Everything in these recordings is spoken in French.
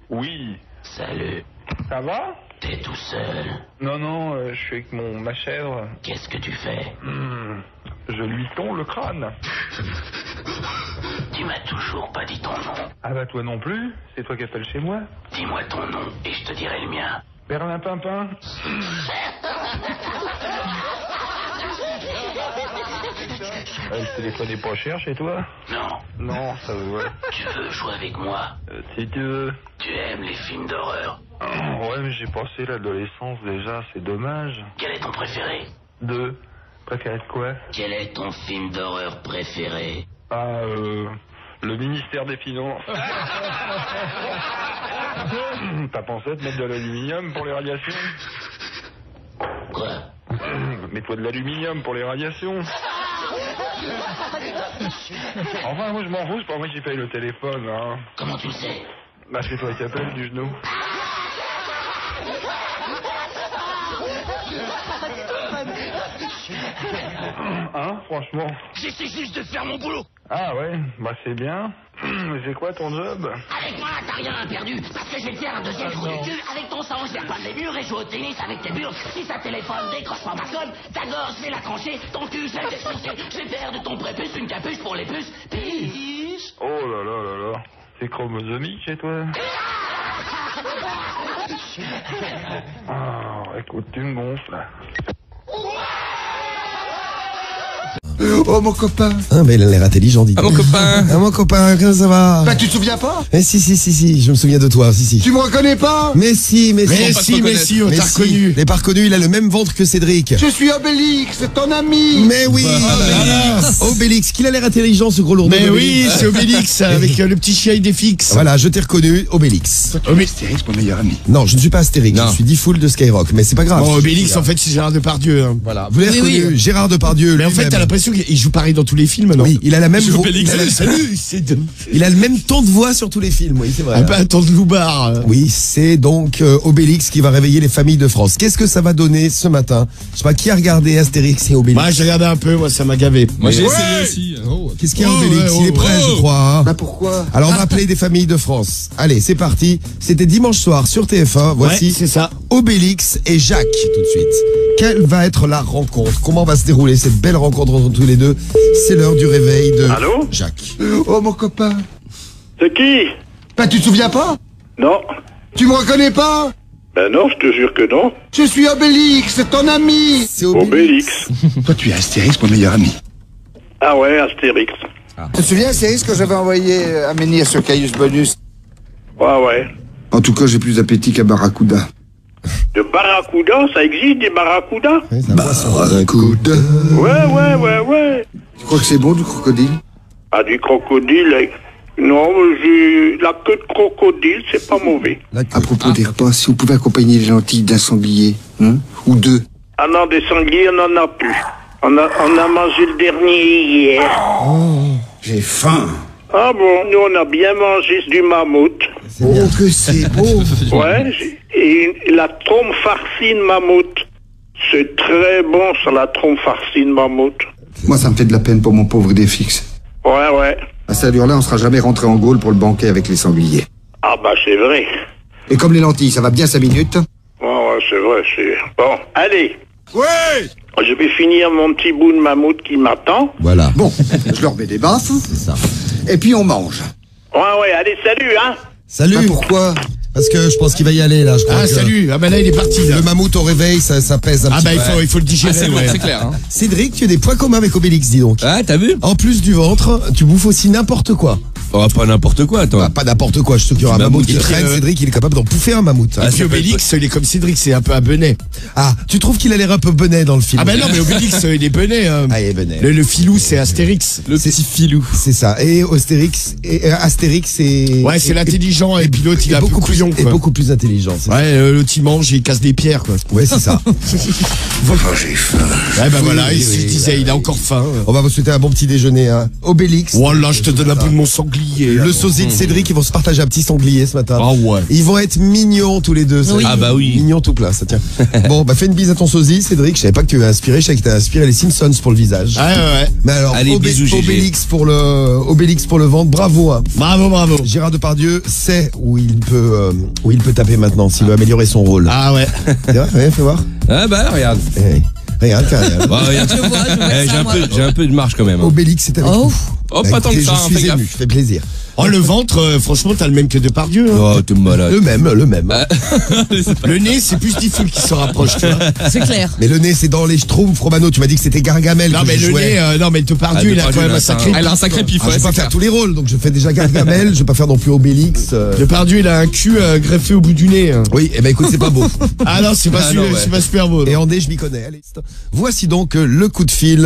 Oui. Salut. Ça va? T'es tout seul? Non, je suis avec ma chèvre. Qu'est-ce que tu fais? Je lui tonds le crâne. Tu m'as toujours pas dit ton nom. Ah bah toi non plus? C'est toi qui appelles chez moi? Dis-moi ton nom et je te dirai le mien. Berlin Pimpin. Le téléphone est pas cher chez toi? Non. Non, ça va. Tu veux jouer avec moi? Si tu veux. Tu aimes les films d'horreur? Ouais, mais j'ai passé l'adolescence déjà, c'est dommage. Quel est ton préféré? Préféré de quoi? Quel est ton film d'horreur préféré? Le ministère des Finances. T'as pensé à te mettre de l'aluminium pour les radiations? Quoi? Mets-toi de l'aluminium pour les radiations. Enfin, moi je m'en fous, c'est pas moi qui paye le téléphone, hein. Comment tu le sais? Bah c'est toi qui appelles du genou. Hein, franchement. J'essaie juste de faire mon boulot. Ah ouais, bah c'est bien. C'est quoi ton job? Avec moi, t'as rien perdu, parce que je vais te faire un deuxième trou du cul. Avec ton sang, je vais peindre les murs et jouer au tennis avec tes murs. Si ça téléphone, décroche-moi ma conne. Ta gorge, je vais la trancher. Ton cul, je vais le défoncer. Je vais faire de ton prépuce une capuche pour les puces. Peace. Oh là là là là. C'est chromosomique chez toi? Ah, écoute, tu me gonfles. Oh mon copain. Ah mais il a l'air intelligent, dis. Ah mon copain. Ah mon copain, comment ça va? Bah tu te souviens pas? Eh si, je me souviens de toi, si. Tu me reconnais pas? Mais si, on t'a reconnu. Il n'est pas reconnu, il a le même ventre que Cédric. Je suis Obélix, c'est ton ami. Mais oui, Obélix, qu'il a l'air intelligent ce gros lourd. Mais oui, c'est Obélix avec le petit chien idéfix. Voilà, je t'ai reconnu, Obélix. Astérix, mon meilleur ami. Non, je ne suis pas Astérix, je suis Diffoul de Skyrock, mais c'est pas grave. Bon, Obélix, en fait, c'est Gérard Depardieu. Hein. Voilà, vous l'avez reconnu, Gérard Depardieu. Mais en fait, t'as l'impression qu'il joue pareil dans tous les films, non? Oui, il a la même voix. Salut, il a le même ton de voix sur tous les films, oui, c'est vrai. Un peu un ton de loupard. Oui, c'est donc Obélix qui va réveiller les familles de France. Qu'est-ce que ça va donner ce matin? Je sais pas qui a regardé Astérix et Obélix. Moi, j'ai regardé un peu, moi, ça m'a gavé. Moi, j'ai essayé aussi. Qu'est-ce qu'il y a, Obélix? Il est prêt, je crois. Hein. Bah pourquoi? Alors, on va appeler des familles de France. Allez, c'est parti. C'était dimanche soir sur TF1. Voici c'est ça. Obélix et Jacques, tout de suite. Quelle va être la rencontre? Comment va se dérouler cette belle rencontre entre tous les deux? C'est l'heure du réveil de Jacques. Oh mon copain. C'est qui? Bah tu te souviens pas? Non. Tu me reconnais pas? Ben non, je te jure que non. Je suis Obélix, c'est ton ami. C'est Obélix. Toi tu es Astérix, mon meilleur ami. Ah ouais, Astérix. Tu te souviens Astérix que j'avais envoyé à Menhir sur Caius Bonus? Ouais. En tout cas j'ai plus d'appétit qu'à Barracuda. De barracuda, ça existe des barracudas? Barracuda. Ouais. Tu crois que c'est bon du crocodile? Ah, du crocodile. Non, la queue de crocodile, c'est pas mauvais. À propos des repas, si on pouvait accompagner les lentilles d'un sanglier, hein? Ou deux. Ah non, des sangliers, on en a plus. On a mangé le dernier hier. Oh, j'ai faim. Ah bon, nous on a bien mangé du mammouth. Oh, que c'est beau. Ouais, et la trompe farcie de mammouth. C'est très bon, ça, la trompe farcie de mammouth. Moi, ça me fait de la peine pour mon pauvre Idéfix. Ouais. À cette allure-là, on sera jamais rentré en Gaule pour le banquet avec les sangliers. Ah bah c'est vrai. Et comme les lentilles, ça va bien 5 minutes? Ouais, c'est vrai, c'est... Bon, allez. Ouais. Je vais finir mon petit bout de mammouth qui m'attend. Voilà. Bon, je leur mets des baffes. C'est ça. Et puis on mange. Ouais, allez, salut, hein. Salut. Bah pourquoi? Parce que je pense qu'il va y aller, là. Je crois salut. Ah bah là, il est parti, là. Le mammouth au réveil, ça pèse un petit peu. Ah bah il faut le digérer. C'est clair. Hein. Cédric, tu as des points communs avec Obélix, dis donc. Ah, t'as vu? En plus du ventre, tu bouffes aussi n'importe quoi. Oh, pas n'importe quoi, attends. Bah, pas n'importe quoi, je suis sûr qu'il y aura un mammouth qui traîne. Cédric, il est capable d'en pouffer un mammouth. Et puis Obélix, il est comme Cédric, c'est un peu un benet. Ah, tu trouves qu'il a l'air un peu benet dans le film? Ah ben non, mais Obélix, il est benet. Ah, il est benet. Le filou, c'est Astérix. Le petit filou. C'est ça. Et Astérix, c'est... Ouais, c'est l'intelligent et puis l'autre, il est beaucoup plus couillon, et quoi. beaucoup plus intelligent. Ouais, l'autre, il mange, il casse des pierres, quoi. Ouais, c'est ça. J'ai faim. Ouais, bah voilà, oui, il se disait, il a encore faim. On va vous souhaiter un bon petit déjeuner, hein. Obélix. Voilà, je te donne un peu de mon sanglier. Le sosie de Cédric, ils vont se partager un petit sanglier ce matin. Ah ouais. Ils vont être mignons tous les deux. Oui. Ah bah oui. Mignons tout plein, ça tient. Bon, bah fais une bise à ton sosie, Cédric. Je savais pas que tu avais inspiré, je savais que t'as inspiré les Simpsons pour le visage. Ouais. Mais alors, Allez, bisous, GG. Obélix pour le ventre, bravo. Hein. Bravo. Gérard Depardieu sait où il peut taper maintenant, s'il veut améliorer son rôle. Ah ouais. C'est vrai, ouais, fais voir. Ah bah, regarde. Regarde, carrément. Bah, regarde. Je vois ça, J'ai un peu de marge quand même. Hein. Obélix, c'est avec Oh. nous. Oh, Bah, pas tant que écoutez, ça, hein, je fais suis gaffe. ému, fait plaisir. Oh, le ventre, franchement, t'as le même que Depardieu. Hein. Oh, t'es malade. Le même. Le nez, c'est plus difficile qui se rapproche, tu vois. C'est clair. Mais le nez, c'est dans les Schtroumpfs, Romano. Tu m'as dit que c'était Gargamel. Non, que mais je le jouais. nez, non, mais Depardieu, il a quand même un sacré. Elle a un sacré pif, Ah, je ouais, vais pas c'est faire clair. tous les rôles, donc je fais déjà Gargamel, je vais pas faire non plus Obélix. Depardieu, il a un cul greffé au bout du nez. Hein. Oui, eh ben écoute, c'est pas beau. Ah non, c'est pas, Ah non, ouais. c'est pas super beau. Et André, je m'y connais. Allez, voici donc le coup de fil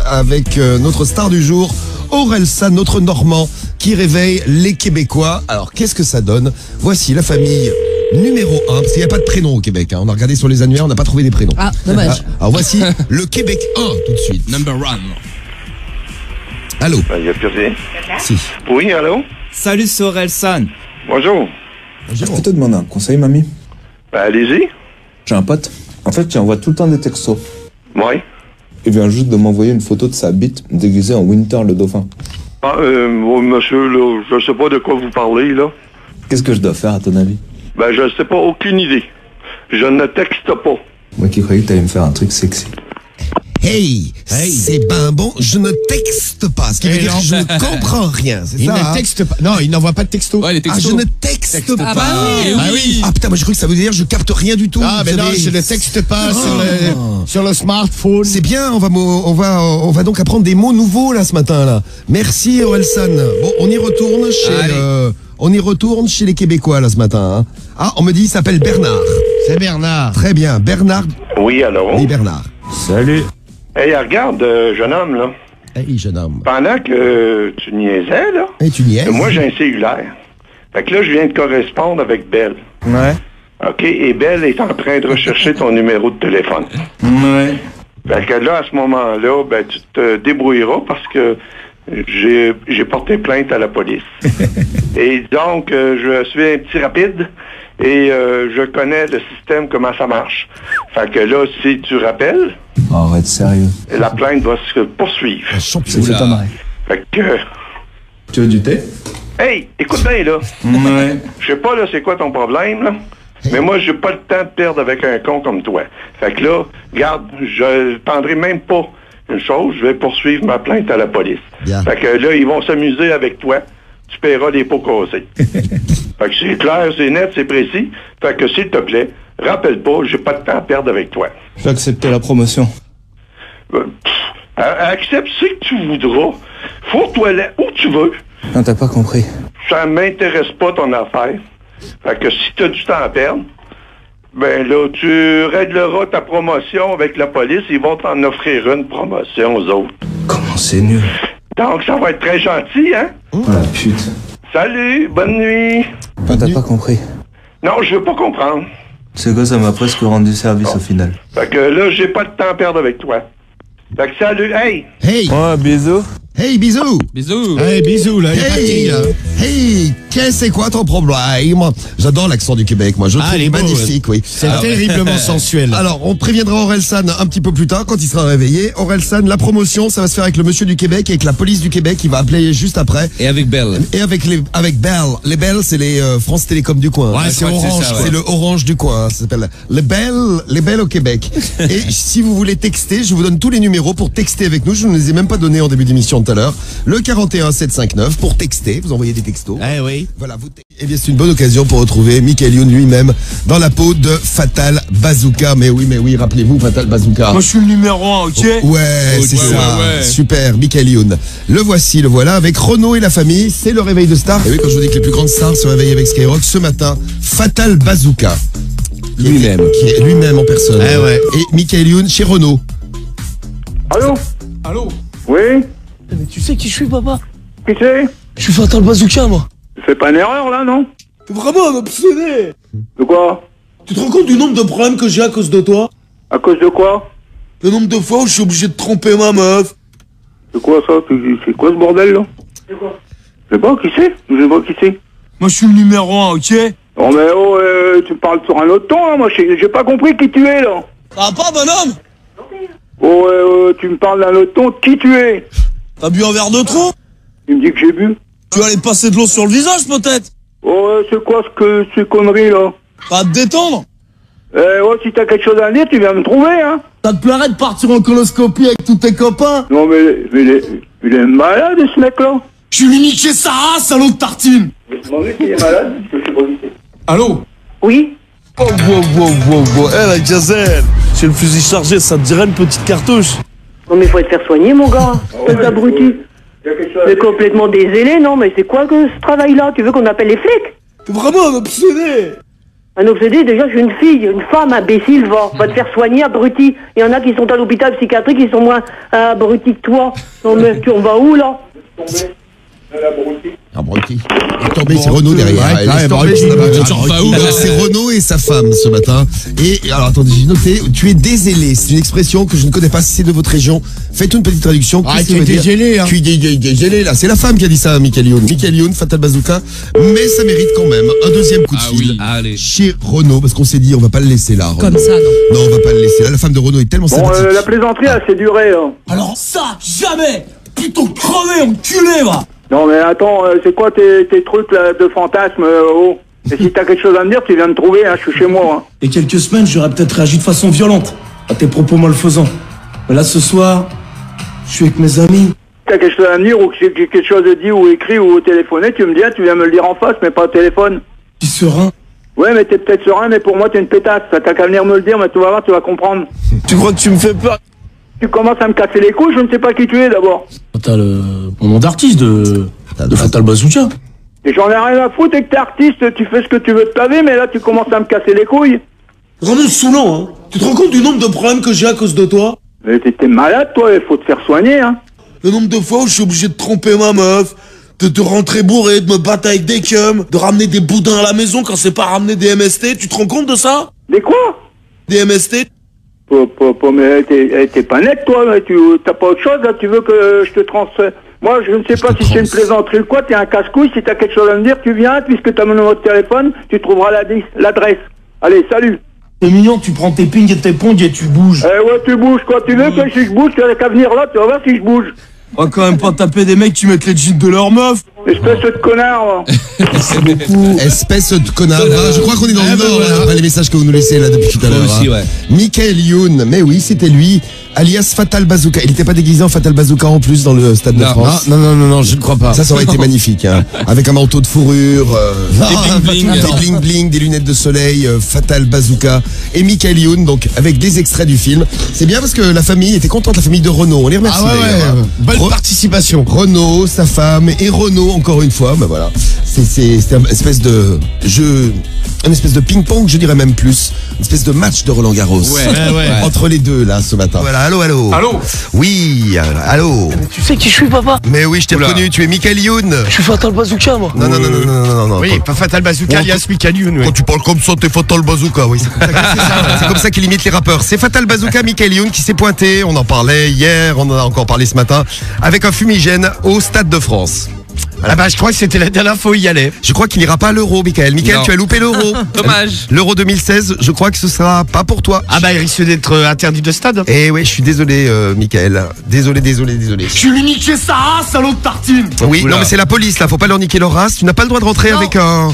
avec notre star du jour, Orelsan, notre Normand, qui réveille les Québécois. Alors, qu'est-ce que ça donne? Voici la famille numéro 1, parce qu'il n'y a pas de prénom au Québec. Hein. On a regardé sur les annuaires, on n'a pas trouvé des prénoms. Ah, dommage. Alors voici le Québec 1 tout de suite. Number 1. Allô? Il n'y a plus rien. Si. Oui, allô? Salut, c'est Orelsan. Bonjour. Je peux te demander un conseil, mamie? Ben, allez-y. J'ai un pote. En fait, il envoie tout le temps des textos. Oui. Il vient juste de m'envoyer une photo de sa bite déguisée en Winter le dauphin. Ah, monsieur, là, je sais pas de quoi vous parlez, là. Qu'est-ce que je dois faire, à ton avis? Ben, je sais pas, aucune idée. Je ne texte pas. Moi qui croyais que t'allais me faire un truc sexy. Hey, c'est ben bon, je ne texte pas. Ce qui veut dire que je ne comprends rien, c'est Il ça? ne texte pas. Non, il n'envoie pas de texto. Ouais, les Ah, textos. je ne texte pas. Ah bah oui. Ah oui. Ah putain, moi j'ai cru que ça veut dire je capte rien du tout. Ah, mais vous non, savez. je ne texte pas sur le smartphone. C'est bien, on va donc apprendre des mots nouveaux là ce matin là. Merci Orelsan. Bon, on y retourne chez les Québécois là ce matin. Hein. Ah, on me dit il s'appelle Bernard. C'est Bernard. Très bien, Bernard. Oui, allô? Oui, Bernard. Salut. Hey, regarde, jeune homme, là. Hey, jeune homme. Pendant que tu niaisais, là, Hey, tu niaises? moi, j'ai un cellulaire. Fait que là, je viens de correspondre avec Belle. Ouais. OK? Et Belle est en train de rechercher ton numéro de téléphone. Ouais. Fait que là, à ce moment-là, ben, tu te débrouilleras parce que j'ai porté plainte à la police. Et donc, je suis un petit rapide et je connais le système, comment ça marche. Fait que là, si tu rappelles, Arrête, sérieux. la plainte va se poursuivre. C'est fait ton arrêt. Fait que... Tu veux du thé? Hey, écoute bien, là. Ouais. Je sais pas, là, c'est quoi ton problème, là. Mais moi, j'ai pas le temps de perdre avec un con comme toi. Fait que là, regarde, je prendrai même pas une chose, je vais poursuivre ma plainte à la police. Bien. Fait que là, ils vont s'amuser avec toi. Tu paieras les pots cassés. Fait que c'est clair, c'est net, c'est précis. Fait que s'il te plaît, rappelle pas, j'ai pas de temps à perdre avec toi. Je vais accepter la promotion. Accepte ce que tu voudras. Faut-toi là où tu veux. Non, t'as pas compris. Ça m'intéresse pas ton affaire. Fait que si t'as du temps à perdre, ben là, tu régleras ta promotion avec la police. Ils vont t'en offrir une promotion aux autres. Comment c'est nul? Donc, ça va être très gentil, hein? Oh la pute. Salut, bonne nuit. Non, t'as pas compris. Non, je veux pas comprendre. Ce gars, ça m'a presque rendu service au final. Fait que là, j'ai pas de temps à perdre avec toi. Fait que salut, hey! Hey! Ouais, bisous. Hey, bisous! Bisous. Hey, bisous, là, il est parti, Hey! là. Hey! C'est quoi ton problème? J'adore l'accent du Québec, moi. Je le Ah, trouve il est beau, magnifique, oui. C'est terriblement sensuel. Alors, on préviendra Orelsan un petit peu plus tard quand il sera réveillé. Orelsan, la promotion, ça va se faire avec le monsieur du Québec, avec la police du Québec, qui va appeler juste après. Et avec Belle. Et avec Bell. Les Bell, c'est les France Télécom du coin. Ouais, c'est crois que c'est orange. ça, C'est le orange du coin, hein, ça s'appelle les Bell au Québec. Et si vous voulez texter, je vous donne tous les numéros pour texter avec nous. Je ne les ai même pas donnés en début d'émission tout à l'heure. Le 41 759 pour texter. Vous envoyez des textos. textos. Eh oui. Voilà, eh bien, c'est une bonne occasion pour retrouver Michael Youn lui-même dans la peau de Fatal Bazooka. Mais oui, rappelez-vous Fatal Bazooka. Moi, je suis le numéro 1, ok? Ouais, c'est ça. ouais. Super, Michael Youn. Le voici, le voilà, avec Renaud et la famille. C'est le réveil de stars. Et oui, quand je vous dis que les plus grandes stars se réveillent avec Skyrock, ce matin, Fatal Bazooka. Lui-même. Qui est lui-même en personne. Eh ouais. Et Michael Youn chez Renaud. Allô? Oui? Mais tu sais qui je suis, papa? Qui c'est? Je suis Fatal Bazooka, moi. Tu fais pas une erreur, là, non? T'es vraiment un obsédé. De quoi? Tu te rends compte du nombre de problèmes que j'ai à cause de toi? À cause de quoi? Le nombre de fois où je suis obligé de tromper ma meuf. C'est quoi, ça? C'est quoi, ce bordel, là? C'est quoi? Je sais pas, qui c'est? Je sais pas qui c'est. Moi, je suis le numéro 1, ok? Oh, mais tu parles sur un autre ton, hein? Moi, j'ai pas compris qui tu es, là. Ça va pas, bonhomme? Oh, tu me parles d'un autre ton, qui tu es? T'as bu un verre de trop? Tu me dis que j'ai bu? Tu vas aller te passer de l'eau sur le visage, peut-être? Oh, c'est quoi ces conneries, là? Va te détendre. Si t'as quelque chose à dire, tu viens me trouver, hein? Ça te plairait de partir en coloscopie avec tous tes copains? Non, mais il est malade, ce mec-là. Je lui niqué sa race, salaud de tartine. Demandez s'il est malade, parce que je sais pas qui c'est. Allô? Oui? Wow. Eh, la gazelle. J'ai le fusil chargé, ça te dirait une petite cartouche? Non, mais faut te faire soigner, mon gars. T'es abruti. T'es complètement dézélé, non? Mais c'est quoi que ce travail-là? Tu veux qu'on appelle les flics? T'es vraiment un obsédé. Un obsédé, déjà, je suis une fille, une femme, imbécile, va te faire soigner, abruti. Il y en a qui sont à l'hôpital psychiatrique, qui sont moins abrutis que toi. Non, mais tu en vas où, là? Abruti. Il est tombé, c'est Renaud derrière. Ouais, Il est tombé, c'est là c'est Renaud et sa femme ce matin. Et alors attendez, j'ai noté, tu es désélé. C'est une expression que je ne connais pas si c'est de votre région. Faites une petite traduction. Ah, Qu'est-ce tu que es veut dire dégélé, hein. Tu es dégélé là. C'est la femme qui a dit ça à Michael Youn. Michael Youn, Fatal Bazooka. Mais ça mérite quand même un deuxième coup de fil. Oui, allez. Chez Renaud, parce qu'on s'est dit on va pas le laisser là. Renaud. Comme ça, non. Non, on va pas le laisser là. La femme de Renaud est tellement Bon, sympathique. la plaisanterie, elle s'est durée, hein. Alors ça, jamais. Plutôt crever, enculé, va. Non, mais attends, c'est quoi tes trucs, là, de fantasme, oh? Et si t'as quelque chose à me dire, tu viens me trouver, hein, je suis chez moi, hein. Et quelques semaines, j'aurais peut-être réagi de façon violente à tes propos malfaisants. Mais là, ce soir, je suis avec mes amis. T'as quelque chose à me dire, ou que j'ai quelque chose à dire, ou écrit, ou téléphoné, tu me dis, tu viens me le dire en face, mais pas au téléphone. Tu es serein? Ouais, mais t'es peut-être serein, mais pour moi, t'es une pétasse. T'as qu'à venir me le dire, mais tu vas voir, tu vas comprendre. Tu crois que tu me fais peur? Tu commences à me casser les couilles, je ne sais pas qui tu es, d'abord. T'as mon nom d'artiste de Fatal Bazooka. Et j'en ai rien à foutre, et que t'es artiste, tu fais ce que tu veux de ta vie, mais là, tu commences à me casser les couilles. Vraiment saoulant, hein. Tu te rends compte du nombre de problèmes que j'ai à cause de toi? Mais t'es malade, toi, il faut te faire soigner, hein. Le nombre de fois où je suis obligé de tromper ma meuf, de te rentrer bourré, de me battre avec des cums, de ramener des boudins à la maison quand c'est pas ramener des MST. Tu te rends compte de ça? Des quoi? Des MST? Mais t'es pas net, toi, là. T'as pas autre chose, là, tu veux que je te transfère. Moi, je ne sais pas si c'est une plaisanterie ou quoi, t'es un casse-couille, si t'as quelque chose à me dire, tu viens, puisque t'as mon numéro de téléphone, tu trouveras l'adresse. Allez, salut. C'est mignon, tu prends tes pings et tes pongs et tu bouges. Ouais, tu bouges, quoi, tu veux que si je bouge, tu n'as qu'à venir là, tu vas voir si je bouge. On va quand même pas taper des mecs qui mettent les jeans de leur meuf. Espèce de connard, là. Espèce de connard. Ah, je crois qu'on est dans le Nord, là, après les messages que vous nous laissez là depuis tout à l'heure. aussi, ouais. Michael Youn, mais oui, c'était lui, alias Fatal Bazooka. Il n'était pas déguisé en Fatal Bazooka en plus dans le Stade de France. Non, je ne crois pas. Ça aurait été magnifique, hein. Avec un manteau de fourrure, Des bling-bling, des lunettes de soleil, Fatal Bazooka. Et Michael Youn, donc avec des extraits du film. C'est bien parce que la famille était contente, la famille de Renaud. On les remercie. d'ailleurs, hein. Bonne participation. Renaud, sa femme et Renaud encore une fois, ben voilà. C'est un espèce de jeu, un espèce de ping-pong, je dirais même plus, une espèce de match de Roland Garros. Ouais. Entre les deux là ce matin. Voilà, allô. Allô? Oui, allô. Mais tu sais qui je suis, papa? Mais oui, je t'ai reconnu, tu es Michael Youn. Je suis Fatal Bazooka, moi. Non. Oui, pas Fatal Bazooka, alias Michael Youn, oui. Quand tu parles comme ça, t'es Fatal Bazooka, oui. C'est comme ça qu'il imite les rappeurs. C'est Fatal Bazooka, Michael Youn qui s'est pointé. On en parlait hier, on en a encore parlé ce matin, avec un fumigène au Stade de France. Ah bah je crois que c'était la dernière fois où il y allait. Je crois qu'il n'ira pas à l'Euro, Michael. Michael, Non. tu as loupé l'Euro. Dommage. L'Euro 2016, je crois que ce sera pas pour toi. Ah bah il risque d'être interdit de stade. Eh ouais, je suis désolé, Michael. Désolé. Je lui niqué sa race, salaud de tartine. Oui, Oula. non mais c'est la police là, faut pas leur niquer leur race. Tu n'as pas le droit de rentrer avec un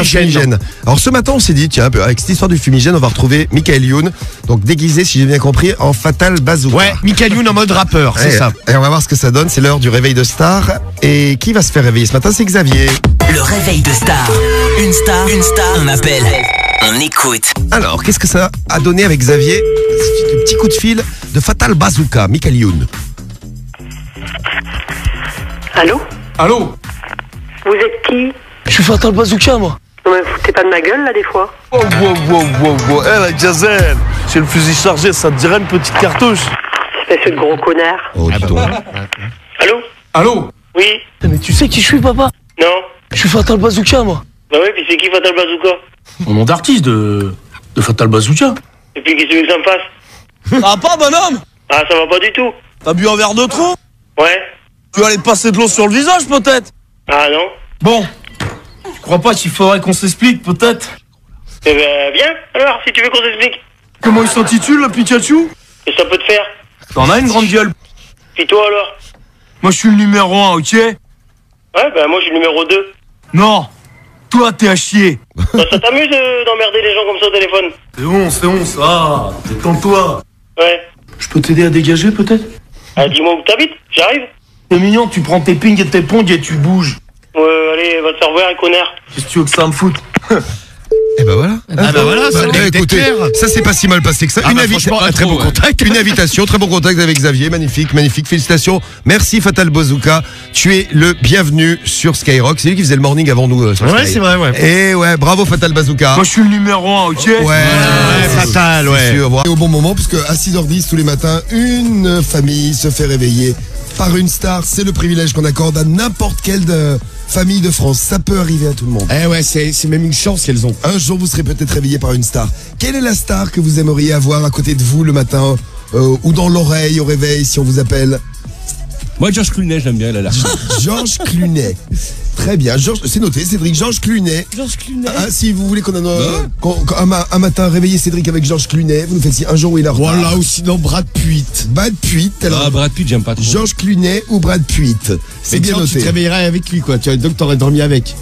fumigène. Alors ce matin, on s'est dit tiens, avec cette histoire du fumigène, on va retrouver Michael Youn, donc déguisé, si j'ai bien compris, en Fatal Bazooka. Ouais, Michael Youn en mode rappeur, c'est ça. Et on va voir ce que ça donne. C'est l'heure du réveil de star. Et qui va se faire réveiller ce matin, c'est Xavier. Le réveil de star. Une star, on appelle, on écoute. Alors, qu'est-ce que ça a donné avec Xavier? C'est un petit coup de fil de Fatal Bazooka, Michael Youn. Allô? Allô? Vous êtes qui? Je suis Fatal Bazooka, moi. Non mais foutez pas de ma gueule là des fois. Wow. Eh la gazelle, j'ai le fusil chargé, ça te dirait une petite cartouche? Espèce de gros connard. Oh, dis donc. Allô? Allô? Oui? Mais tu sais qui je suis, papa? Non? Je suis Fatal Bazooka, moi. Bah ouais, puis c'est qui Fatal Bazooka? Mon nom d'artiste de Fatal Bazooka. Et puis qu'est-ce que tu veux que ça me fasse? Ça va pas, bonhomme? Ah, ça va pas du tout. T'as bu un verre de trop? Ouais? Tu vas aller te passer de l'eau sur le visage, peut-être? Ah non? Bon, tu crois pas qu'il faudrait qu'on s'explique, peut-être? Eh ben, viens, alors, si tu veux qu'on s'explique. Comment il s'intitule, le Pikachu? Qu'est-ce que ça peut te faire? T'en as une grande gueule. Puis toi alors? Moi, je suis le numéro 1, ok? Ouais, bah moi je suis le numéro 2. Non, toi, t'es à chier. Bah, ça t'amuse d'emmerder les gens comme ça au téléphone? C'est bon, ça. Détends-toi. Ouais. Je peux t'aider à dégager, peut-être? Ah, dis-moi où t'habites, j'arrive. C'est mignon, tu prends tes pings et tes pongs et tu bouges. Allez, va te faire voir, un connard. Qu'est-ce que tu veux que ça me foute? Eh ben voilà. ça écoutez, clair. ça s'est pas si mal passé que ça. Franchement, très trop, bon contact, une invitation, très bon contact avec Xavier, magnifique, félicitations. Merci Fatal Bazooka, tu es le bienvenu sur Skyrock. C'est lui qui faisait le morning avant nous. Sur Ouais, Sky. c'est vrai, ouais. Et ouais, bravo Fatal Bazooka. Moi, je suis le numéro 1, ok? Ouais, Fatal, c'est ouais. sûr. Et au bon moment, parce qu'à 6h10 tous les matins, une famille se fait réveiller par une star. C'est le privilège qu'on accorde à n'importe quelle famille de France. Ça peut arriver à tout le monde. Eh ouais, c'est même une chance qu'elles ont. Un jour, vous serez peut-être réveillé par une star. Quelle est la star que vous aimeriez avoir à côté de vous le matin ou dans l'oreille au réveil si on vous appelle? Moi, Georges Clooney, j'aime bien, là. Georges Clooney. Très bien. C'est noté, Cédric. Georges Clooney. Ah, si vous voulez qu'on un matin réveiller Cédric avec Georges Clooney, vous nous faites si un jour où il est en retard. Voilà, ou sinon Brad Pitt. Brad Pitt. Alors, Ah, Brad Pitt, j'aime pas trop. Georges Clooney ou Brad Pitt. C'est bien noté. Tu te réveillerais avec lui, quoi. Donc t'aurais dormi avec.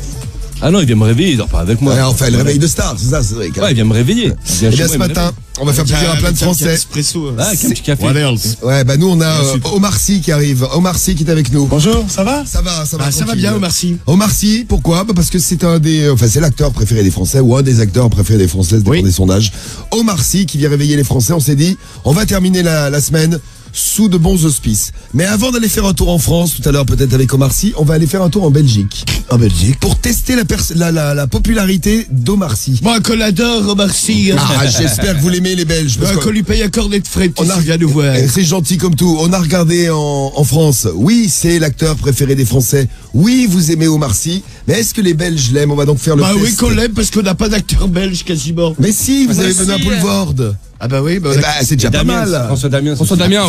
Ah non, il vient me réveiller, il dort pas avec moi. Ouais, enfin, le réveil de star, c'est ça, Cédric. Ouais, il vient me réveiller. Eh bien, ce matin, on va faire plaisir à plein de Français. Espresso. Ah, avec un petit café. What else? Ouais, bah nous on a Omar Sy qui arrive. Omar Sy qui est avec nous. Bonjour, ça va? Ça va Ça va tranquille. bien, Omar Sy. Omar Sy, pourquoi? Bah parce que c'est c'est l'acteur préféré des Français ou un des acteurs préférés des Français, ça dépend des sondages. Omar Sy qui vient réveiller les Français. On s'est dit, on va terminer la semaine sous de bons auspices. Mais avant d'aller faire un tour en France, tout à l'heure peut-être avec Omar Sy, on va aller faire un tour en Belgique. En Belgique. Pour tester la popularité d'Omar Sy. Moi, qu'on adore, Omar Sy. Ah, j'espère que vous l'aimez les Belges. parce Qu'on lui paye un cornet de frais, on a vient nous voir. C'est gentil comme tout. On a regardé en France. Oui, c'est l'acteur préféré des Français. Oui, vous aimez Omar Sy. Mais est-ce que les Belges l'aiment? On va donc faire le test. Bah oui, qu'on l'aime parce qu'on n'a pas d'acteur belge quasiment. Mais si, vous avez Benoît Poelvoorde. Ah bah oui, c'est déjà pas mal. François Damiens. François Damiens.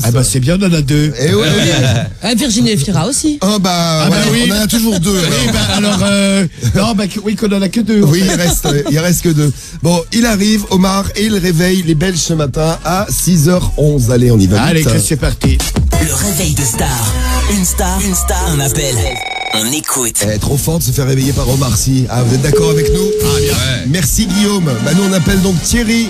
Ah bah c'est bien, on en a deux. Et ouais. Virginie Efira aussi. Oh bah, oui. on en a toujours deux. Oui, bah alors, non, bah oui, qu'on en a que deux. Oui, il reste que deux. Bon, il arrive, Omar, et il réveille les Belges ce matin à 6h11. Allez, on y va. Allez, c'est parti. Le réveil de star. Une star, on appelle, on écoute. Trop fort de se faire réveiller par Omar Sy. Ah, vous êtes d'accord avec nous? Ah, bien. Ouais. Merci Guillaume. Bah nous on appelle donc Thierry,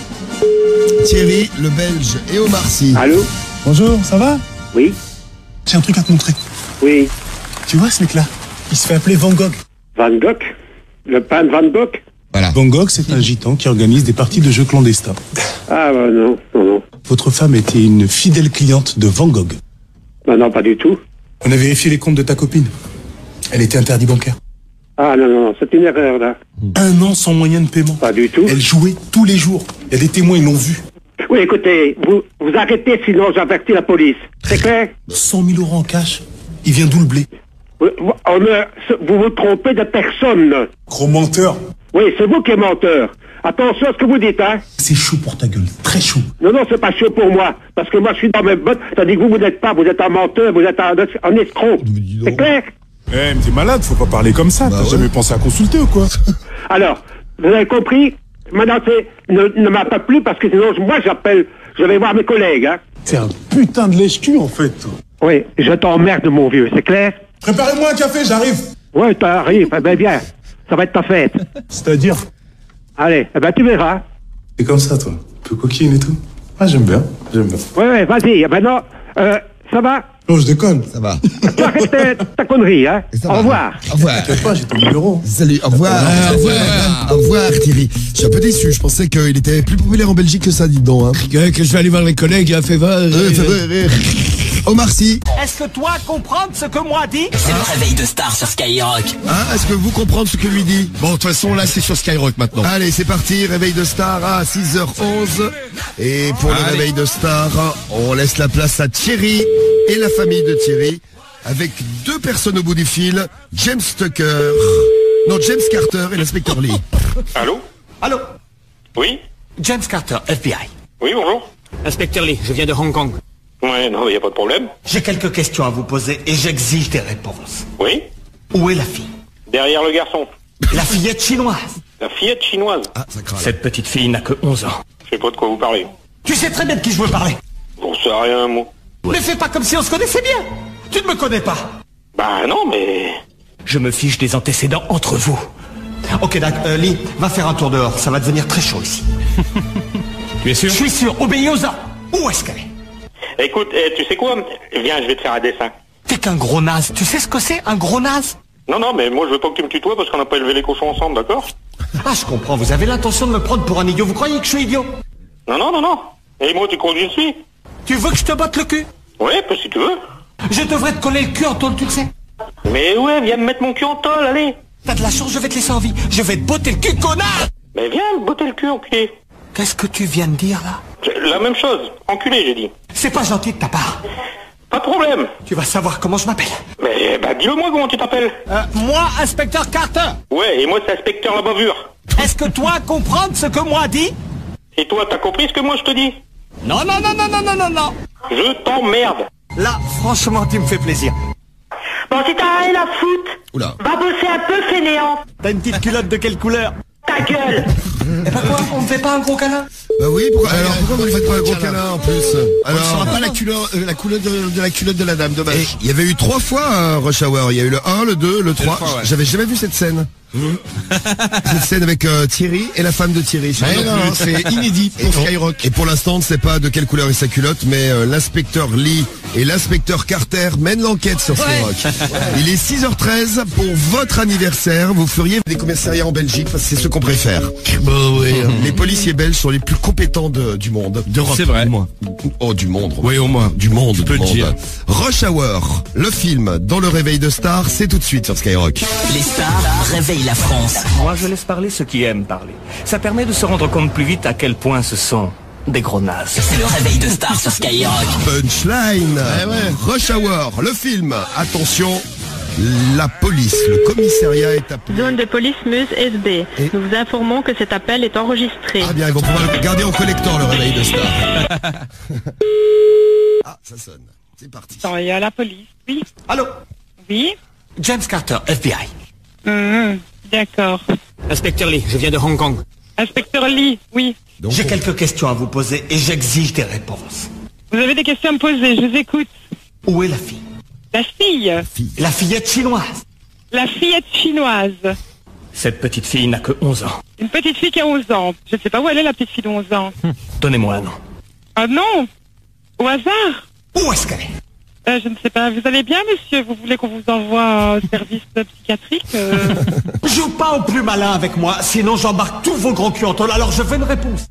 le Belge, et Omar Sy. Allô? Bonjour, ça va? Oui. J'ai un truc à te montrer. Oui. Tu vois ce mec-là? Il se fait appeler Van Gogh. Van Gogh? Le pan Van Gogh? Voilà. Van Gogh, c'est un gitan qui organise des parties de jeux clandestins. Ah bah non. Votre femme était une fidèle cliente de Van Gogh. Bah non, pas du tout. On a vérifié les comptes de ta copine. Elle était interdit bancaire. Ah non, c'est une erreur là. 1 an sans moyen de paiement. Pas du tout. Elle jouait tous les jours. Il y a des témoins, ils l'ont vu. Oui, écoutez, vous arrêtez sinon j'avertis la police. C'est clair? 100 000 euros en cash. Il vient d'où le blé? Vous vous trompez de personne. Gros menteur. Oui, c'est vous qui êtes menteur. Attention à ce que vous dites, hein. C'est chaud pour ta gueule, très chaud. Non, c'est pas chaud pour moi. Parce que moi, je suis dans mes bottes. Tandis que vous n'êtes pas. Vous êtes un menteur, vous êtes un escroc. C'est clair? Eh, mais t'es malade, faut pas parler comme ça. T'as jamais pensé à consulter ou quoi? Alors, vous avez compris? Maintenant, ne m'appelle plus parce que sinon, moi, je vais voir mes collègues, hein. T'es un putain de lèche-cul, en fait. Oui, je t'emmerde, mon vieux, c'est clair? Préparez-moi un café, j'arrive. Ouais, t'arrives, ben bien. Ça va être ta fête. C'est-à-dire? Allez, tu verras. C'est comme ça, toi. Un peu coquine et tout. Ah, j'aime bien. Ouais, vas-y. Maintenant, ça va? Non, je déconne. Ça va. Tu arrêtes ta connerie, hein. Au revoir. Au revoir. T'inquiète pas, j'ai ton numéro. Salut, au revoir. Au revoir. Au revoir, Thierry. Je suis un peu déçu. Je pensais qu'il était plus populaire en Belgique que ça, dis donc. Hein. Que je vais aller voir les collègues, il a fait va. Omar Sy. Est-ce que toi comprends ce que moi dis? C'est le réveil de Star sur Skyrock. Hein, est-ce que vous comprenez ce que lui dit? Bon, de toute façon, là, c'est sur Skyrock maintenant. Allez, c'est parti. Réveil de Star à 6h11. Et pour le réveil de Star, on laisse la place à Thierry et la famille de Thierry. Avec deux personnes au bout du fil. James Tucker. Non, James Carter et l'inspecteur Lee. Allô? Allô? Oui? James Carter, FBI. Oui, bonjour. Inspecteur Lee, je viens de Hong Kong. Ouais, non, il n'y a pas de problème. J'ai quelques questions à vous poser et j'exige des réponses. Oui? Où est la fille? Derrière le garçon. La fillette chinoise. La fillette chinoise. Ah, ça craint. Cette petite fille n'a que 11 ans. Je sais pas de quoi vous parlez. Tu sais très bien de qui je veux parler. J'en sais rien, moi. Ne fais pas comme si on se connaissait bien. Tu ne me connais pas. Bah non, mais... Je me fiche des antécédents entre vous. Ok, d'accord. Lee, va faire un tour dehors. Ça va devenir très chaud ici. Tu es sûr? Je suis sûr. Obéis aux ordres. Où est-ce qu'elle est? Écoute, tu sais quoi? Viens, je vais te faire un dessin. T'es qu'un gros naze. Tu sais ce que c'est, un gros naze? Non, non, mais moi je veux pas que tu me tutoies parce qu'on n'a pas élevé les cochons ensemble, d'accord? Ah, je comprends. Vous avez l'intention de me prendre pour un idiot. Vous croyez que je suis idiot? Non, non, non, non. Et moi, tu crois que je suis? Tu veux que je te botte le cul? Ouais, bah, si tu veux. Je devrais te coller le cul en tôle, tu le sais. Mais ouais, viens me mettre mon cul en tôle, allez. T'as de la chance, je vais te laisser en vie. Je vais te botter le cul, connard! Mais viens me botter le cul, enculé. Qu'est-ce que tu viens de dire, là? La même chose. Enculé, j'ai dit. C'est pas gentil de ta part. Pas de problème. Tu vas savoir comment je m'appelle. Mais bah dis-le moi comment tu t'appelles. Moi, inspecteur Carter. Ouais, et moi c'est inspecteur la bavure. Est-ce que toi comprends ce que moi dis? Et toi, t'as compris ce que moi je te dis? Non, non, non, non, non, non, non, non. Je t'emmerde. Là, franchement, tu me fais plaisir. Bon, si t'as rien à foutre, Oula. va bosser un peu, fainéant. T'as une petite culotte de quelle couleur? Ta gueule. Eh ben quoi, on me fait pas un gros câlin? Bah oui, alors pourquoi vous ne faites pas un gros câlin en plus? On ne saura Alors, pas la couleur de la culotte de la dame, dommage. il y avait eu 3 fois un Rush Hour. Il y a eu le 1, le 2, le 3. J'avais jamais vu cette scène. Cette scène avec Thierry et la femme de Thierry. Mais non, c'est inédit pour Skyrock. Et pour l'instant, on ne sait pas de quelle couleur est sa culotte, mais l'inspecteur Lee et l'inspecteur Carter mènent l'enquête sur Skyrock. Il est 6h13 pour votre anniversaire. Vous feriez des commissariats en Belgique parce que c'est ce qu'on préfère. Bah oui. Les policiers belges sont les plus compétents du monde. D'Europe. C'est vrai. Au moins. Oh, du monde. Oui, au moins. Du monde. Tu peux du le monde. dire. Rush Hour, le film dans le réveil de Star, c'est tout de suite sur Skyrock. Les stars réveillent la France. Moi, je laisse parler ceux qui aiment parler. Ça permet de se rendre compte plus vite à quel point ce sont des gros nazes. C'est le réveil de Star sur Skyrock. Punchline. Rush Hour, le film. Attention, la police, le commissariat est appelé. Zone de police Meuse SB. Nous vous informons que cet appel est enregistré. Ah bien, ils vont pouvoir le garder au collector, le réveil de Star. Ah, ça sonne. C'est parti. Il y a la police, oui. Allô? Oui. James Carter, FBI. D'accord. Inspecteur Lee, je viens de Hong Kong. Inspecteur Lee, oui. J'ai quelques questions à vous poser et j'exige des réponses. Vous avez des questions à me poser, je vous écoute. Où est la fille? La fille. La fillette chinoise. La fillette chinoise. Cette petite fille n'a que 11 ans. Une petite fille qui a 11 ans. Je ne sais pas où elle est, la petite fille de 11 ans. Donnez-moi un nom. Ah non. Au hasard. Où est-ce qu'elle est? Je ne sais pas. Vous allez bien, monsieur? Vous voulez qu'on vous envoie un service psychiatrique Joue pas au plus malin avec moi, sinon j'embarque tous vos gros culs en tôle, alors je veux une réponse.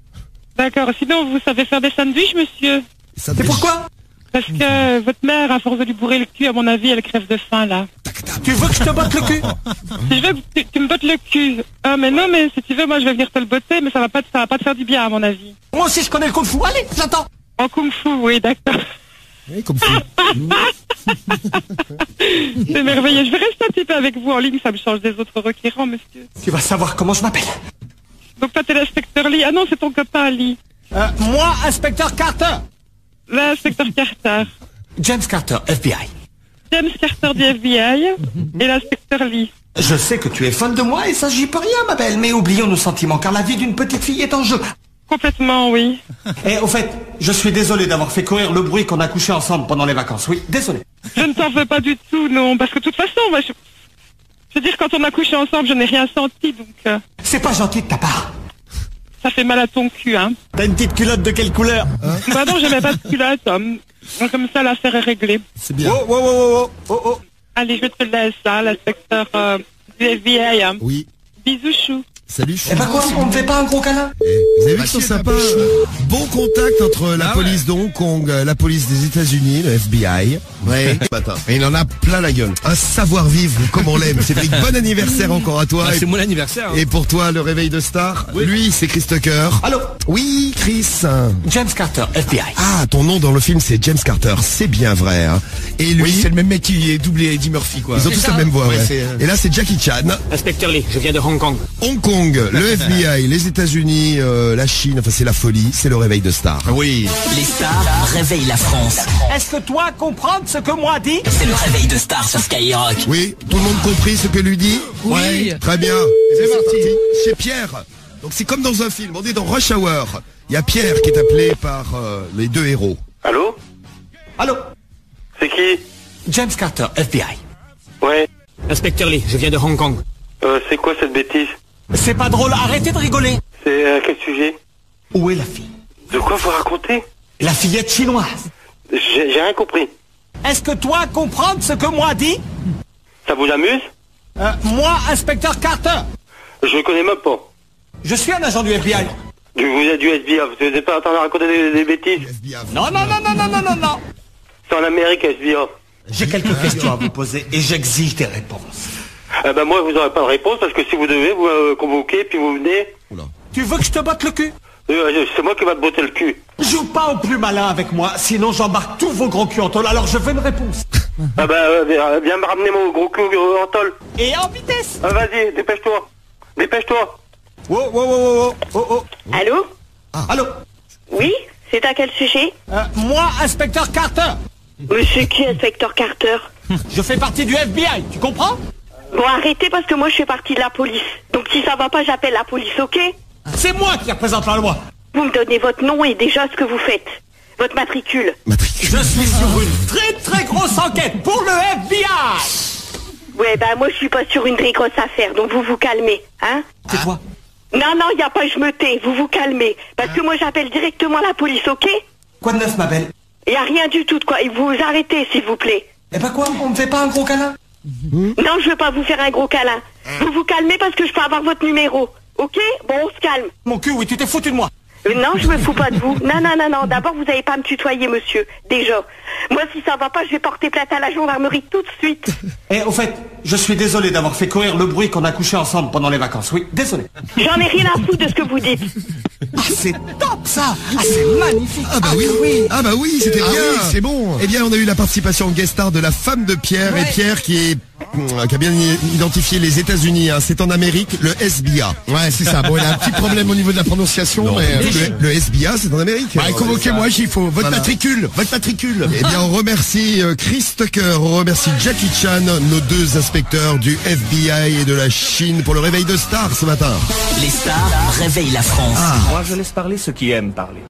D'accord. Sinon, vous savez faire des sandwichs, monsieur? C'est pourquoi? Parce que votre mère, à force de lui bourrer le cul, à mon avis, elle crève de faim, là. Tu veux que je te botte le cul? Si je veux que tu me bottes le cul. Ah, mais non, mais si tu veux, moi, je vais venir te le botter, mais ça va pas te faire du bien, à mon avis. Moi aussi, je connais le kung-fu. Allez, j'attends. En kung-fu, oui, d'accord. Oui, comme ça. C'est merveilleux. Je vais rester un petit peu avec vous en ligne, ça me change des autres requérants, monsieur. Tu vas savoir comment je m'appelle. Donc toi, t'es l'inspecteur Lee. Ah non, c'est ton copain, Lee. Moi, inspecteur Carter. L'inspecteur Carter. James Carter, FBI. James Carter du FBI et l'inspecteur Lee. Je sais que tu es fan de moi et ça, j'y peux rien, ma belle, mais oublions nos sentiments, car la vie d'une petite fille est en jeu. Complètement, oui. Et au fait, je suis désolé d'avoir fait courir le bruit qu'on a couché ensemble pendant les vacances. Oui, désolé. Je ne t'en veux pas du tout, non, parce que de toute façon, moi, je veux dire, quand on a couché ensemble, je n'ai rien senti, donc... C'est pas gentil de ta part. Ça fait mal à ton cul, hein. T'as une petite culotte de quelle couleur? Bah non, j'aimais pas de culotte, homme. Comme ça, l'affaire est réglée. C'est bien. Allez, je te laisse, hein, l'inspecteur du FBI. Hein. Oui. Bisous, chou. Salut, chou. Eh ben quoi, on ne fait pas un gros câlin? Vous avez vu qu'ils sont sympas. Bon contact entre la police de Hong Kong, la police des États-Unis, le FBI. Ouais. Et il en a plein la gueule. Un savoir-vivre comme on l'aime. Cédric, bon anniversaire encore à toi. Ah, c'est mon anniversaire. Hein. Et pour toi, le réveil de star. Oui. Lui, c'est Chris Tucker. Allô? Oui, Chris. James Carter, FBI. Ah, ton nom dans le film, c'est James Carter. C'est bien vrai. Hein. Et lui, Oui, c'est le même mec qui est doublé Eddie Murphy, quoi. ils ont tous la même voix. Ouais, Ouais. c'est, Et là, c'est Jackie Chan. Inspecteur Lee, je viens de Hong Kong. Hong Kong, le FBI, les États-Unis, la Chine. Enfin, c'est la folie. C'est le réveil de star. Oui. Les stars réveillent la France. Est-ce que toi comprends ce que moi dit? C'est le réveil de star sur Skyrock. Oui, tout le monde compris ce que lui dit? Oui. Très bien. C'est parti. Chez Pierre. Donc c'est comme dans un film. On est dans Rush Hour. Il y a Pierre qui est appelé par les deux héros. Allô? Allô? C'est qui? James Carter, FBI. Ouais. Inspecteur Lee, je viens de Hong Kong. C'est quoi cette bêtise? C'est pas drôle, arrêtez de rigoler. C'est à quel sujet? Où est la fille? De quoi vous racontez? La fillette chinoise. J'ai rien compris. Est-ce que toi comprends ce que moi dit? Ça vous amuse? Moi, inspecteur Carter. Je connais même pas. Je suis un agent du FBI. Vous êtes du FBI, vous n'êtes pas en train de raconter des bêtises? Non. C'est en Amérique, FBI. J'ai quelques questions à vous poser et j'exige des réponses. Moi, vous n'aurez pas de réponse parce que si vous devez, vous convoquez, puis vous venez. Tu veux que je te batte le cul? C'est moi qui va te botter le cul. Joue pas au plus malin avec moi, sinon j'embarque tous vos gros culs en tôle, alors je veux une réponse. Viens me ramener mon gros cul en tôle. Et en vitesse. Vas-y, dépêche-toi. Dépêche-toi. Oh. Allô? Allô? Oui? C'est à quel sujet? Moi, inspecteur Carter. Monsieur qui, inspecteur Carter? Je fais partie du FBI, tu comprends? Bon, arrêtez parce que moi je fais partie de la police. Donc si ça va pas, j'appelle la police, ok? C'est moi qui représente la loi. Vous me donnez votre nom et déjà ce que vous faites. Votre matricule. Je suis sur une très très grosse enquête pour le FBI. Ouais, moi je suis pas sur une très grosse affaire, donc vous vous calmez, hein? C'est toi? Non, y a pas, je me tais, vous vous calmez. Parce que moi j'appelle directement la police, ok? Quoi de neuf, ma belle? Y a rien du tout de quoi, et vous arrêtez s'il vous plaît. Eh ben quoi, on me fait pas un gros câlin? Non, je veux pas vous faire un gros câlin. Vous vous calmez parce que je peux avoir votre numéro. Ok? Bon, on se calme. Mon cul, oui, tu t'es foutu de moi. Non, je me fous pas de vous. Non. D'abord, vous n'allez pas me tutoyer, monsieur. Déjà. Moi, si ça va pas, je vais porter plainte à la gendarmerie tout de suite. Au fait, je suis désolé d'avoir fait courir le bruit qu'on a couché ensemble pendant les vacances. Oui, désolé. J'en ai rien à foutre de ce que vous dites. Ah, c'est top, ça. Ah, c'est magnifique. Ah bah oui, c'était bien. Oui, c'est bon. Eh bien, on a eu la participation en guest star de la femme de Pierre. Et Pierre qui a bien identifié les États-Unis. Hein. C'est en Amérique, le SBA. Ouais, c'est ça. Bon, il a un petit problème au niveau de la prononciation. Non, mais le SBA, c'est en Amérique. Convoquez-moi, il faut votre matricule. Eh bien, on remercie Chris Tucker, on remercie Jackie Chan, nos deux inspecteurs du FBI et de la Chine pour le réveil de stars ce matin. Les stars réveillent la France. Moi, je laisse parler ceux qui aiment parler.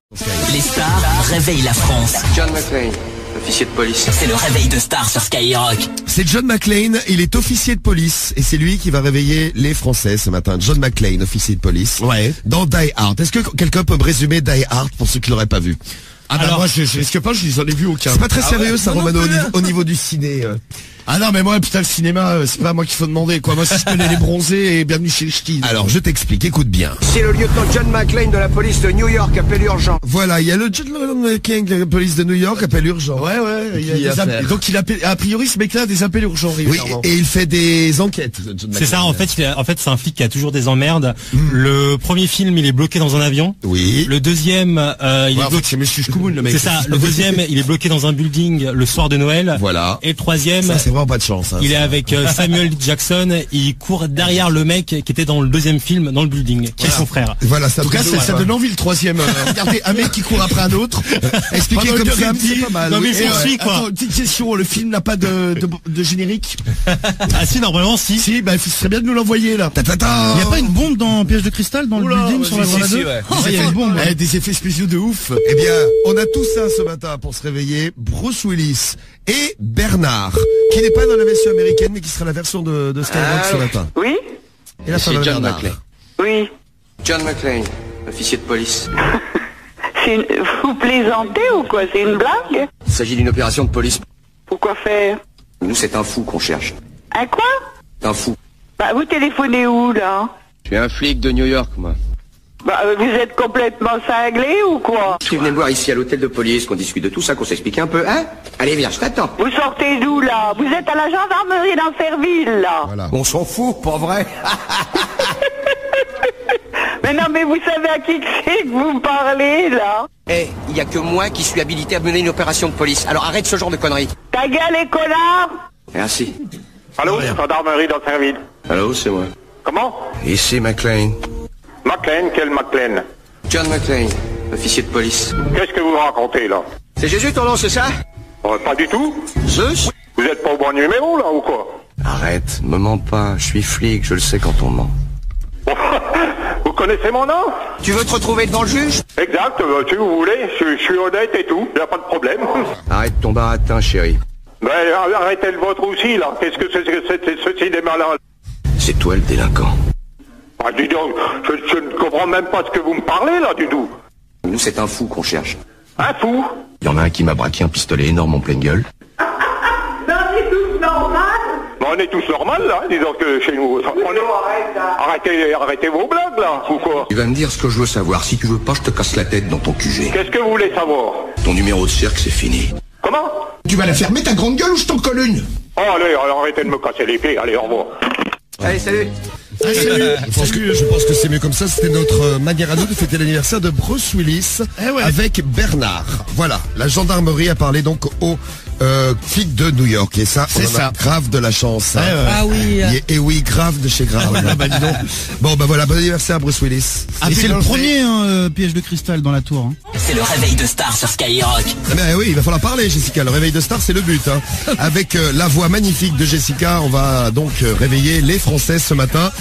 Les stars réveillent la France. John McClane, officier de police. C'est le réveil de stars sur Skyrock. C'est John McClane, il est officier de police et c'est lui qui va réveiller les Français ce matin. John McClane, officier de police. Ouais. Dans Die Hard. Est-ce que quelqu'un peut me résumer Die Hard pour ceux qui l'auraient pas vu? Alors, moi, je risque pas, je n'en ai vu aucun. C'est pas très sérieux, ça, Romano, au niveau du ciné. Ah non, mais moi, putain, le cinéma, c'est pas à moi qu'il faut demander, quoi. Moi, si je connais les bronzés et bienvenue chez les ch'tis. Alors, je t'explique, écoute bien. C'est le lieutenant John McClane de la police de New York, appel urgent. Voilà, il y a le John McClane de la police de New York, appel urgent. Ouais, donc il appelle, a priori, ce mec-là a des appels urgents, oui, et il fait des enquêtes. C'est ça, en fait, c'est un flic qui a toujours des emmerdes. Le premier film, il est bloqué dans un avion. Oui. Le deuxième, il est bloqué. C'est Monsieur Schkoumoun, le mec. C'est ça. Le deuxième, il est bloqué dans un building le soir de Noël. Voilà. Et le troisième, ça, c'est vraiment pas de chance. Hein, il est avec Samuel Jackson. Il court derrière le mec qui était dans le deuxième film, dans le building, qui est son frère. Voilà, en tout cas, ça donne envie le troisième. Regardez, un mec qui court après un autre. Expliqué comme ça, c'est pas mal. Non, mais poursuit, quoi. Attends, petite question, le film n'a pas de générique? Ah si, normalement, si. Si, bah, il serait bien de nous l'envoyer, là. Il n'y a pas une bombe dans Piège de cristal dans le building sur la grenade? Il y a une bombe. Des effets spéciaux de ouf. Eh bien, on a tout ça ce matin pour se réveiller. Bruce Willis et Bernard, qui n'est pas dans la version américaine, mais qui sera la version de Skyrock ce matin. Oui? Et la femme de John Bernard. McClane. Oui. John McClane, officier de police. Vous plaisantez ou quoi? C'est une blague? Il s'agit d'une opération de police. Pourquoi faire? Nous, c'est un fou qu'on cherche. Un quoi? Un fou. Bah, vous téléphonez où, là? Je suis un flic de New York, moi. Bah, vous êtes complètement cinglé ou quoi? Tu venais me voir ici à l'hôtel de police, qu'on discute de tout ça, qu'on s'explique un peu, hein? Allez, viens, je t'attends. Vous sortez d'où, là? Vous êtes à la gendarmerie d'Anferville, là. Voilà. On s'en fout, pas vrai? Mais non, mais vous savez à qui c'est que vous me parlez, là? Eh, il y a que moi qui suis habilité à mener une opération de police. Alors arrête ce genre de conneries. Ta gueule, les connards! Merci. Allô, gendarmerie d'Anferville. Allô, c'est moi. Comment? Ici, McLean. McLean, quel McLean? John McLean, officier de police. Qu'est-ce que vous racontez, là? C'est Jésus ton nom, c'est ça? Pas du tout. Zeus? Vous êtes pas au bon numéro, là, ou quoi? Arrête, me mens pas, je suis flic, je le sais quand on ment. Vous connaissez mon nom? Tu veux te retrouver devant le juge? Exact, si vous voulez, je suis honnête et tout, y a pas de problème. Arrête ton baratin, chérie. Ben, arrêtez le vôtre aussi, là. Qu'est-ce que c'est que ce cinéma-là? C'est toi le délinquant. Ah, dis donc, je ne comprends même pas ce que vous me parlez, là, du tout. Nous, c'est un fou qu'on cherche. Un fou? Il y en a un qui m'a braqué un pistolet énorme en pleine gueule. Non, c'est tous normal. Ben, on est tous normal, là, disons que chez nous. Arrêtez vos blagues, là, ou quoi? Tu vas me dire ce que je veux savoir. Si tu veux pas, je te casse la tête dans ton QG. Qu'est-ce que vous voulez savoir? Ton numéro de cirque, c'est fini. Comment? Tu vas la fermer ta grande gueule ou je t'en colle une? Oh, allez, arrêtez de me casser les pieds, allez, au revoir. Allez, salut. Je pense que c'est mieux comme ça. C'était notre manière à nous de fêter l'anniversaire de Bruce Willis avec Bernard. Voilà, la gendarmerie a parlé donc au flic de New York. Et ça, on a grave de la chance. Hein. Ah oui. Et oui, grave de chez grave. Bah, dis donc. Bon, bah voilà, bon anniversaire Bruce Willis. Et c'est le premier piège de cristal dans la tour. Hein. C'est le réveil de Star sur Skyrock. Ben oui, il va falloir parler, Jessica. Le réveil de Star, c'est le but. Hein. Avec la voix magnifique de Jessica, on va donc réveiller les Français ce matin.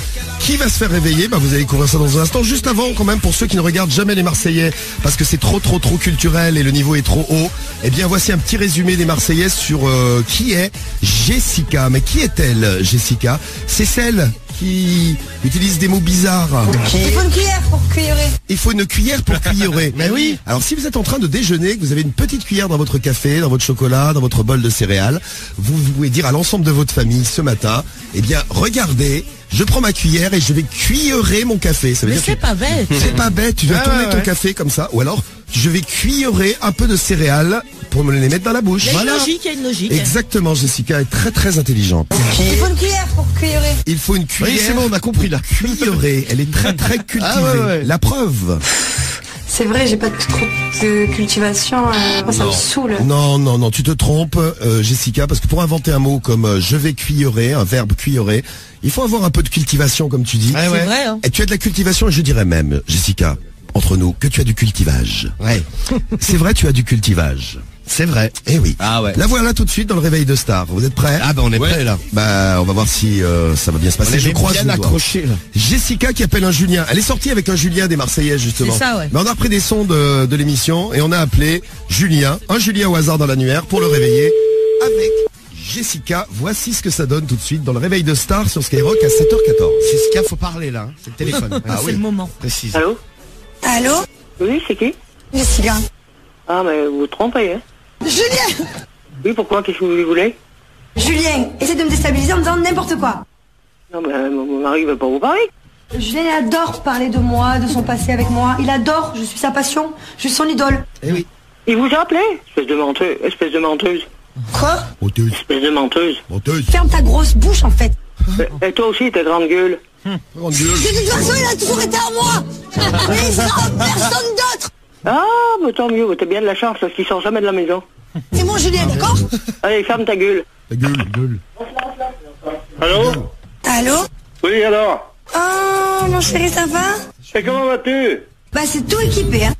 Qui va se faire réveiller? Bah, vous allez découvrir ça dans un instant. Juste avant, quand même, pour ceux qui ne regardent jamais les Marseillais, parce que c'est trop culturel et le niveau est trop haut. Eh bien, voici un petit résumé des Marseillaises sur qui est Jessica. Mais qui est-elle, Jessica? C'est celle qui utilise des mots bizarres. Il faut une cuillère pour cuillerer. Il faut une cuillère pour cuillerer. Mais oui. Alors si vous êtes en train de déjeuner, que vous avez une petite cuillère dans votre café, dans votre chocolat, dans votre bol de céréales, vous pouvez dire à l'ensemble de votre famille ce matin, eh bien regardez, je prends ma cuillère et je vais cuillerer mon café. Ça veut Mais dire c'est pas bête. C'est pas bête, tu vas tourner ton café comme ça, ou alors je vais cuillerer un peu de céréales pour me les mettre dans la bouche. Il y a une logique, Exactement, Jessica est très intelligente. Il faut une cuillère pour cuillerer. Il faut une cuillère. Oui, c'est bon, on a compris là. Cuillerer, elle est très cultivée. ouais. La preuve. C'est vrai, j'ai pas trop de cultivation. Moi, ça me saoule. Non, tu te trompes, Jessica, parce que pour inventer un mot comme je vais cuillerer, un verbe cuillerer, il faut avoir un peu de cultivation, comme tu dis. C'est vrai. Hein. Et tu as de la cultivation, et je dirais même, Jessica, entre nous, que tu as du cultivage. Ouais. C'est vrai, tu as du cultivage. C'est vrai. Eh oui. Ah ouais. La voilà tout de suite dans le réveil de Star. Vous êtes prêts? Ah bah on est prêts là. Bah on va voir si ça va bien se passer. Je crois bien accroché là. Jessica qui appelle un Julien. Elle est sortie avec un Julien des Marseillais justement. C'est ça, ouais. Mais on a repris des sons de l'émission et on a appelé Julien, un Julien au hasard dans l'annuaire pour le réveiller avec Jessica. Voici ce que ça donne tout de suite dans le réveil de Star sur Skyrock à 7h14. Jessica, faut parler là. Hein. C'est le téléphone. C'est le moment. Précise. Allô? Allô? Oui, c'est qui? Jessica. Ah, mais vous vous trompez, hein? Julien! Oui, pourquoi? Qu'est-ce que vous voulez? Julien, essaie de me déstabiliser en me disant n'importe quoi. Non, mais mon mari veut pas vous parler. Julien, il adore parler de moi, de son passé avec moi. Il adore, je suis sa passion, je suis son idole. Eh oui. Il vous a appelé? Espèce de menteuse. Quoi? Menteuse. Espèce de menteuse. Ferme ta grosse bouche en fait. Et toi aussi, ta grande gueule. Grande gueule. De toute façon, il a toujours été à moi. Et il sera à personne d'autre. Ah, mais tant mieux, t'as bien de la chance parce qu'il sort jamais de la maison. C'est mon Julien, d'accord? Allez, ferme ta gueule. Ta gueule. Allô? Allô? Oui, alors? Oh, mon chéri, ça va? Et comment vas-tu? Bah, c'est tout équipé, hein.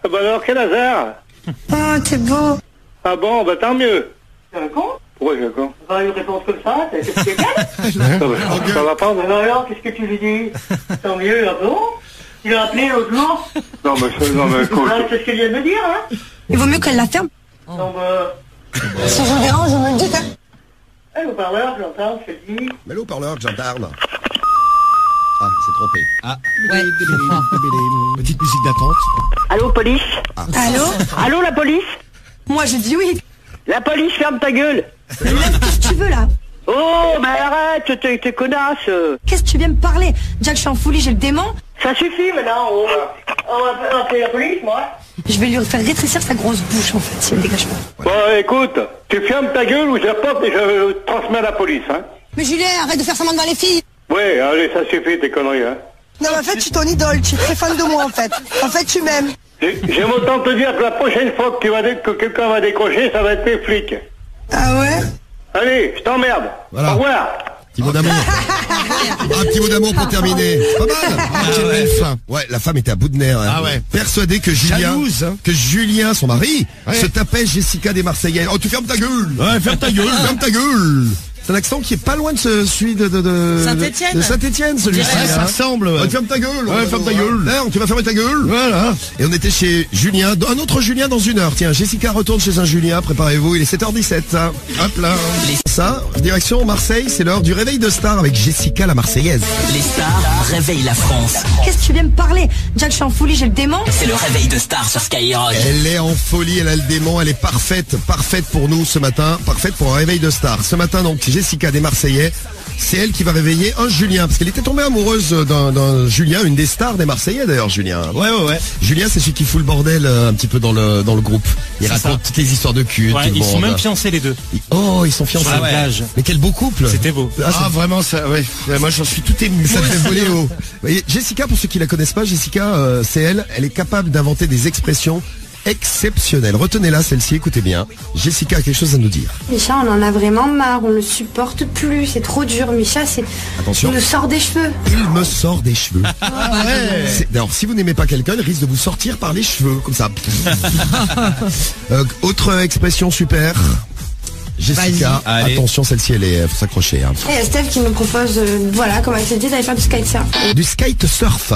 Ah bah alors, quel hasard? Oh, t'es beau. Ah bon, bah tant mieux. C'est un con? Pourquoi j'ai un con? Pas une réponse comme ça, c'est quelqu'un? Ça va pas, mais alors, qu'est-ce que tu lui dis? Tant mieux, ah bon? Il a appelé l'autre jour? Non, mais écoute. C'est ce qu'elle vient de me dire, hein? Il vaut mieux qu'elle la ferme. Non, bah... Si je vous dérange, vous me le dites, hein. Eh, le parleur, j'entends, je te dis. Mets le haut-parleur, que j'entende. Ah, il s'est trompé. Ah. Ouais. Petite musique d'attente. Allô, police? Allô? Allô, la police? Moi, je dis oui. La police, ferme ta gueule. Qu'est-ce que tu veux, là? Oh, mais arrête, t'es connasse. Qu'est-ce que tu viens me parler? Jack, je suis en folie, j'ai le démon. Ça suffit, maintenant. On va appeler la police, moi. Je vais lui faire rétrécir sa grosse bouche, en fait, si elle dégage pas. Bon, écoute, tu fermes ta gueule ou j'apporte et je transmets à la police, hein. Mais Julien, arrête de faire semblant devant les filles. Ouais, allez, ça suffit, tes conneries, hein. Non, mais en fait, je suis ton idole, tu es très fan de moi, en fait. En fait, tu m'aimes. J'aime autant te dire que la prochaine fois que quelqu'un va décrocher, ça va être les flics. Ah ouais? Allez, je t'emmerde. Voilà. Au revoir. Petit mot d'amour. Un petit mot d'amour pour terminer. Pas mal. Quelle belle fin. Ouais, la femme était à bout de nerfs. Hein. Ah ouais. Persuadée que Jalouse, hein. Julien, son mari, Ouais. se tapait Jessica des Marseillais. Oh, tu fermes ta gueule. Ouais, ferme ta gueule. Ferme ta gueule. C'est un accent qui est pas loin de celui de Saint-Étienne. De Saint-Étienne, celui-ci. Ouais, ça hein. ressemble. Oh, Ouais. ferme ta gueule. Ouais, ferme ta gueule. Là, tu vas fermer ta gueule. Voilà. Et on était chez Julien, un autre Julien dans 1 heure. Tiens, Jessica retourne chez un Julien, préparez-vous, il est 7h17. Hein. Hop là. Ça, direction Marseille, c'est l'heure du réveil de star avec Jessica la Marseillaise. Les stars réveillent la France. Qu'est-ce que tu viens me parler? Jack, je suis en folie, j'ai le démon. C'est le réveil de stars sur Skyrock. Elle est en folie, elle a le démon, elle est parfaite pour nous ce matin, parfaite pour un réveil de star. Ce matin donc, Jessica des Marseillais, c'est elle qui va réveiller un Julien, parce qu'elle était tombée amoureuse d'un Julien, une des stars des Marseillais d'ailleurs, Julien. Ouais. Julien, c'est celui qui fout le bordel un petit peu dans le groupe. Il C'est raconte ça. toutes les histoires de cul. Ouais, tout le ils sont monde. même fiancés les deux. Oh, ils sont fiancés. Sur la plage. Mais quel beau couple. C'était beau. Ah, vraiment, ça, ouais. Moi, j'en suis tout ému. Ça te fait voler haut. Vous voyez, Jessica, pour ceux qui la connaissent pas, Jessica, c'est elle est capable d'inventer des expressions exceptionnelles. Retenez-la, celle-ci, écoutez bien. Jessica a quelque chose à nous dire. Micha, on en a vraiment marre, on le supporte plus, c'est trop dur. Micha, Attention. il nous sort des cheveux. Il me sort des cheveux. Alors, si vous n'aimez pas quelqu'un, il risque de vous sortir par les cheveux, comme ça. Autre expression super. Jessica, Allez. attention, celle-ci, faut s'accrocher. Hein. Et il y a Steph qui nous propose, voilà, comme activité d'aller faire du kitesurf. Du skate-surf.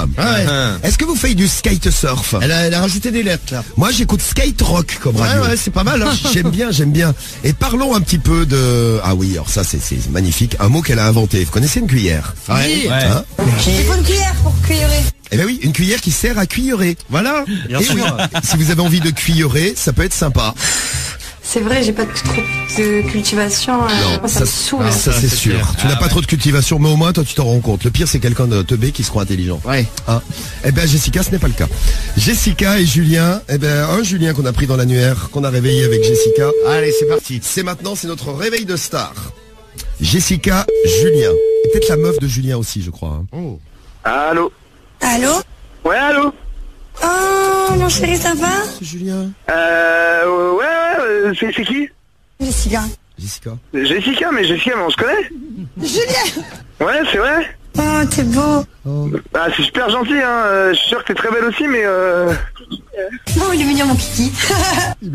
Est-ce que vous faites du skate-surf? Elle a rajouté des lettres, là. Moi, j'écoute skate rock comme radio. Ouais, c'est pas mal, hein. J'aime bien. Et parlons un petit peu de... Ah oui, alors ça, c'est magnifique. Un mot qu'elle a inventé. Vous connaissez une cuillère? Oui. Hein? Il faut une cuillère pour cuilleurer. Eh ben oui, une cuillère qui sert à cuilleurer. Voilà. Bien Et sûr. oui, si vous avez envie de cuilleurer, ça peut être sympa. C'est vrai, j'ai pas trop de cultivation. Moi, ça me saoule. Ça c'est sûr. clair. Tu n'as pas trop de cultivation, mais au moins toi tu t'en rends compte. Le pire c'est quelqu'un de teubé qui se croit intelligent. Ouais. Hein. Eh ben Jessica, ce n'est pas le cas. Jessica et Julien, eh ben un Julien qu'on a pris dans l'annuaire, qu'on a réveillé avec Jessica. Allez, c'est parti. C'est maintenant, c'est notre réveil de star. Jessica, Julien. Et peut-être la meuf de Julien aussi, je crois. Hein. Oh. Allô? Allô? Ouais, allô? Oh, mon chéri, ça va? C'est Julien. C'est qui? Jessica. Jessica. Jessica, mais on se connaît? Julien! Ouais, c'est vrai? Oh, t'es beau. Ah, c'est super gentil, hein. Je suis sûr que t'es très belle aussi, mais Oh, il est mignon, mon kiki. il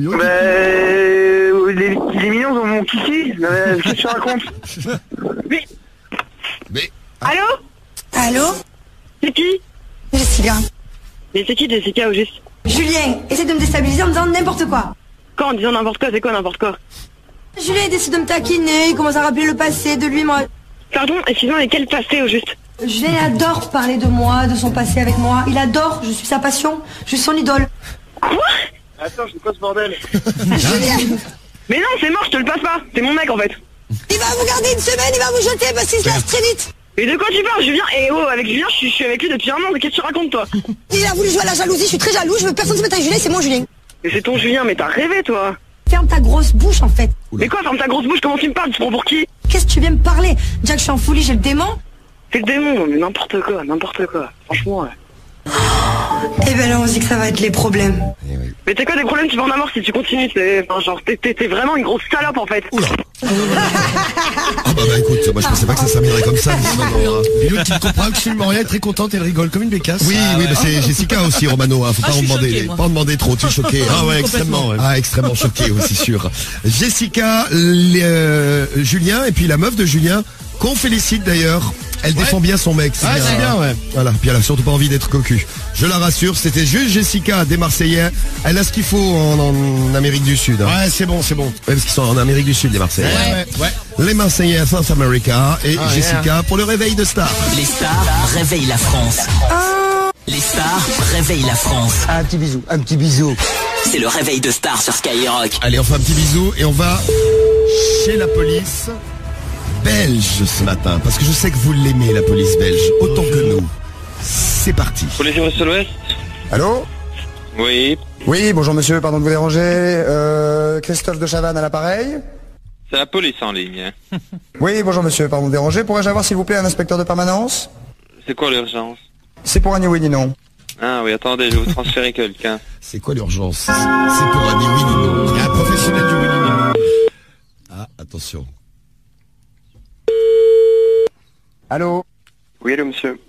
est mignon dans mon kiki. Qu'est-ce que tu racontes? Oui. Mais... Allô? Allô? C'est qui? Jessica. Mais c'est qui Jessica au juste? Julien, essaie de me déstabiliser en me disant n'importe quoi. Quand en disant n'importe quoi, c'est quoi n'importe quoi? Julien décide de me taquiner, il commence à rappeler le passé de lui, moi. Pardon, excuse-moi, mais quel passé au juste? Julien il adore parler de moi, de son passé avec moi. Il adore, je suis sa passion, je suis son idole. Quoi? Attends, je sais pas ce bordel. Julien! Mais non, c'est mort, je te le passe pas. C'est mon mec en fait. Il va vous garder une semaine, il va vous jeter parce qu'il se lasse très vite. Et de quoi tu parles, Julien? Et oh, avec Julien, je suis avec lui depuis 1 an, mais qu'est-ce que tu racontes toi? Il a voulu jouer à la jalousie, je suis très jaloux, je veux personne se mettre avec Julien, c'est mon Julien. Mais c'est ton Julien, mais t'as rêvé toi. Ferme ta grosse bouche en fait. Mais quoi, ferme ta grosse bouche, comment tu me parles? Tu te prends pour qui? Qu'est-ce que tu viens me parler? Jack, je suis en folie, j'ai le démon. C'est le démon, mais n'importe quoi. Franchement, Eh ben là, on se dit que ça va être les problèmes. Mais t'as quoi des problèmes, tu vas en avoir si tu continues, enfin, genre, t'es vraiment une grosse salope en fait. Oula. Ah bah écoute, moi je pensais pas que ça s'améliorerait comme ça. Bilou qui ne comprend absolument rien, très contente, elle rigole comme une bécasse. Oui, bah c'est Jessica aussi, Romano. Hein. Faut pas en demander, choquée, moi. pas en demander trop. Tu es choqué. Ah ouais, Complètement. extrêmement. Ouais. Ah, extrêmement choqué aussi, sûr. Jessica, Julien et puis la meuf de Julien, qu'on félicite d'ailleurs. Elle défend bien son mec. Ah, c'est bien, ouais. Voilà. Puis elle a surtout pas envie d'être cocu. Je la rassure, c'était juste Jessica des Marseillais. Elle a ce qu'il faut en Amérique du Sud. Hein. Ouais, c'est bon. Ouais, parce qu'ils sont en Amérique du Sud, les Marseillais. Ouais. les Marseillais à South America et Jessica pour le réveil de Star. Les stars réveillent la France. Les stars réveillent la France. Un petit bisou, un petit bisou. C'est le réveil de Star sur Skyrock. Allez, on fait un petit bisou et on va chez la police belge ce matin. Parce que je sais que vous l'aimez, la police belge, autant que nous. C'est parti. Police de l'Ouest. Allô? Oui. Oui, bonjour monsieur, pardon de vous déranger. Christophe de Chavannes à l'appareil. C'est la police en ligne. Oui, bonjour monsieur, pardon de déranger. Pourrais-je avoir s'il vous plaît un inspecteur de permanence? C'est quoi l'urgence? C'est pour un ni oui ni non. Ah oui, attendez, je vais vous transférer quelqu'un. C'est quoi l'urgence? C'est pour un ni oui ni non. Il y a un professionnel du oui ni non. Ah, attention. Allô? Oui, allô monsieur.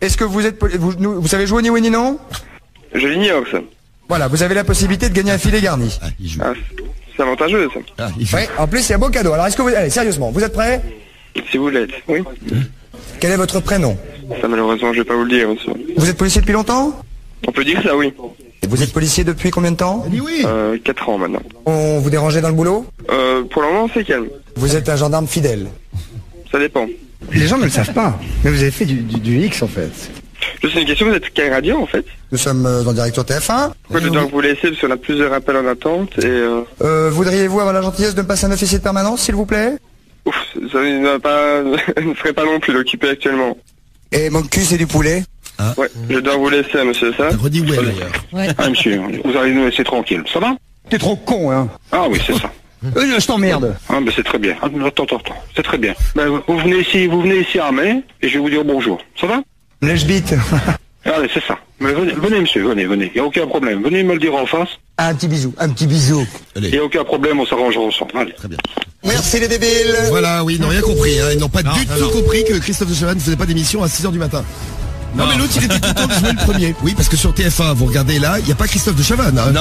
Est-ce que vous êtes... Vous savez jouer au ni oui ni non? Je l'ignore ça. Voilà, vous avez la possibilité de gagner un filet garni. Ah, il joue. Ah, c'est avantageux ça. Ah, il joue. Oui, en plus il y a un beau cadeau. Alors est-ce que vous... Allez, sérieusement, vous êtes prêts? Si vous l'êtes, oui. Quel est votre prénom? Ça malheureusement je vais pas vous le dire monsieur. Vous êtes policier depuis longtemps? On peut dire ça, oui. Vous êtes policier depuis combien de temps? Oui. 4 ans maintenant. On vous dérangeait dans le boulot? Pour le moment c'est calme. Vous êtes un gendarme fidèle? Ça dépend. Les gens ne le savent pas, mais vous avez fait du X en fait. Juste une question, vous êtes quelle radio en fait? Nous sommes dans Direct sur TF1. Pourquoi je dois vous laisser parce qu'on a plusieurs appels en attente et voudriez-vous avoir la gentillesse de me passer un officier de permanence s'il vous plaît? Ouf, ça ne serait pas non plus l'occuper actuellement. Et mon cul c'est du poulet? Ouais, je dois vous laisser monsieur ça. Redis ouais d'ailleurs. Ouais. Ah monsieur, vous allez nous laisser tranquille, ça va? T'es trop con hein. Ah oui, c'est ça. Je t'emmerde. Ah mais c'est très bien. Attends, c'est très bien. Ben, vous venez ici à mai et je vais vous dire bonjour. Ça va? Lèche-bite. Allez, c'est ça. Mais venez monsieur, venez. Il n'y a aucun problème. Venez me le dire en face. Un petit bisou, un petit bisou. Il n'y a aucun problème, on s'arrangera ensemble. Allez. Très bien. Merci les débiles. Voilà, oui, ils n'ont rien compris. Hein. Ils n'ont pas du tout compris que Christophe de Chavannes ne faisait pas d'émission à 6h du matin. Non, mais l'autre il était content de jouer le premier. Oui, parce que sur TF1, vous regardez là, il n'y a pas Christophe de Chavannes. Hein,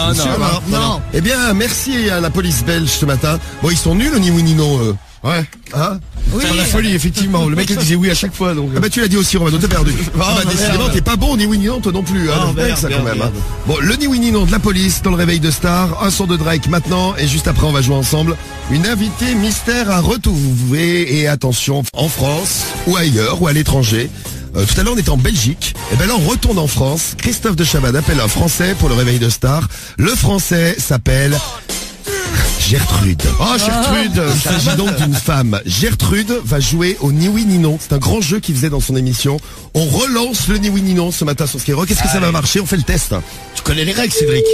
non. Eh bien, merci à la police belge ce matin. Bon, ils sont nuls, ni oui ni non. Ouais. Hein? Oui. C'est la folie, effectivement. Le mec il disait oui à chaque fois. Donc. Ah bah tu l'as dit aussi, Romano, t'as perdu. Décidément, t'es pas bon, ni oui ni non, toi non plus. Hein, ça quand même. Hein. Bon, le ni oui ni non de la police dans le réveil de Star. Un son de Drake maintenant, et juste après on va jouer ensemble. Une invitée mystère à retrouver. Et attention, en France, ou ailleurs, ou à l'étranger. Tout à l'heure on était en Belgique, et ben là on retourne en France. Christophe de Chavannes appelle un Français pour le réveil de Star. Le Français s'appelle Gertrude. Oh Gertrude. Il s'agit donc d'une femme. Gertrude va jouer au ni oui ni non. C'est un grand jeu qu'il faisait dans son émission. On relance le ni oui ni non ce matin sur Skyrock. Est-ce que ça va marcher? On fait le test. Tu connais les règles, Cédric?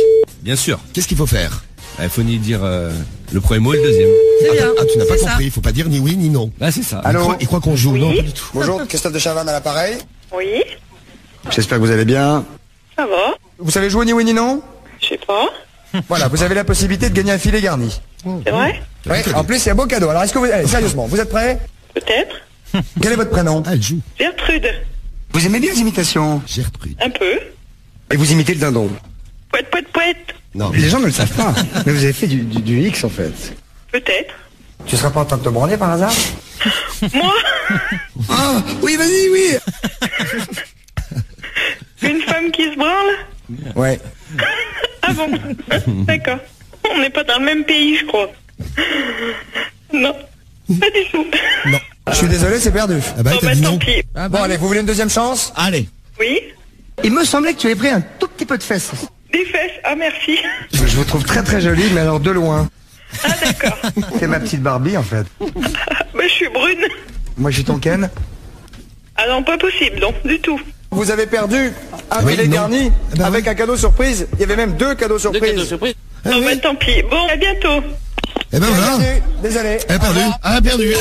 Bien sûr. Qu'est-ce qu'il faut faire? Il faut ni dire le premier mot et le deuxième. C'est bien. Ah, tu n'as pas C'est compris. Il faut pas dire ni oui ni non. Bah c'est ça. Allô? Il croit qu'on joue. Oui. Non, pas du tout. Bonjour, Christophe de Chavannes à l'appareil. Oui, J'espère que vous allez bien. ça va. Vous savez jouer au ni oui ni non? Je sais pas. Voilà, vous avez la possibilité de gagner un filet garni. C'est vrai? Oui, en plus il y a un beau cadeau. Alors est-ce que vous... Allez, sérieusement, vous êtes prêts? Peut-être. Quel est votre prénom? Ah, elle joue. Gertrude. Vous aimez bien les imitations? Gertrude. Un peu. Et vous imitez le dindon? Pouette, pouette, pouette. Non. Les gens ne le savent pas, mais vous avez fait du X en fait. Peut-être. Tu seras pas en train de te branler par hasard? Moi? Ah, oui, vas-y, oui. Une femme qui se branle? Ouais. Ah bon? D'accord. On n'est pas dans le même pays, je crois. Non. Pas du tout. Non. Je suis désolé, c'est perdu. Ah bah, Oh, t'as bah dit tant non. pis. Bon, allez, vous voulez une deuxième chance? Allez. Oui? Il me semblait que tu avais pris un tout petit peu de fesses. Des fesses. Ah, merci. Je vous trouve très très jolie, mais alors de loin. Ah, d'accord. C'est ma petite Barbie en fait. Bah, je suis brune. Moi, je suis ton Ken. Ah non, pas possible, non, du tout. Vous avez perdu un Oui, filet non. garni Eh ben avec oui. un cadeau surprise. Il y avait même deux cadeaux surprises. Oh, bah tant pis. Bon, à bientôt. Eh ben voilà. Désolé. Elle a perdu. Elle a perdu.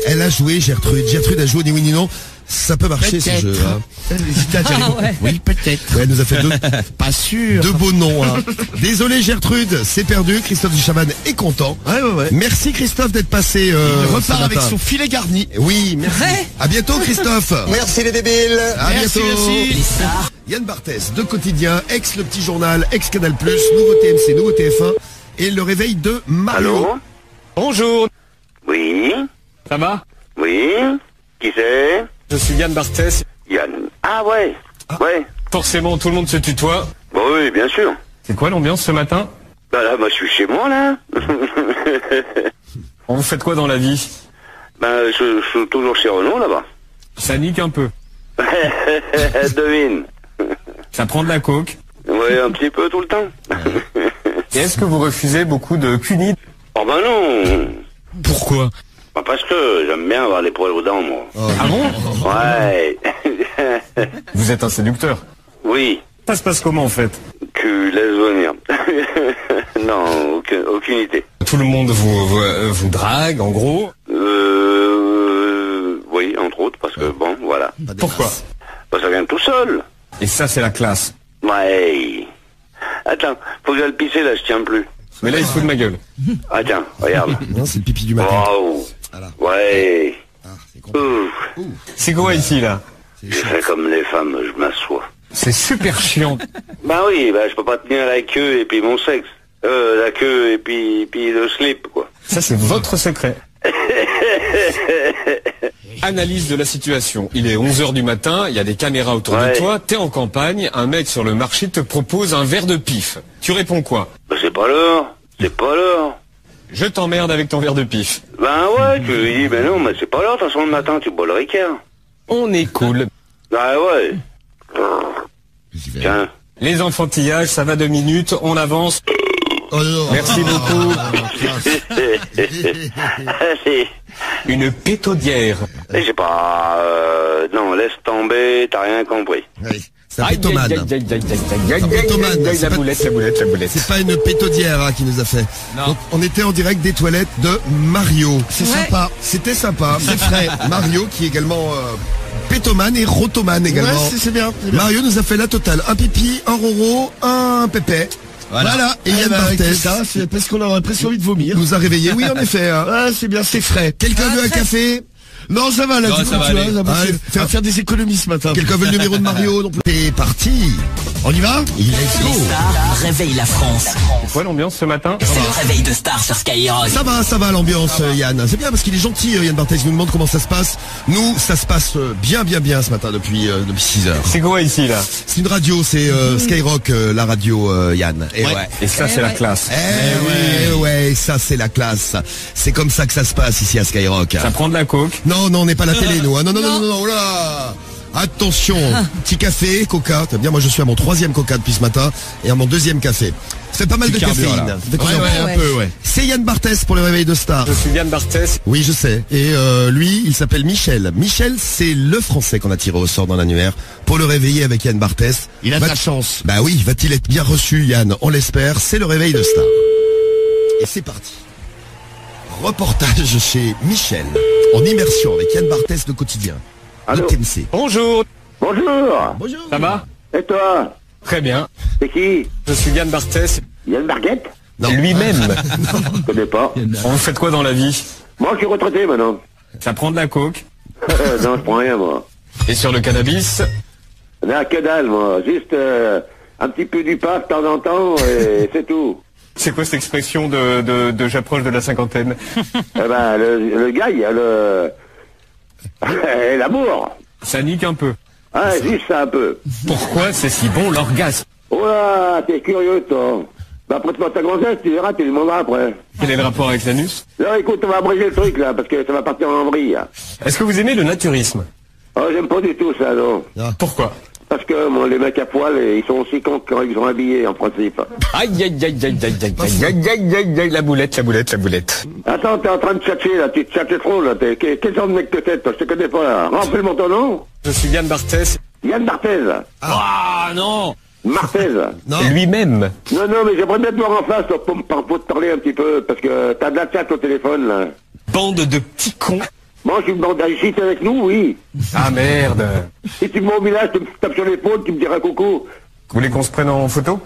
Elle a joué, Gertrude. Gertrude a joué au ni oui ni non. Ça peut marcher ce jeu. Hein. Oui, peut-être. Ouais, elle nous a fait Pas sûr. deux beaux noms. Hein. Désolé Gertrude, c'est perdu. Christophe de Chavannes est content. Ouais. Merci Christophe d'être passé. Il ce repart avec matin. son filet garni. Oui, merci. À bientôt Christophe. Merci les débiles. À Merci, bientôt. merci. Les stars. Yann Barthès, de Quotidien, ex Le Petit Journal, ex Canal+, nouveau TMC, nouveau TF1 et le réveil de Mario. Allô? Bonjour. Oui? Ça va? Oui? Qui c'est? Je suis Yann Barthès. Yann. Ah ouais. Ouais. Forcément, tout le monde se tutoie. Bon, oui, bien sûr. C'est quoi l'ambiance ce matin? Bah là, moi je suis chez moi là. Vous faites quoi dans la vie? Ben, je suis toujours chez Renault, là-bas. Ça nique un peu. Devine. Ça prend de la coke. Oui, un petit peu tout le temps. Et est-ce que vous refusez beaucoup de cunis? Oh ben non. Pourquoi? Bah parce que j'aime bien avoir les poils aux dents, moi. Ah bon? Ouais. Vous êtes un séducteur? Oui. Ça se passe comment en fait? Tu laisses venir. Non, aucune idée. Tout le monde vous drague, en gros? Oui, entre autres, parce que bon, voilà. Pourquoi? Bah ça vient tout seul. Et ça, c'est la classe. Ouais. Attends, faut que j'aille pisser là, je tiens plus. Mais là, il se fout de ma gueule. Ah tiens, regarde. Non, c'est le pipi du matin. Wow. Ouais. C'est quoi ici, là? Je fais comme les femmes, je m'assois. C'est super chiant. Bah oui, bah je peux pas tenir la queue et puis mon sexe. La queue et puis le slip, quoi. Ça, c'est votre secret. Analyse de la situation. Il est 11h du matin, il y a des caméras autour de toi, t'es en campagne, un mec sur le marché te propose un verre de pif. Tu réponds quoi? Bah c'est pas l'heure. C'est pas l'heure. Je t'emmerde avec ton verre de pif. Ben ouais, tu lui dis, ben non, mais c'est pas l'heure, de toute façon le matin, tu bois le Ricard. On est cool. Bah ouais. Tiens. Les enfantillages, ça va 2 minutes, on avance. Oh non. Merci beaucoup. Une pétaudière. J'ai pas... non, laisse tomber, t'as rien compris. Oui. C'est un pétomane. La boulette. C'est pas une pétaudière qui nous a fait. Non. Donc, on était en direct des toilettes de Mario. C'est sympa. C'était sympa. C'est frais. Mario qui est également pétomane et rotomane également. Ouais, c'est bien. Mario nous a fait la totale. Un pipi, un roro, un pépé. Voilà. Et Yann Barthès, ça, c'est parce qu'on aurait presque envie de vomir. nous a réveillé. Oui, en effet. Ah, c'est bien, c'est frais. Quelqu'un veut un café? Non, ça va, là, Non, du ça coup, va tu vois, aller. ça va faire des économies ce matin. Quelqu'un veut le numéro de Mario? Donc, c'est parti. On y va? Let's Les go. stars réveillent la France. C'est quoi l'ambiance ce matin? C'est le réveil de stars sur Skyrock. Ça va l'ambiance, Yann. C'est bien parce qu'il est gentil, Yann Barthès. Il nous demande comment ça se passe. Nous, ça se passe bien ce matin depuis 6 heures. C'est quoi ici, là? C'est une radio, c'est Skyrock, la radio, Yann. Et ouais. Et ça, c'est la classe. Ouais, ça c'est la classe. C'est comme ça que ça se passe ici à Skyrock. Ça prend de la coke. Non, on n'est pas à la télé, nous. Non, oh là. Attention, petit café, coca. T'as bien, moi je suis à mon 3e coca depuis ce matin et à mon 2e café. Ça fait pas mal de carbure, caféine. là. Un peu, ouais. C'est Yann Barthès pour le réveil de star. Je suis Yann Barthès. Oui, je sais. Et lui, il s'appelle Michel. Michel, c'est le Français qu'on a tiré au sort dans l'annuaire pour le réveiller avec Yann Barthès. Il a de la chance. Bah oui, va-t-il être bien reçu, Yann? On l'espère. C'est le réveil de star. Et c'est parti. Reportage chez Michel, en immersion avec Yann Barthès de Quotidien. Allô. TMC. Bonjour. Bonjour. Ça va? Et toi? Très bien. C'est qui? Je suis Yann Barthès. Yann Barguette? Non. Lui-même. Je connais pas. Vous faites quoi dans la vie? Moi, je suis retraité maintenant. Ça prend de la coke. Non, je prends rien, moi. Et sur le cannabis? Non, que dalle, moi. Juste un petit peu du pain de temps en temps, et c'est tout. C'est quoi cette expression de j'approche de la cinquantaine? Eh ben, le gars, il y a l'amour. Ça nique un peu. Ah, juste ça un peu. Pourquoi c'est si bon l'orgasme? Oh là, t'es curieux, toi. Bah, prête-moi ta grossesse, tu verras, tu le demanderas après. Quel est le rapport avec l'anus? Non, écoute, on va abréger le truc, là, parce que ça va partir en vrille. Est-ce que vous aimez le naturisme? Oh, j'aime pas du tout ça, non. Pourquoi? Parce que, moi, les mecs à poil, ils sont aussi cons quand ils sont habillés, en principe. Aïe, la boulette. Attends, t'es en train de tchatcher, là, tu tchatches trop, là. Quel genre de mec que t'es, toi? Je te connais pas, là. Rappelle-moi ton nom. Je suis Yann Barthès. Yann Barthès. Ah non. Marthès. Lui-même. Non, mais j'aimerais bien te voir en face, là, pour te parler un petit peu, parce que t'as de la chat au téléphone, là. Bande de petits cons. Moi, je suis une bande ici, t'es avec nous, oui. Ah merde. Si tu me vois au village, tu me tapes sur l'épaule, tu me diras coucou. Vous voulez qu'on se prenne en photo?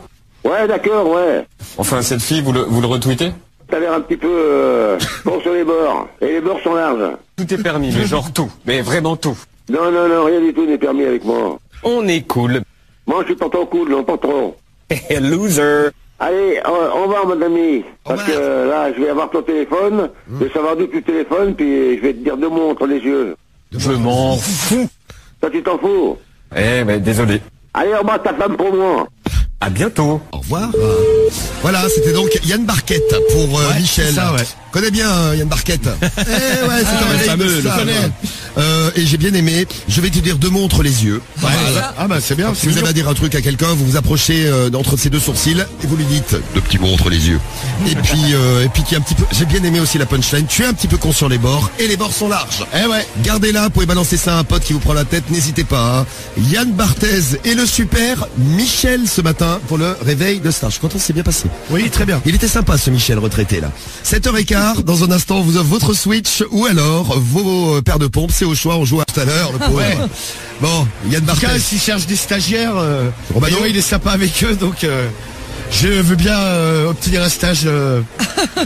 Ouais, d'accord, ouais. Enfin, cette fille, vous le retweetez? T'as l'air un petit peu bon sur les bords. Et les bords sont larges. Tout est permis, mais genre tout. Mais vraiment tout. Non, rien du tout n'est permis avec moi. On est cool. Moi, je suis pas trop cool, non, pas trop. Loser. Allez, on va, mon ami. Parce que là, je vais avoir ton téléphone, je vais savoir d'où tu téléphones, puis je vais te dire 2 mots entre les yeux. Je m'en fous. Toi, tu t'en fous. Mais désolé. Allez, embrasse ta femme pour moi. À bientôt. Au revoir. Voilà, c'était donc Yann Barquette pour Michel. C'est ça, ouais. Connais bien Yann Barquette. C'est un le fameux, le fameux. Et j'ai bien aimé. Je vais te dire 2 mots entre les yeux. Ah bah c'est bien. Si vous avez à dire un truc à quelqu'un, vous vous approchez entre ses 2 sourcils et vous lui dites 2 petits mots entre les yeux. Et puis qui est un petit peu. J'ai bien aimé aussi la punchline. Tu es un petit peu con sur les bords et les bords sont larges. Gardez-la, vous pouvez balancer ça à un pote qui vous prend la tête. N'hésitez pas. Hein. Yann Barthez et le super Michel ce matin pour le réveil de Star. Je suis content, c'est bien passé. Oui, très bien. Il était sympa ce Michel retraité là. 7h15, dans un instant on vous offre votre Switch ou alors vos paires de pompes, c'est au choix, on joue tout à l'heure, le pauvre. Bon, Yann Barthez. S'ils cherchent des stagiaires, Romano, il est sympa avec eux, donc je veux bien obtenir un stage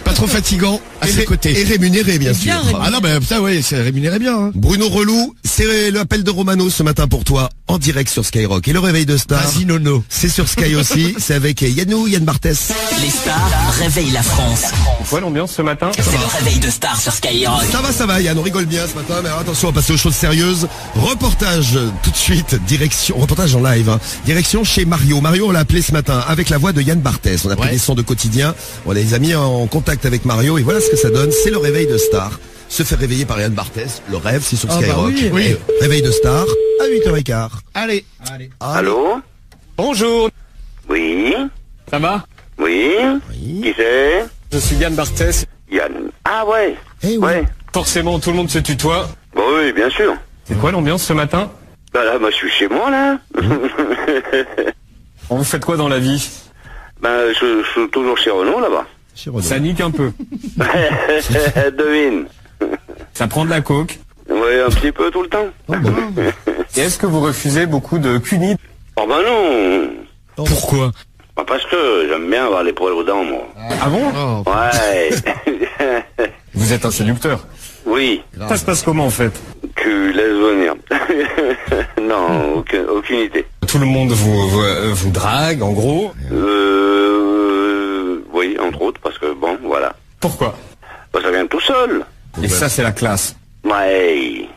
pas trop fatigant à ses côtés. Et rémunéré, bien sûr. Ah non, mais putain, ouais, c'est rémunéré bien. Hein. Bruno Relou, c'est l'appel de Romano ce matin pour toi, en direct sur Skyrock. Et le réveil de Star, vas-y Nono, c'est sur Sky aussi, c'est avec Yann Barthès. Les stars réveillent la France. Quoi l'ambiance ce matin? C'est le réveil de Star sur Skyrock. Ça va Yann, on rigole bien ce matin, mais attention, on va passer aux choses sérieuses. Reportage tout de suite, reportage en live, hein. Direction chez Mario. Mario, on l'a appelé ce matin avec la voix de Yann Barthès. On a pris des sons de quotidien, on les a mis en contact avec Mario et voilà ce que ça donne, c'est le réveil de Star. Se faire réveiller par Yann Barthès, le rêve, c'est sur Skyrock. Oui. Réveil de Star à 8h15. Allez. Allô? Bonjour. Oui? Ça va? Oui? Qui c'est? Je suis Yann Barthès. Yann. Ah ouais. Ouais. Forcément, tout le monde se tutoie. Bon, oui, bien sûr. C'est quoi l'ambiance ce matin? Bah là, moi je suis chez moi là. Vous faites quoi dans la vie? Ben, je suis toujours chez Renault là-bas. Ça nique un peu. Devine. Ça prend de la coke. Ouais, un petit peu tout le temps. Et est-ce que vous refusez beaucoup de cunis? Oh ben non. Pourquoi? Bah parce que j'aime bien avoir les poils aux dents, moi. Ah bon? Ouais. Vous êtes un séducteur? Oui. Ça se passe comment en fait? Que laisse venir. Non, aucune idée. Tout le monde vous drague, en gros? Oui, entre autres, parce que bon, voilà. Pourquoi? Bah ça vient tout seul. Et ça, c'est la classe. Ouais.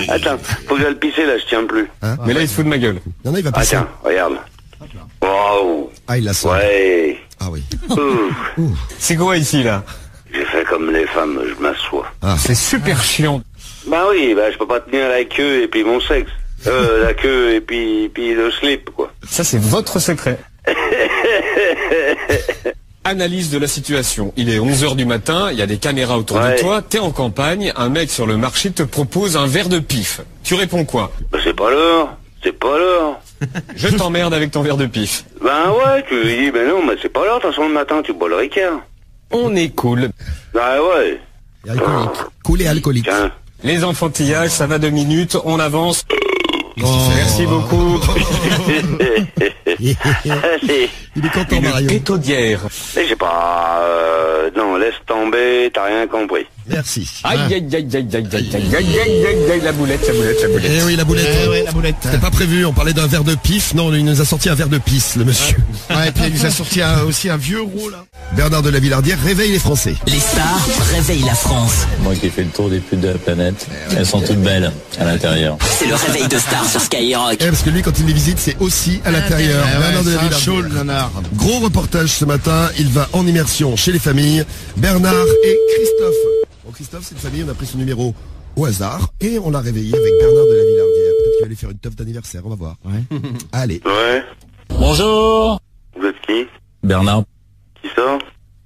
Attends, faut que j'aille pisser là, je tiens plus. Hein? Mais là, il se fout de ma gueule. Non, il va passer. Tiens, regarde. Wow. Ah, il l'a senti. Ouais. Ah oui. C'est quoi ici, là? J'ai fait comme les femmes, je m'assois. C'est super chiant. Bah oui, bah je peux pas tenir la queue et puis mon sexe. La queue et puis le slip, quoi. Ça, c'est votre secret. Analyse de la situation. Il est 11h du matin, il y a des caméras autour de toi, t'es en campagne, un mec sur le marché te propose un verre de pif. Tu réponds quoi? Bah c'est pas l'heure. Je t'emmerde avec ton verre de pif. Ben ouais, tu lui dis, ben non, mais c'est pas l'heure, de toute façon le matin, tu bois le Ricard. On est cool. Bah ouais. Cool et alcoolique. Tiens. Les enfantillages, ça va 2 minutes, on avance. Merci beaucoup. Allez. Il est content, Mario. Pétaudière. Mais j'ai pas... non, laisse tomber, t'as rien compris. Merci. Aïe, la boulette. Eh oui, la boulette. La boulette. C'était pas prévu, on parlait d'un verre de pif. Non, il nous a sorti un verre de pisse, le monsieur. Ouais, et puis il nous a sorti aussi un vieux euro, là. Bernard de la Villardière réveille les Français. Les stars réveillent la France. Moi qui ai fait le tour des putes de la planète, elles sont toutes belles à l'intérieur. C'est le réveil de Star sur Skyrock. Parce que lui, quand il les visite, c'est aussi à l'intérieur. Bernard de la Villardière. Gros reportage ce matin, il va en immersion chez les familles. Bernard et Christophe. Bon, Christophe, c'est une famille, on a pris son numéro au hasard et on l'a réveillé avec Bernard de la Villardière. Peut-être qu'il va lui faire une teuf d'anniversaire, on va voir. Allez. Ouais. Bonjour. Vous êtes qui? Bernard. Qui ça?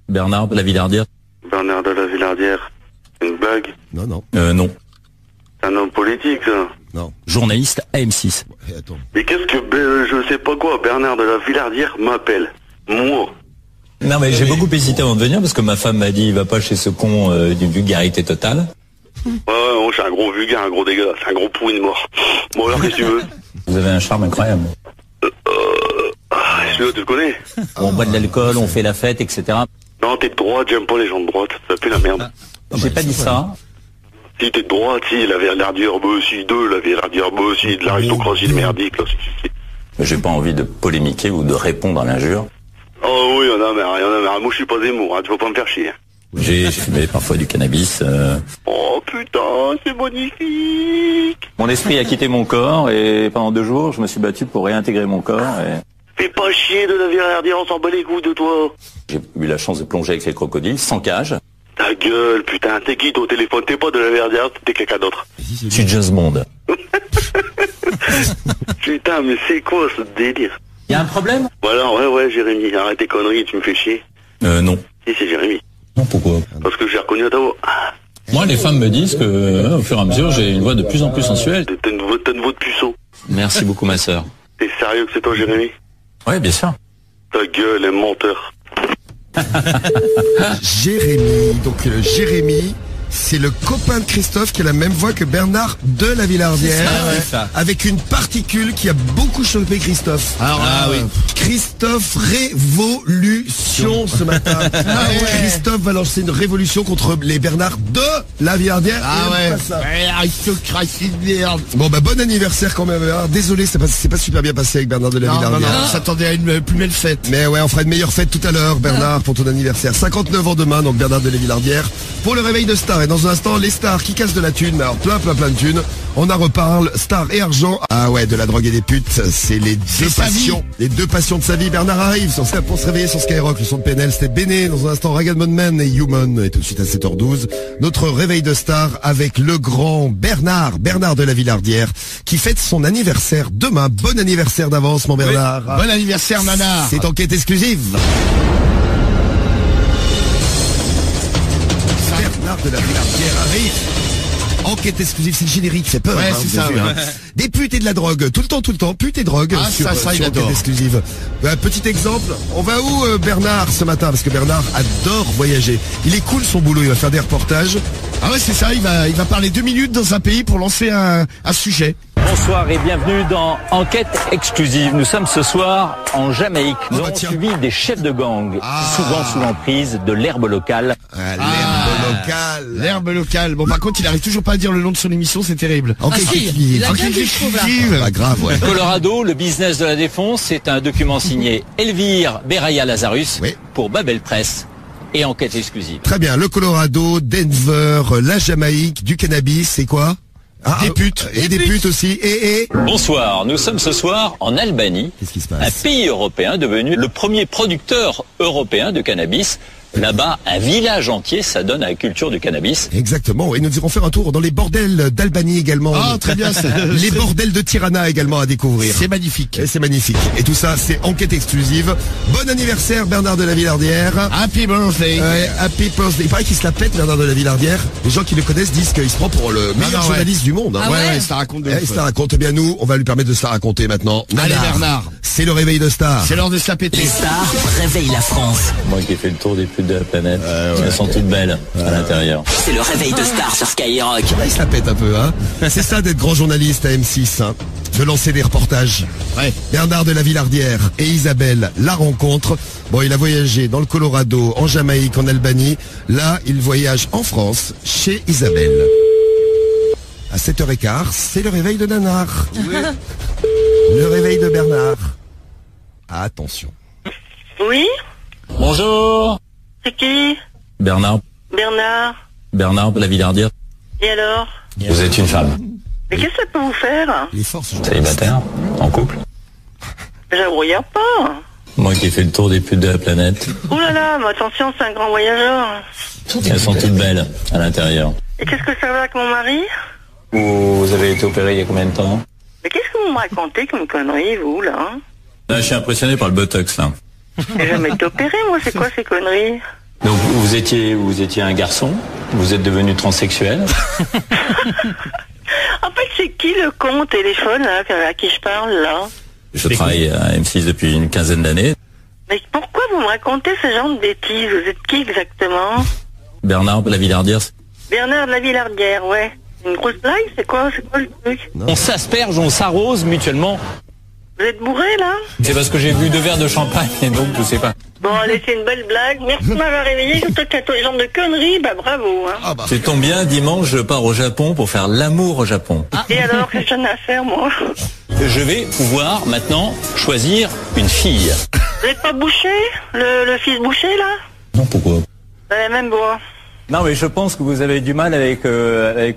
Bernard de la Villardière. Bernard de la Villardière. Une blague? Non. Non. C'est un homme politique, ça? Non. Journaliste AM6. Attends. Mais qu'est-ce que, je sais pas quoi, Bernard de la Villardière m'appelle? Moi. Non mais j'ai beaucoup hésité avant de venir parce que ma femme m'a dit il va pas chez ce con d'une vulgarité totale. Ouais, moi je suis un gros vulgaire, un gros dégueulasse, un gros pourri de mort. Bon alors qu'est-ce que tu veux? Vous avez un charme incroyable. Celui-là tu le connais? On boit de l'alcool, on fait la fête, etc. Non, t'es de droite, j'aime pas les gens de droite, ça pue la merde. J'ai pas dit ça. Si t'es de droite, si, la Villardière, la Villardière, de l'aristocratie de merdique, là, si. J'ai pas envie de polémiquer ou de répondre à l'injure. Oh oui, y'en a marre, moi je suis pas Zemmour, hein, tu vas pas me faire chier. J'ai fumé parfois du cannabis. Oh putain, c'est magnifique. Mon esprit a quitté mon corps et pendant 2 jours, je me suis battu pour réintégrer mon corps. Fais pas chier de la Villardière, on s'en bat les couilles de toi. J'ai eu la chance de plonger avec les crocodiles, sans cage. Ta gueule, putain, t'es qui ton téléphone? T'es pas de la Villardière, t'es quelqu'un d'autre. Je suis James Bond. Putain, mais c'est quoi ce délire? Y a un problème? Voilà, ouais, Jérémy, arrête tes conneries, tu me fais chier. Non. Si, c'est Jérémy. Non, pourquoi? Parce que j'ai reconnu à ta voix. Moi, les femmes me disent que, au fur et à mesure, j'ai une voix de plus en plus sensuelle. T'as une voix de puceau. Merci beaucoup, ma sœur. T'es sérieux que c'est toi, Jérémy? Ouais, bien sûr. Ta gueule, un menteur. Jérémy, donc Jérémy, c'est le copain de Christophe qui a la même voix que Bernard de la Villardière, avec une particule qui a beaucoup chopé Christophe. Oui. Christophe révolution ce matin. Christophe va lancer une révolution contre les Bernard de la Villardière. Aristocratie de merde. Bon bonne anniversaire quand même. Alors, désolé, c'est pas super bien passé avec Bernard de la Villardière. Non, on s'attendait à une plus belle fête. Mais ouais, on fera une meilleure fête tout à l'heure, Bernard, pour ton anniversaire. 59 ans demain, donc Bernard de la Villardière. Pour le réveil de Star. Et dans un instant, les stars qui cassent de la thune. Alors plein de thunes. On en reparle. Star et argent. Ah ouais, de la drogue et des putes. C'est les deux passions. Les deux passions de sa vie. Bernard arrive pour se réveiller sur Skyrock. Le son de PNL, c'était Béné. Dans un instant, Rag'n'Bone Man et Human. Et tout de suite à 7h12. Notre réveil de Star avec le grand Bernard de la Villardière, qui fête son anniversaire demain. Bon anniversaire d'avance, mon Bernard. Oui. Bon anniversaire, Nana. C'est enquête exclusive. Bernard de la Villardière arrive. Enquête exclusive, c'est le générique, fait peur. Ouais, c'est ça. Des putes et de la drogue, tout le temps, putes et drogue. Sur il adore. Enquête exclusive. Petit exemple, on va où Bernard ce matin? Parce que Bernard adore voyager. Il est cool son boulot, il va faire des reportages. Ah ouais, c'est ça, il va parler 2 minutes dans un pays pour lancer un sujet. Bonsoir et bienvenue dans Enquête exclusive. Nous sommes ce soir en Jamaïque. Nous avons suivi des chefs de gang, souvent sous l'emprise de l'herbe locale. L'herbe locale. Bon, par contre, il arrive toujours pas à dire le nom de son émission, c'est terrible. Enquête exclusive. Pas grave, ouais. Colorado, le business de la défonce, c'est un document signé Elvire Beraya Lazarus pour Babel Press. Et enquête exclusive. Très bien, le Colorado, Denver, la Jamaïque, du cannabis, c'est quoi? Des putes. Et des putes aussi. Et Bonsoir, nous sommes ce soir en Albanie. Qu'est-ce qui se passe? Un pays européen devenu le premier producteur européen de cannabis. Là-bas, un village entier s'adonne à la culture du cannabis. Exactement, et nous irons faire un tour dans les bordels d'Albanie également. Ah, très bien. Les bordels de Tirana également à découvrir. C'est magnifique. Et c'est magnifique. Et tout ça, c'est enquête exclusive. Bon anniversaire, Bernard de la Villardière. Happy birthday. Happy birthday. Il paraît qu'il se la pète, Bernard de la Villardière. Les gens qui le connaissent disent qu'il se prend pour le meilleur journaliste du monde. Ouais, ça raconte de ça raconte. Eh bien, nous, on va lui permettre de se la raconter maintenant. Allez, Bernard. C'est le réveil de Star. C'est l'heure de se la péter. Les stars réveillent la France. Moi qui ai fait le tour des putes de la planète. Elles sont toutes belles à l'intérieur. C'est le réveil de Star sur Skyrock. Il se la pète un peu, hein. C'est ça d'être grand journaliste à M6, hein. De lancer des reportages. Ouais. Bernard de la Villardière et Isabelle, la rencontre. Bon, il a voyagé dans le Colorado, en Jamaïque, en Albanie. Là, il voyage en France, chez Isabelle. À 7h15, c'est le réveil de Nanar. Oui. Le réveil de Bernard. Attention. Oui? Bonjour. C'est qui? Bernard Bernard. de la Villardière. Et alors? Vous êtes une femme. Mais qu'est-ce que ça peut vous faire? Les forces. Célibataire, en couple. Je ne regarde pas. Moi qui ai fait le tour des putes de la planète. Oh là là, mais attention, c'est un grand voyageur. Elles sont toutes belles à l'intérieur. Et qu'est-ce que ça va avec mon mari? Vous avez été opéré il y a combien de temps? Mais qu'est-ce que vous me racontez comme conneries, vous, là? Là, je suis impressionné par le botox, là. J'ai jamais été opéré, moi, c'est quoi ces conneries? Donc vous étiez un garçon, vous êtes devenu transsexuel. En fait, c'est qui le con au téléphone, là, à qui je parle, là? Je travaille à M6 depuis une quinzaine d'années. Mais pourquoi vous me racontez ce genre de bêtises? Vous êtes qui exactement? Bernard de la Villardière. Bernard de la Villardière, ouais. Une grosse blague, c'est quoi le truc? On s'asperge, on s'arrose mutuellement. Vous êtes bourré, là? C'est parce que j'ai bu 2 verres de champagne et donc je sais pas. Bon, allez, c'est une belle blague. Merci de m'avoir réveillé. Je te casse les jambes de conneries. Bah, bravo, hein. C'est tombe bien, dimanche, je pars au Japon pour faire l'amour au Japon. Et alors, qu'est-ce que j'en ai à faire, moi? Je vais pouvoir maintenant choisir une fille. Vous n'êtes pas Boucher? Le fils Boucher, là? Non, pourquoi? Même bois. Non, mais je pense que vous avez du mal avec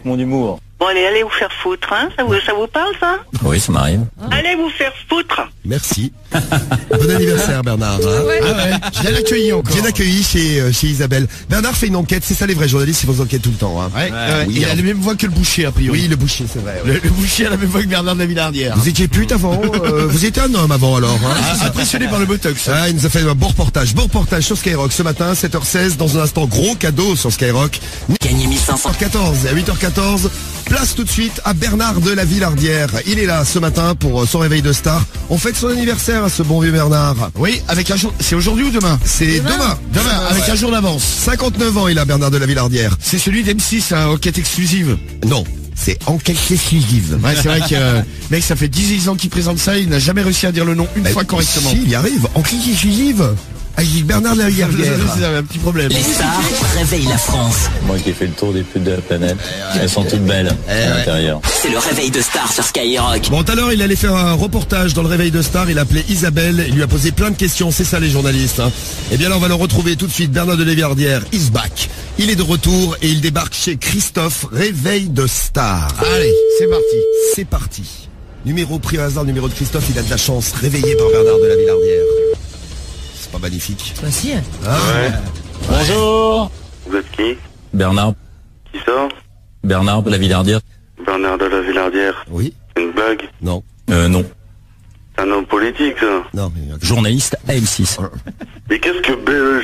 mon humour. Bon, allez vous faire foutre, hein. Ça vous parle, ça? Oui, ça m'arrive. Allez vous faire foutre. Merci. Bon anniversaire Bernard. Hein. Ouais. Ah ouais, je l'ai accueilli encore. Bien accueilli chez Isabelle. Bernard fait une enquête, c'est ça les vrais journalistes, ils font des enquêtes tout le temps. Hein. Ouais, oui, il a la même voix que le boucher a priori. Oui, le boucher, c'est vrai. Ouais. Le boucher a la même voix que Bernard de la Villardière. Vous étiez pute avant, vous étiez un homme avant alors. Hein. Impressionné par le botox. Ah, il nous a fait un bon reportage sur Skyrock ce matin, 7h16, dans un instant, gros cadeau sur Skyrock. Gagné 1500. 14 à 8h14, place tout de suite à Bernard de la Villardière. Il est là ce matin pour son réveil de star. On fête son anniversaire à ce bon vieux Bernard. Oui, avec un jour. C'est aujourd'hui ou demain? C'est demain. Demain, avec un jour d'avance. 59 ans il a Bernard de la Villardière. C'est celui d'M6, hein, enquête exclusive. Non. C'est enquête exclusive. Ouais, c'est vrai que mec, ça fait 10 ans qu'il présente ça, il n'a jamais réussi à dire le nom une fois correctement. Si, il y arrive. Enquête exclusive. Ah, Bernard de la Villardière. C'est un petit problème. Les stars réveillent la France. Moi qui ai fait le tour des putes de la planète. Elles sont toutes belles à l'intérieur. C'est le réveil de stars sur Skyrock. Bon, tout à l'heure, il allait faire un reportage dans le réveil de star. Il a appelé Isabelle. Il lui a posé plein de questions. C'est ça, les journalistes. Hein. Eh bien, là, on va le retrouver tout de suite. Bernard de la Villardière is back. Il est de retour et il débarque chez Christophe, réveil de star. Allez, c'est parti. C'est parti. Numéro pris au hasard, numéro de Christophe. Il a de la chance. Réveillé par Bernard de la Villardière. Pas magnifique. Toi aussi. Ah, ouais. Bonjour. Vous êtes qui? Bernard. Qui ça? Bernard de la Villardière. Bernard de la Villardière. Oui. Une blague? Non. Non. C'est un homme politique, ça? Non, mais... Journaliste à M6. Mais qu'est-ce que,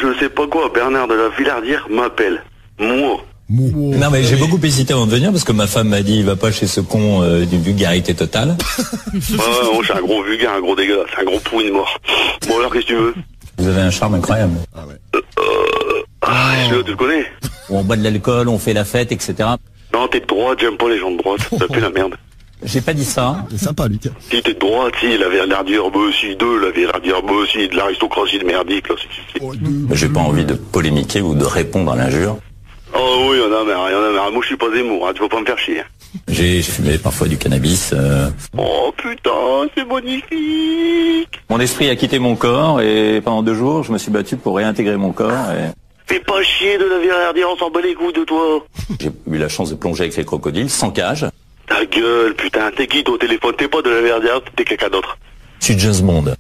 je sais pas quoi, Bernard de la Villardière m'appelle? Moi. Non mais j'ai beaucoup hésité avant de venir parce que ma femme m'a dit il va pas chez ce con d'une vulgarité totale. Ouais, moi je suis un gros vulgaire, un gros dégueulasse, un gros pourri de mort. Bon alors qu'est-ce que tu veux? Vous avez un charme incroyable. Ah ouais. Tu le connais? On boit de l'alcool, on fait la fête, etc. Non, t'es de droite, j'aime pas les gens de droite, ça pue la merde. J'ai pas dit ça. C'est sympa, Lucas. Si t'es de droite, si, la Villardière, bah si, la Villardière, bah si, de l'aristocratie de merdique, là, si. J'ai pas envie de polémiquer ou de répondre à l'injure. Oh oui, y'en a marre, moi je suis pas Zemmour, hein, tu vas pas me faire chier. J'ai fumé parfois du cannabis. Oh putain, c'est magnifique. Mon esprit a quitté mon corps et pendant 2 jours, je me suis battu pour réintégrer mon corps. Et... Fais pas chier de la Villardière, on s'en bat les couilles de toi. J'ai eu la chance de plonger avec les crocodiles, sans cage. Ta gueule, putain, t'es qui toi au téléphone? T'es pas de la Villardière, t'es quelqu'un d'autre. Je suis James Bond.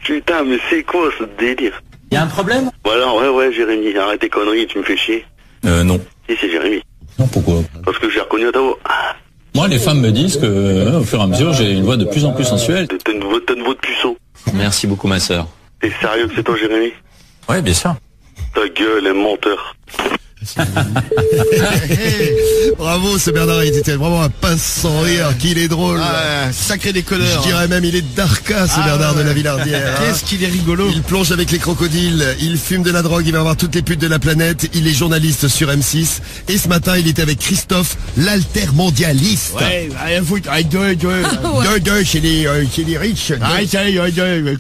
Putain, mais c'est quoi ce délire? Y a un problème? Voilà, ouais, Jérémy, arrête tes conneries, tu me fais chier. Non. Si, c'est Jérémy. Non, pourquoi? Parce que j'ai reconnu à ta voix. Moi, les femmes me disent que, au fur et à mesure, j'ai une voix de plus en plus sensuelle. T'as une voix de puceau. Merci beaucoup, ma sœur. T'es sérieux que c'est toi, Jérémy? Ouais, bien sûr. Ta gueule, un menteur. Bravo, ce Bernard, il était vraiment un pince sans rire, qu'il est drôle. Ah, sacré déconneur. Je dirais même, il est darka, ce Bernard de la Villardière. Qu'est-ce qu'il est rigolo. Il plonge avec les crocodiles, il fume de la drogue, il va avoir toutes les putes de la planète, il est journaliste sur M6. Et ce matin, il était avec Christophe, l'altermondialiste. Ouais, rien foutre. Chez les riches.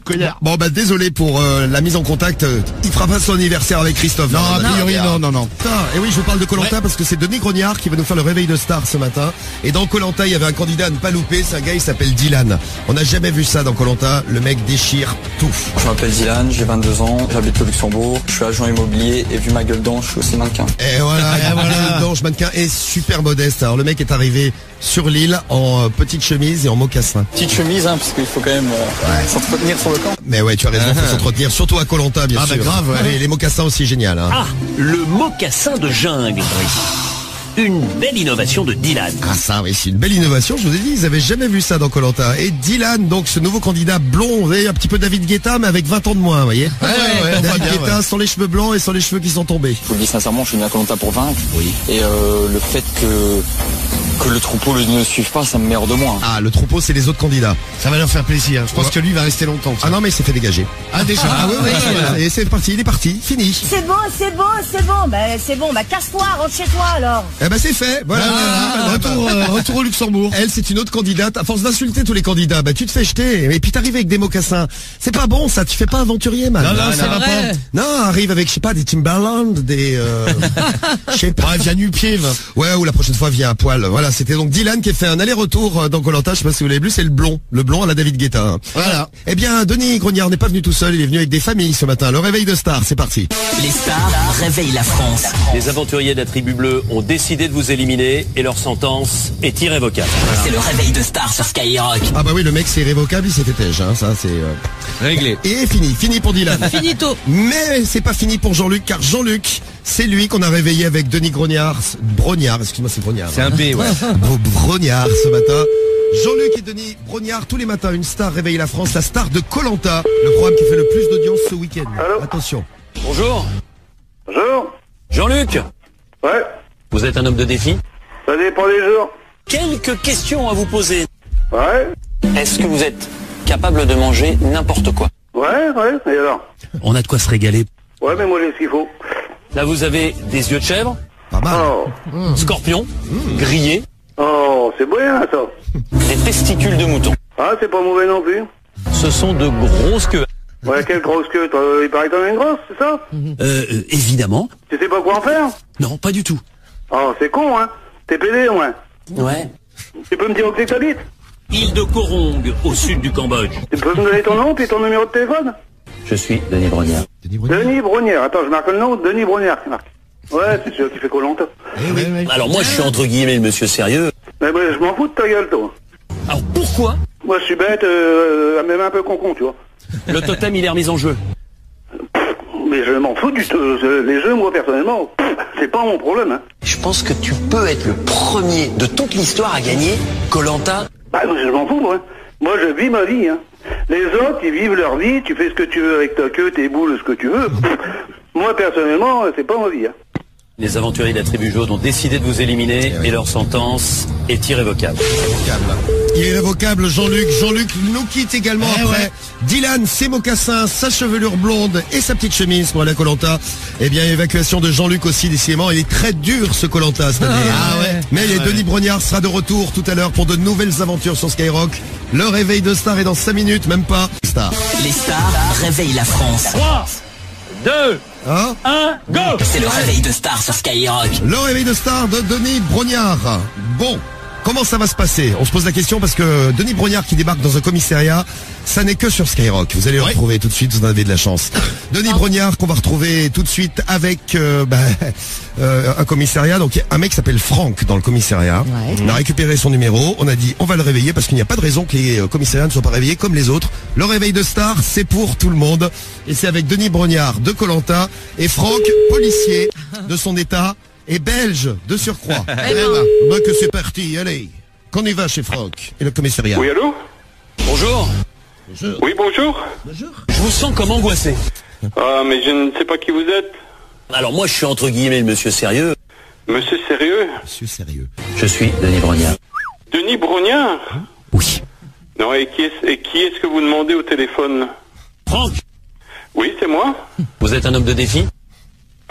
Connard. Bon, bah, désolé pour la mise en contact. Il fera pas son anniversaire avec Christophe. Non, a priori, non. Et oui, je vous parle de Koh-Lanta parce que c'est Denis Grognard qui va nous faire le réveil de star ce matin. Et dans Koh-Lanta, il y avait un candidat à ne pas louper. C'est un gars, il s'appelle Dylan. On n'a jamais vu ça dans Koh-Lanta. Le mec déchire tout. Je m'appelle Dylan, j'ai 22 ans, j'habite au Luxembourg, je suis agent immobilier et vu ma gueule d'ange, je suis aussi mannequin. Et voilà, gueule d'ange, mannequin est super modeste. Alors le mec est arrivé sur l'île en petite chemise et en mocassin. Petite chemise, hein, parce qu'il faut quand même s'entretenir sur le camp. Mais ouais, tu as raison, il faut s'entretenir, surtout à Koh-Lanta, bien sûr. Ah bah grave, ouais. Les mocassins aussi, génial. Hein. Ah, le mocassin de jungle. Une belle innovation de Dylan. Ah ça, oui, c'est une belle innovation. Je vous ai dit, ils avaient jamais vu ça dans Koh-Lanta. Et Dylan, donc ce nouveau candidat blond, vous voyez, un petit peu David Guetta, mais avec 20 ans de moins, vous voyez. Ouais, David Guetta sans les cheveux blancs et sans les cheveux qui sont tombés. Je vous le dis sincèrement, je suis venu à Koh-Lanta pour vaincre. Oui. Et le fait que le troupeau ne suive pas, ça me met hors de moi. Ah, le troupeau, c'est les autres candidats. Ça va leur faire plaisir. Je pense que lui va rester longtemps. Ah non, mais il s'est fait dégager. Ah déjà. Ah oui. Et c'est parti, il est parti, fini. C'est bon. C'est bon. Bah, casse-toi, rentre chez toi, alors. Eh ben, c'est fait. Voilà. Retour au Luxembourg. Elle, c'est une autre candidate. À force d'insulter tous les candidats, bah, tu te fais jeter. Et puis t'arrives avec des mocassins. C'est pas bon, ça. Tu fais pas aventurier, man. Non, ça va pas. Non, arrive avec, je sais pas, des Timberland, des, je sais pas. Ouais, viens nu-pied, va. Ouais, ou la prochaine fois, viens à poil. Voilà. Voilà, c'était donc Dylan qui a fait un aller-retour dans Koh-Lanta. Je sais pas si vous l'avez vu, c'est le blond à la David Guetta. Hein. Voilà. Eh bien, Denis Grognard n'est pas venu tout seul, il est venu avec des familles ce matin. Le réveil de stars, c'est parti. Les stars réveillent la France. Les aventuriers de la tribu bleue ont décidé de vous éliminer et leur sentence est irrévocable. Voilà. C'est le réveil de stars sur Skyrock. Ah bah oui, le mec c'est irrévocable, il s'est fait têche, hein. Ça c'est réglé. Et fini pour Dylan. Finito. Mais c'est pas fini pour Jean-Luc, car Jean-Luc, c'est lui qu'on a réveillé avec Denis Brognard, excuse-moi, c'est Brognard. C'est un B, ouais. Brognard ce matin. Jean-Luc et Denis Brognard, tous les matins, une star réveille la France, la star de Koh-Lanta, le programme qui fait le plus d'audience ce week-end. Allô. Attention. Bonjour. Bonjour. Jean-Luc. Ouais. Vous êtes un homme de défi? Ça dépend des jours. Quelques questions à vous poser. Ouais. Est-ce que vous êtes capable de manger n'importe quoi? Ouais, et alors? On a de quoi se régaler. Ouais, mais moi j'ai ce qu'il faut. Là, vous avez des yeux de chèvre. Pas mal. Oh. Scorpion. Grillé. Oh, c'est bien ça. Des testicules de mouton. Ah, c'est pas mauvais non plus. Ce sont de grosses queues. Ouais, quelle grosse queue, toi, il paraît que t'en as une grosse, c'est ça? Évidemment. Tu sais pas quoi en faire? Non, pas du tout. Oh, c'est con, hein. T'es pédé, au moins. Ouais. Tu peux me dire où c'est que t'habites? Île de Korong, au sud du Cambodge. Tu peux me donner ton nom puis ton numéro de téléphone? Je suis Denis Brognard. Denis Brognard. Attends, je marque le nom, Denis Brognard qui marque. Ouais, c'est sûr qu'il fait Koh-Lanta. Alors moi, je suis entre guillemets le monsieur sérieux. Mais je m'en fous de ta gueule, toi. Alors pourquoi? Moi, je suis bête, même un peu con, tu vois. Le totem, il est remis en jeu. Mais je m'en fous du tout. Les jeux, moi, personnellement, c'est pas mon problème, hein. Je pense que tu peux être le premier de toute l'histoire à gagner Koh-Lanta. Bah, je m'en fous, moi. Moi, je vis ma vie, hein. Les autres, ils vivent leur vie, tu fais ce que tu veux avec ta queue, tes boules, ce que tu veux. Moi, personnellement, c'est pas ma vie, hein. Les aventuriers de la tribu jaune ont décidé de vous éliminer et leur sentence est irrévocable. Il est irrévocable, Jean-Luc. Jean-Luc nous quitte également après. Ouais. Dylan, ses mocassins, sa chevelure blonde et sa petite chemise pour la Koh-Lanta. Eh bien, évacuation de Jean-Luc aussi, décidément. Il est très dur, ce Koh-Lanta, cette année. Ouais. Mais Denis Brognard sera de retour tout à l'heure pour de nouvelles aventures sur Skyrock. Le réveil de Star est dans 5 minutes, même pas. Star. Les stars réveillent la France. 3, 2, 1, go! C'est le réveil de Star sur Skyrock. Le réveil de Star de Denis Brognard. Bon. Comment ça va se passer? On se pose la question parce que Denis Brognard qui débarque dans un commissariat, ça n'est que sur Skyrock. Vous allez le retrouver tout de suite, vous en avez de la chance. Denis Brognard qu'on va retrouver tout de suite avec un commissariat. Donc un mec qui s'appelle Franck dans le commissariat. Ouais. On a récupéré son numéro, on a dit on va le réveiller parce qu'il n'y a pas de raison que les commissariats ne soient pas réveillés comme les autres. Le réveil de Star, c'est pour tout le monde. Et c'est avec Denis Brognard de Koh-Lanta et Franck, policier de son état. Et belge de surcroît. Que c'est parti, allez. Qu'on y va chez Franck et le commissariat. Oui, allô? Bonjour. Bonjour. Oui, bonjour. Bonjour. Je vous sens comme angoissé. Ah, mais je ne sais pas qui vous êtes. Alors moi, je suis entre guillemets le monsieur sérieux. Monsieur sérieux? Monsieur sérieux. Je suis Denis Brognard. Denis Brognard? Oui. Non, et qui est-ce que vous demandez au téléphone? Franck. Oui, c'est moi. Vous êtes un homme de défi?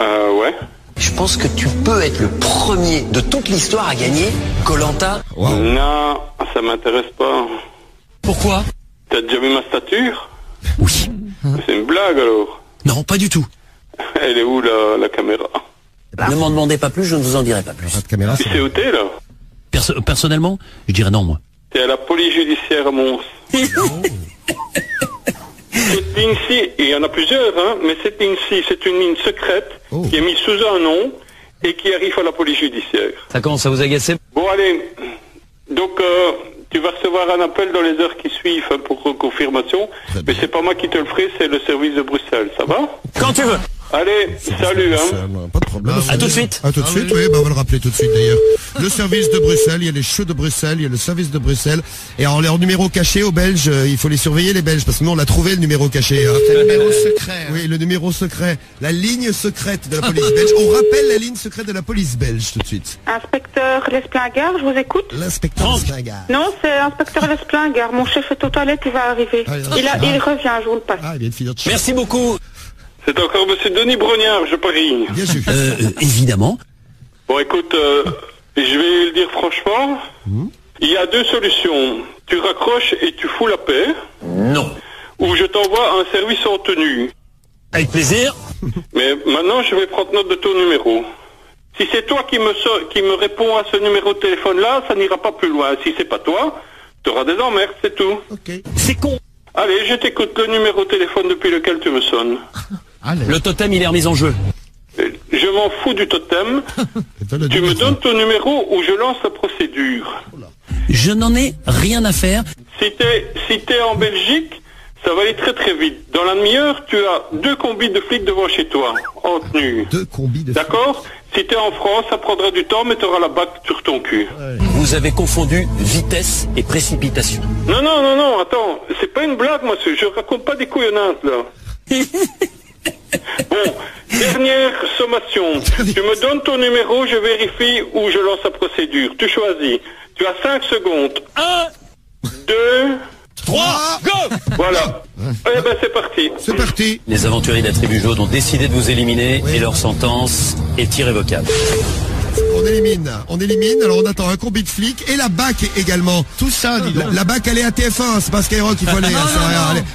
Ouais. Je pense que tu peux être le premier de toute l'histoire à gagner Koh-Lanta. Wow. Non, ça m'intéresse pas. Pourquoi? T'as déjà vu ma stature? Oui. C'est une blague alors? Non, pas du tout. Elle est où la caméra? Ne m'en demandez pas plus, je ne vous en dirai pas plus. Caméra, tu sais où t'es là? Personnellement, je dirais non, moi. T'es à la police judiciaire à Mons. Cette ligne-ci, il y en a plusieurs, hein, mais cette ligne-ci, c'est une ligne secrète qui est mise sous un nom et qui arrive à la police judiciaire. Ça commence à vous agacer? Bon, allez. Donc, tu vas recevoir un appel dans les heures qui suivent pour confirmation. Mais c'est pas moi qui te le ferai, c'est le service de Bruxelles. Ça va? Quand tu veux. Allez, salut, hein. Pas de problème. À tout de suite. À tout de suite, oui, on va le rappeler tout de suite d'ailleurs. Le service de Bruxelles, il y a les cheveux de Bruxelles, il y a le service de Bruxelles. Et alors, leur numéro caché aux Belges, il faut les surveiller les Belges, parce que nous on l'a trouvé le numéro caché. Hein. C'est le numéro secret. Oui, le numéro secret. La ligne secrète de la police belge. On rappelle la ligne secrète de la police belge tout de suite. Inspecteur Lesplinguard, je vous écoute. L'inspecteur Lesplinguard. Non, c'est inspecteur Lesplinguard. Mon chef est aux toilettes, il va arriver. Il revient, je vous le passe. Il vient de finir de Merci beaucoup. C'est encore monsieur Denis Brognard, je parie. Bien sûr. Évidemment. Bon, écoute, je vais le dire franchement. Il y a deux solutions. Tu raccroches et tu fous la paix. Non. Ou je t'envoie un service en tenue. Avec plaisir. Mais maintenant, je vais prendre note de ton numéro. Si c'est toi qui me réponds à ce numéro de téléphone-là, ça n'ira pas plus loin. Si c'est pas toi, t'auras des emmerdes, c'est tout. Ok. C'est con. Allez, je t'écoute le numéro de téléphone depuis lequel tu me sonnes. Le totem, il est remis en jeu. Je m'en fous du totem. Tu me donnes ton numéro ou je lance la procédure. Je n'en ai rien à faire. Si t'es en Belgique, ça va aller très très vite. Dans la demi-heure, tu as 2 combis de flics devant chez toi, en tenue. 2 combis de flics. D'accord? Si t'es en France, ça prendra du temps, mais t'auras la bague sur ton cul. Vous avez confondu vitesse et précipitation. Non, attends, c'est pas une blague, moi, je raconte pas des couillonnades, là. Bon, dernière sommation. Tu me donnes ton numéro, je vérifie ou je lance la procédure. Tu choisis. Tu as 5 secondes. 1, 2, 3, go! Voilà. Eh ben c'est parti. C'est parti. Les aventuriers de la tribu jaune ont décidé de vous éliminer et leur sentence est irrévocable. On élimine, alors on attend un combi de flics et la BAC également. Tout ça, dis donc. La BAC, elle est à TF1, c'est pas Skyrock qu'il faut aller.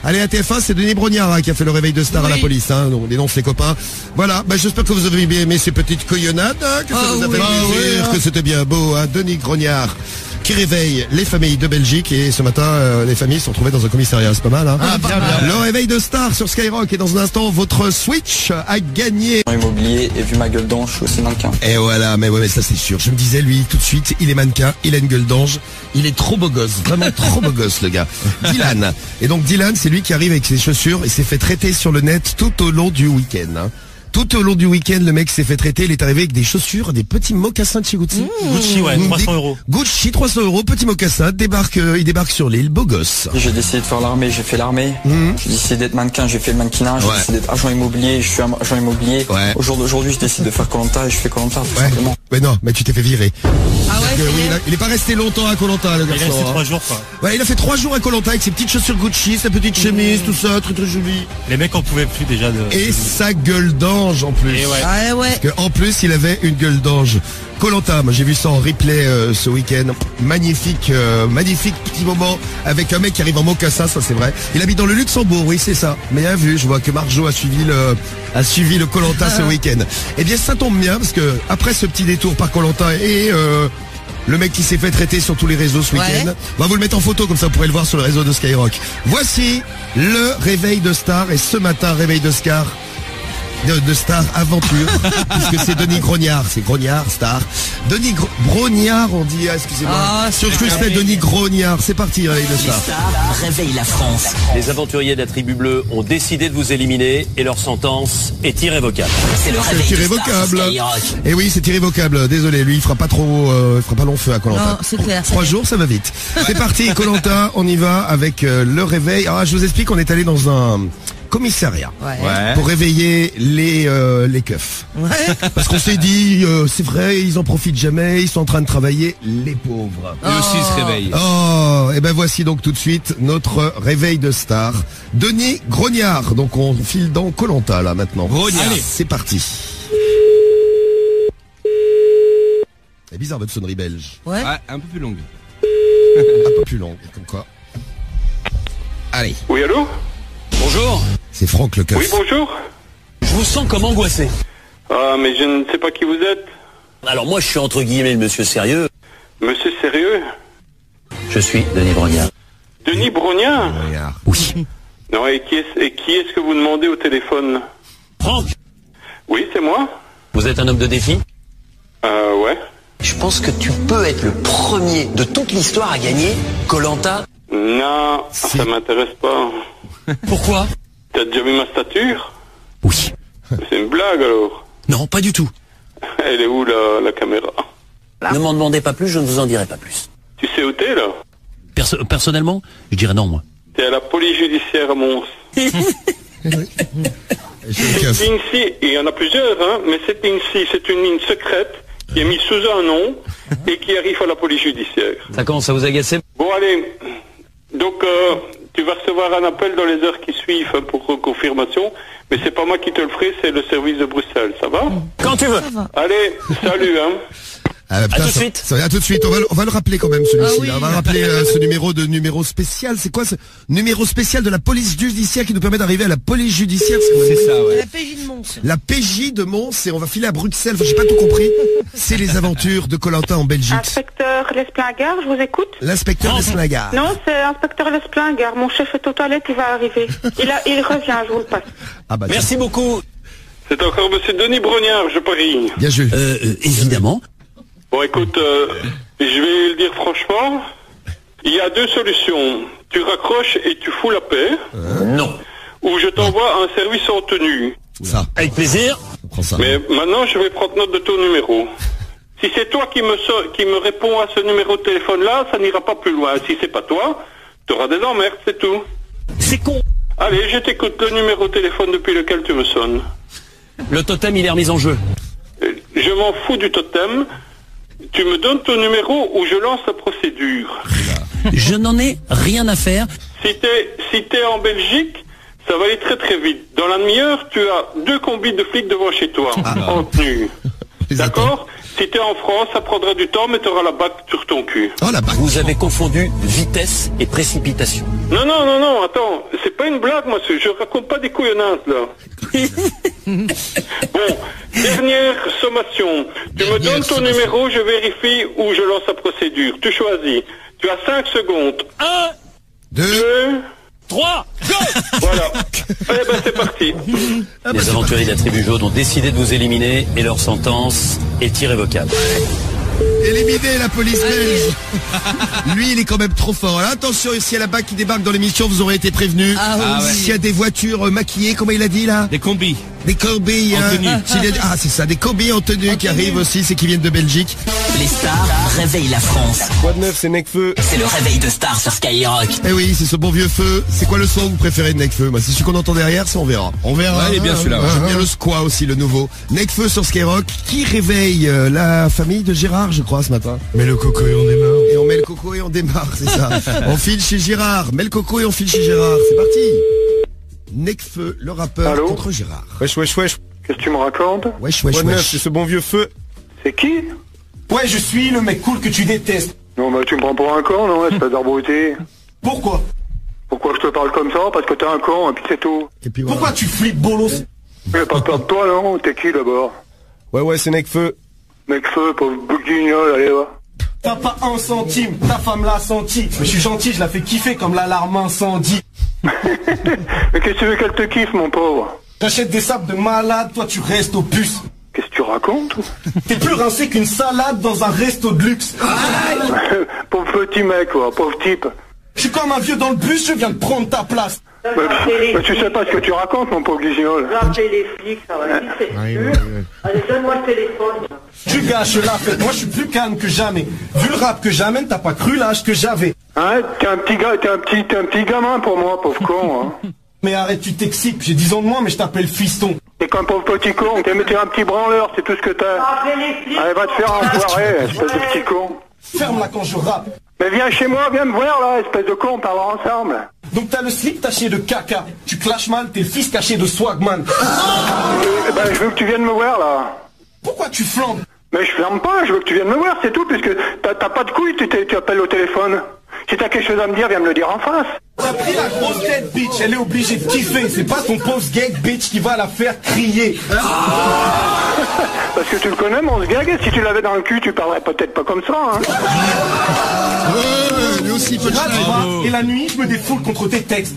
Elle est à TF1, c'est Denis Brognard qui a fait le réveil de star à la police. On dénonce les copains. Voilà, j'espère que vous avez bien aimé ces petites couillonnades, que ça vous a fait plaisir, que c'était bien beau. Denis Brognard qui réveille les familles de Belgique et ce matin les familles se sont retrouvées dans un commissariat, c'est pas mal hein. Bien. Le réveil de star sur Skyrock et dans un instant votre Switch a gagné. Immobilier et vu ma gueule d'ange, je suis aussi mannequin. Et voilà, mais ça c'est sûr. Je me disais lui tout de suite, il est mannequin, il a une gueule d'ange, il est trop beau gosse, vraiment trop beau gosse le gars. Dylan. Et donc Dylan, c'est lui qui arrive avec ses chaussures et s'est fait traiter sur le net tout au long du week-end. Hein. Tout au long du week-end, le mec s'est fait traiter. Il est arrivé avec des chaussures, des petits mocassins de chez Gucci. Gucci, ouais, 300 €. Gucci, 300 €, petits mocassins. Il débarque sur l'île, beau gosse. J'ai décidé de faire l'armée, j'ai fait l'armée. J'ai décidé d'être mannequin, j'ai fait le mannequinat. J'ai décidé d'être agent immobilier, je suis agent immobilier. Ouais. Au jour d'aujourd'hui, je décide de faire Koh-Lanta et je fais Koh-Lanta tout simplement. Mais non, mais tu t'es fait virer. Ah ouais, il est pas resté longtemps à Koh-Lanta, le garçon. Il a resté 3 jours, quoi. Ouais, il a fait 3 jours à Koh-Lanta avec ses petites chaussures Gucci, sa petite chemise, tout ça, très très joli. Les mecs en pouvaient plus déjà de... Et sa gueule d'ange en plus. Et ouais. Ah ouais. Parce qu'en plus, il avait une gueule d'ange. Koh-Lanta, moi j'ai vu ça en replay ce week-end. Magnifique petit moment avec un mec qui arrive en mocassin, ça c'est vrai. Il habite dans le Luxembourg, oui c'est ça. Mais bien vu, je vois que Marjo a suivi le Koh-Lanta ce week-end. Eh bien ça tombe bien parce que après ce petit détour par Koh-Lanta et le mec qui s'est fait traiter sur tous les réseaux ce week-end, on va vous le mettre en photo comme ça vous pourrez le voir sur le réseau de Skyrock. Voici le réveil de star et ce matin réveil de star. De Star Aventure, puisque c'est Denis Brognard, c'est Brognard, Star. Denis Brognard, on dit, excusez-moi. Sur je fais Denis Brognard, c'est parti, réveil de Star. Star réveille la France. Les aventuriers de la tribu bleue ont décidé de vous éliminer et leur sentence est irrévocable. C'est le réveil irrévocable. Et oui, c'est irrévocable. Désolé, lui, il fera pas long feu à Koh-Lanta. Non, c'est clair. 3 jours, ça va vite. C'est parti, Koh-Lanta, on y va avec le réveil. Alors, je vous explique, on est allé dans un commissariat pour réveiller les keufs. Parce qu'on s'est dit, c'est vrai, ils en profitent jamais, ils sont en train de travailler, les pauvres. Eux aussi se réveillent. Oh, et ben voici donc tout de suite notre réveil de star. Denis Brognard. Donc on file dans Koh-Lanta là maintenant. Brognard. Allez, c'est parti. C'est bizarre votre sonnerie belge. Ouais, un peu plus longue. Un peu plus longue, comme quoi. Allez. Oui, allô? Bonjour. C'est Franck le keuf. Oui, bonjour. Je vous sens comme angoissé. Ah, mais je ne sais pas qui vous êtes. Alors moi, je suis entre guillemets le monsieur sérieux. Monsieur sérieux? Je suis Denis Brognard. Denis Brognard? Oui. Non, et qui est-ce que vous demandez au téléphone? Franck. Oui, c'est moi. Vous êtes un homme de défi? Ouais. Je pense que tu peux être le premier de toute l'histoire à gagner Koh-Lanta. Non, ça m'intéresse pas. Pourquoi? T'as déjà vu ma stature? Oui. C'est une blague alors? Non, pas du tout. Elle est où la caméra? Ne m'en demandez pas plus, je ne vous en dirai pas plus. Tu sais où t'es là? Personnellement, je dirais non moi. T'es à la police judiciaire à Mons. L'INSI, il y en a plusieurs, hein, mais cette INSI, c'est une ligne secrète qui est mise sous un nom et qui arrive à la police judiciaire. Ça commence à vous agacer? Bon allez, donc tu vas recevoir un appel dans les heures qui suivent pour confirmation, mais c'est pas moi qui te le ferai, c'est le service de Bruxelles, ça va? Quand tu veux. Allez, salut hein. Ah, putain, tout de suite. À tout de suite. On va le rappeler quand même celui-ci. Ah oui. On va rappeler ce numéro spécial. C'est quoi ce numéro spécial de la police judiciaire qui nous permet d'arriver à la police judiciaire? C'est ça, ouais. La PJ de Mons. La PJ de Mons, et on va filer à Bruxelles. Enfin, j'ai pas tout compris. C'est les aventures de Koh-Lanta en Belgique. Inspecteur Lesplingard, je vous écoute. L'inspecteur Lesplingard. Non, c'est inspecteur Lesplingard. Mon chef est aux toilettes, il va arriver. Il revient, je vous le passe. Ah bah, Merci beaucoup. C'est encore monsieur Denis Brognard, je parie. bien joué. Évidemment. Bon, écoute, je vais le dire franchement. Il y a deux solutions. Tu raccroches et tu fous la paix. Non. Ou je t'envoie un service en tenue. Ça. Avec plaisir. On prend ça. Mais maintenant, je vais prendre note de ton numéro. Si c'est toi qui me réponds à ce numéro de téléphone-là, ça n'ira pas plus loin. Si c'est pas toi, tu auras des emmerdes, c'est tout. C'est con. Allez, je t'écoute le numéro de téléphone depuis lequel tu me sonnes. Le totem, il est remis en jeu. Je m'en fous du totem. Tu me donnes ton numéro ou je lance la procédure. Je n'en ai rien à faire. Si t'es en Belgique, ça va aller très très vite. Dans la demi-heure, tu as 2 combis de flics devant chez toi, en tenue. D'accord? Si t'es en France, ça prendra du temps, mais t'auras la bague sur ton cul. Oh la bague. Vous avez confondu vitesse et précipitation. Non, attends, c'est pas une blague, moi, je raconte pas des couillonnantes, là. Bon, dernière sommation. Tu me donnes ton numéro, je vérifie ou je lance la procédure. Tu choisis. Tu as 5 secondes. 1, 2, 3, go. Voilà. Eh ben, c'est parti. Les aventuriers de la tribu jaune ont décidé de vous éliminer et leur sentence est irrévocable. Éliminer la police belge. Lui, il est quand même trop fort. Alors, attention, s'il y a la bague qui débarque dans l'émission, vous aurez été prévenus. S'il y a des voitures maquillées, comment il a dit là? Des combis. Des combis, hein. C'est ça, des combis en tenue qui arrivent aussi, c'est qui viennent de Belgique. Les stars réveillent la France. Quoi de neuf, c'est Necfeu. C'est le réveil de stars sur Skyrock. Eh oui, c'est ce bon vieux feu. C'est quoi le son que vous préférez de Necfeu? Moi, c'est celui qu'on entend derrière, ça on verra. On verra. Ouais, il est bien celui-là. J'aime bien le Squat aussi, le nouveau. Necfeu sur Skyrock, qui réveille la famille de Gérard, je crois, ce matin. Mets le coco et on démarre. Et on met le coco et on démarre, c'est ça. On file chez Gérard. Mets le coco et on file chez Gérard. C'est parti. Necfeu, le rappeur, Allô contre Gérard. Wesh. Qu'est-ce que tu me racontes? Wesh. Quoi de neuf, c'est ce bon vieux feu. C'est qui? Ouais, je suis le mec cool que tu détestes. Non, mais tu me prends pour un con, non, espèce d'abruti. Pourquoi? Pourquoi je te parle comme ça? Parce que t'es un con, et puis c'est tout. Et puis voilà. Pourquoi tu flippes, bolos? J'ai pas peur de toi, non? T'es qui, d'abord? Ouais, c'est Necfeu. Mec feu, pauvre bouguignol, allez, va. T'as pas un centime, ta femme l'a senti. Mais je suis gentil, je la fais kiffer comme l'alarme incendie. Mais qu'est-ce que tu veux qu'elle te kiffe, mon pauvre? T'achètes des sapes de malade, toi tu restes au puce. Qu'est-ce que tu racontes? T'es plus rincé qu'une salade dans un resto de luxe. Pauvre petit mec, quoi, pauvre type. Je suis comme un vieux dans le bus, je viens de prendre ta place. Mais tu sais pas ce que tu racontes, mon pauvre guignol. Rappelez les flics, ça va. Si c'est sûr. Allez, donne-moi le téléphone. Tu gâches la fête, moi je suis plus calme que jamais. Vu le rap que j'amène, t'as pas cru l'âge que j'avais. Hein, t'es un petit gamin pour moi, pauvre con, hein. Mais arrête, tu t'excites, j'ai 10 ans de moins, mais je t'appelle fiston. T'es comme pauvre petit con, t'es un petit branleur, c'est tout ce que t'as. Rappelez les flics. Allez, va te faire enfoirer, espèce de petit con. Ferme-la quand je rappe. Mais viens chez moi, viens me voir là, espèce de con, on parlera ensemble. Donc t'as le slip taché de caca. Tu clashes mal, t'es le fils caché de Swagman. Ben, je veux que tu viennes me voir là. Pourquoi tu flambes? Mais je flamme pas, je veux que tu viennes me voir, c'est tout, puisque t'as pas de couilles, tu appelles au téléphone. Si t'as quelque chose à me dire, viens me le dire en face. T'as pris la grosse tête, bitch, elle est obligée de kiffer. C'est pas ton pauvre gag, bitch, qui va la faire crier. Parce que tu le connais, mon gag, et si tu l'avais dans le cul, tu parlerais peut-être pas comme ça, hein. Lui aussi, peut Et la nuit, je me défoule contre tes textes.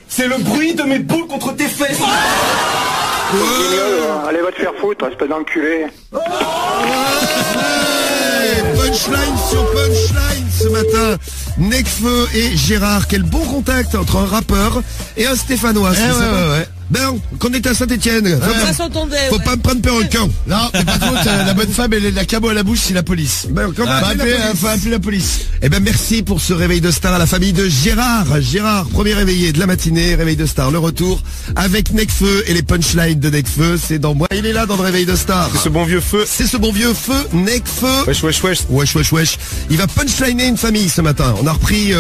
C'est le bruit de mes boules contre tes fesses. Allez, va te faire foutre, espèce d'enculé. Punchline sur punchline ce matin. Necfeu et Gérard, quel bon contact entre un rappeur et un Stéphanois. Ouais. Ben, qu'on est à Saint-Etienne. Ça s'entendait. Faut pas me prendre pour un con. Non, mais par contre, la bonne femme, elle est de la cabot à la bouche, c'est la police. Ben, Faut appeler la police. Eh ben, merci pour ce réveil de star à la famille de Gérard. Gérard, premier réveillé de la matinée, réveil de star, le retour avec Necfeu et les punchlines de Necfeu. C'est dans moi. Il est là dans le réveil de star. C'est ce bon vieux feu. C'est ce bon vieux feu, Necfeu. Wesh. Il va punchliner une famille ce matin. On a repris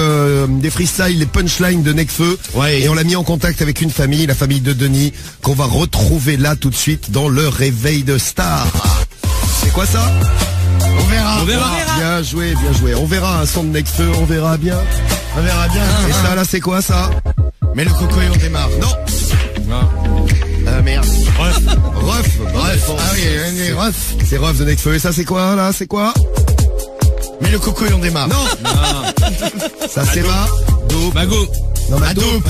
des freestyles, les punchlines de Necfeu. Ouais. Et on l'a mis en contact avec une famille, la famille de Denis, qu'on va retrouver là tout de suite dans le réveil de star. C'est quoi ça? On verra. On verra. Bien joué, bien joué. On verra un son de Necfeu, on verra bien. On verra bien. Et ça, là, c'est quoi, ça? Mais le coco et on démarre. Non. Merde. Ref. Bref. Ah oui, les refs. C'est Ref de Necfeu. Et ça, c'est quoi, là? C'est quoi? Mais le coco et on démarre. Non. Ça, c'est Mago. Non, Madope.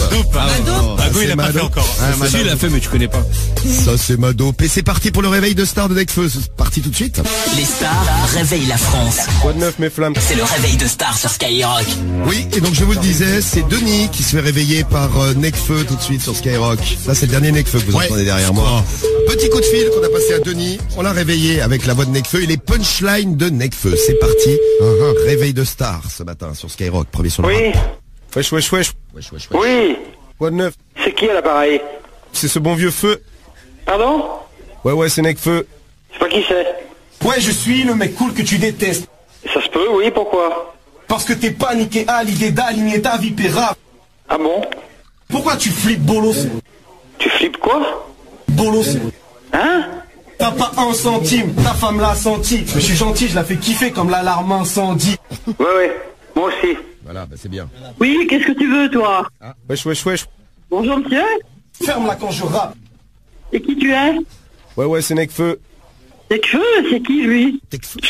Mago, il a pas fait encore. Si, il a fait, mais tu connais pas. Ça, c'est Madope. Et c'est parti pour le réveil de stars de Necfeu. C'est parti tout de suite. Les stars réveillent la France. Quoi de neuf, mes flammes? C'est le réveil de stars sur Skyrock. Oui, et donc je vous le disais, c'est Denis qui se fait réveiller par Necfeu tout de suite sur Skyrock. Là, c'est le dernier Necfeu que vous entendez derrière moi. Petit coup de fil qu'on a passé à Denis. On l'a réveillé avec la voix de Necfeu et les punchlines de Necfeu. C'est parti. Réveil de stars ce matin sur Skyrock. Premier sur le Oui. Wesh. Oui. Quoi de neuf? C'est qui à l'appareil? C'est ce bon vieux feu. Pardon? Ouais, c'est Necfeu. Je sais pas qui c'est. Ouais, je suis le mec cool que tu détestes. Ça se peut, oui, pourquoi? Parce que t'es paniqué à l'idée d'aligner ta vie pérave. Ah bon? Pourquoi tu flippes, bolos? Tu flippes quoi? Bolos. Hein? T'as pas un centime, ta femme l'a senti. Je suis gentil, je la fais kiffer comme l'alarme incendie. Ouais, moi aussi. Voilà, bah c'est bien. Oui, qu'est-ce que tu veux, toi? Wesh. Bonjour, monsieur. Ferme-la quand je rappe. Et qui tu es? Ouais, c'est Necfeu. Necfeu, c'est qui, lui?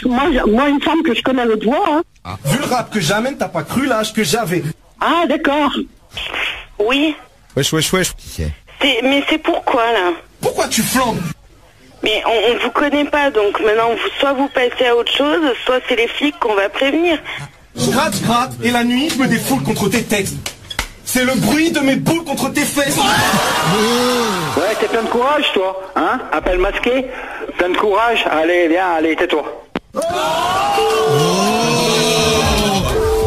Moi, il me semble que je connais votre voix, hein. Vu le rap que j'amène, t'as pas cru l'âge que j'avais. Ah, d'accord. Oui. Wesh. Mais c'est pourquoi, là? Pourquoi tu flambes? Mais on ne vous connaît pas, donc maintenant, soit vous passez à autre chose, soit c'est les flics qu'on va prévenir. Je gratte, et la nuit, je me défoule contre tes textes. C'est le bruit de mes boules contre tes fesses. Ouais, t'es plein de courage, toi. Hein? Appel masqué. Plein de courage. Allez, viens, allez, tais-toi.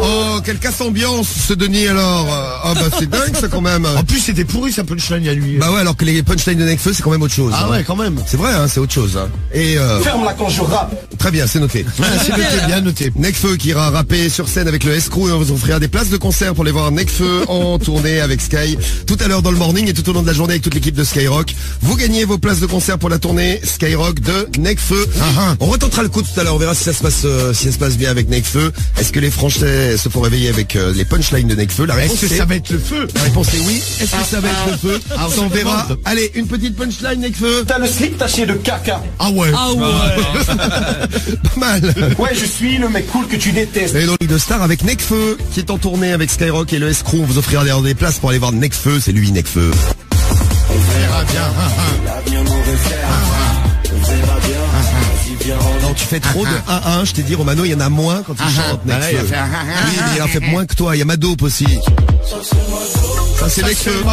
Oh, quelle casse-ambiance ce Denis alors. Ah bah c'est dingue ça quand même. En plus, c'était pourri sa punchline à lui. Bah ouais, alors que les punchlines de Necfeu c'est quand même autre chose. Ah ouais, quand même. C'est vrai, hein, c'est autre chose. Hein. Et ferme-la quand je rappe. Très bien, c'est noté. C'est noté, bien noté. Necfeu qui ira rapper sur scène avec le S-Crew et on vous offrira des places de concert pour les voir Necfeu en tournée avec Sky tout à l'heure dans le morning et tout au long de la journée avec toute l'équipe de Skyrock. Vous gagnez vos places de concert pour la tournée Skyrock de Necfeu. On retentera le coup tout à l'heure, on verra si ça se passe bien avec Necfeu. Est-ce que les Français se font réveiller avec les punchlines de Necfeu? La réponse est-ce que ça va être le feu? La réponse est oui. Est-ce que ça va être le feu? On verra. Allez, une petite punchline Necfeu. T'as le slip taché de caca. Ah ouais. Pas mal. Ouais, je suis le mec cool que tu détestes. Et dans le de Star avec Necfeu qui est en tournée avec Skyrock et le S-Crew. On vous offrira d'ailleurs des places pour aller voir Necfeu. C'est lui Necfeu. On verra bien. Non, tu fais trop de 1-1, je t'ai dit Romano, il y en a moins quand il chante Necfeu. Oui, mais il en fait moins que toi, il y a Madope aussi. Ça c'est Necfeu.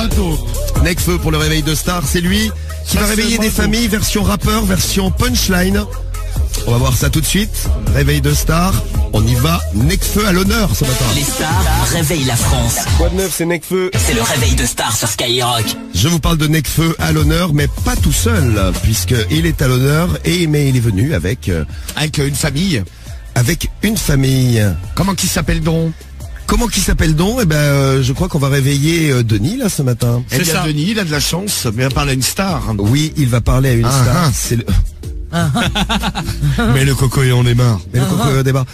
Necfeu pour le réveil de Star, c'est lui qui va réveiller des familles, version rappeur, version punchline. On va voir ça tout de suite. Réveil de Star, on y va. Necfeu à l'honneur ce matin. Les stars réveillent la France. Quoi de neuf, c'est Necfeu. C'est le réveil de stars sur Skyrock. Je vous parle de Necfeu à l'honneur, mais pas tout seul, puisqu'il est à l'honneur, mais il est venu avec une famille. Avec une famille. Comment qui s'appelle donc? Comment qui s'appelle donc? Eh ben, je crois qu'on va réveiller Denis là ce matin. Eh bien, Denis, il a de la chance, mais il va parler à une star. Oui, il va parler à une star. C'est le... Mais le coco et on démarre. Mais le coco et on démarre.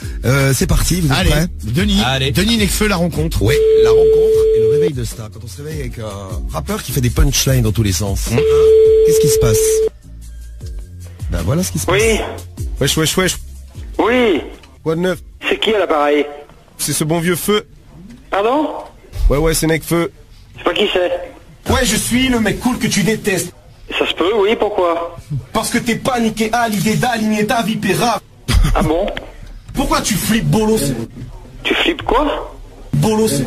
C'est parti, vous êtes prêts? Denis Necfeu, la rencontre. Oui, la rencontre et le réveil de star. Quand on se réveille avec un rappeur qui fait des punchlines dans tous les sens. Qu'est-ce qui se passe? Ben voilà ce qui se passe. Oui. Wesh. Oui. Quoi de neuf? C'est qui à l'appareil? C'est ce bon vieux feu. Pardon? Ouais, c'est Necfeu. Je sais pas qui c'est. Ouais, je suis le mec cool que tu détestes. Ça se peut, oui, pourquoi? Parce que t'es paniqué à l'idée d'aligner ta vie pérave. Ah bon? Pourquoi tu flippes, bolos? Tu flippes quoi? Bolos.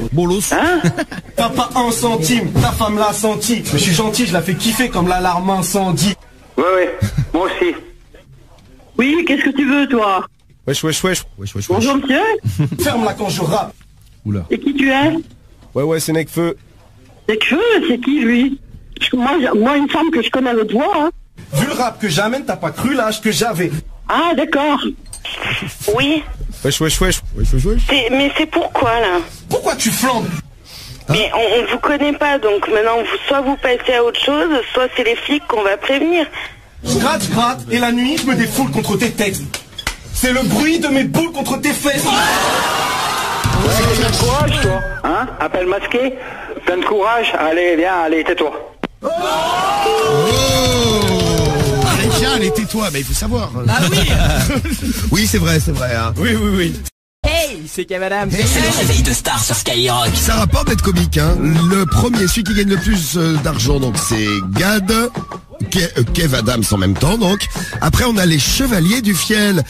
Hein? T'as pas un centime, ta femme l'a senti. Je suis gentil, je la fais kiffer comme l'alarme incendie. Ouais, moi aussi. Oui, qu'est-ce que tu veux, toi? Wesh. Bonjour, monsieur. Ferme-la quand je rappe. Oula. Et qui tu es? Ouais, c'est Necfeu. Necfeu, c'est qui, lui? Moi, il me semble que je connais votre voix, hein. Vu le rap que j'amène, t'as pas cru l'âge que j'avais. Ah, d'accord. Oui. Wesh. Mais c'est pourquoi, là? Pourquoi tu flambes? Mais on ne vous connaît pas, donc maintenant, soit vous passez à autre chose, soit c'est les flics qu'on va prévenir. Je gratte, et la nuit, je me défoule contre tes textes. C'est le bruit de mes boules contre tes fesses. Ouais, t'as de courage, toi. Hein? Appel masqué. Plein de courage. Allez, viens, allez, tais-toi. Allez, viens, allez, tais-toi, mais il faut savoir. Ah oui. Oui, c'est vrai, hein. Oui. Hey, c'est Kev Adams. C'est le réveil de star sur Skyrock. Ça rapporte d'être comique, hein. Le premier, celui qui gagne le plus d'argent, donc c'est Gad, Kev Adams en même temps, donc. Après, on a les Chevaliers du Fiel.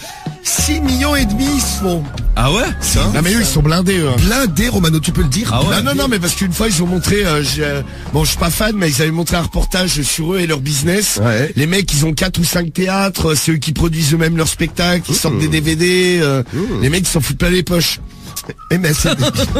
6 millions et demi, ils se font. Ah ouais? Non mais eux ils sont blindés eux. Blindés, Romano, tu peux le dire. Ah ouais. Non mais parce qu'une fois ils ont montré, bon je suis pas fan mais ils avaient montré un reportage sur eux et leur business. Ouais. Les mecs ils ont 4 ou 5 théâtres, c'est eux qui produisent eux-mêmes leurs spectacles, ils sortent des DVD, les mecs ils s'en foutent plein les poches. Et mais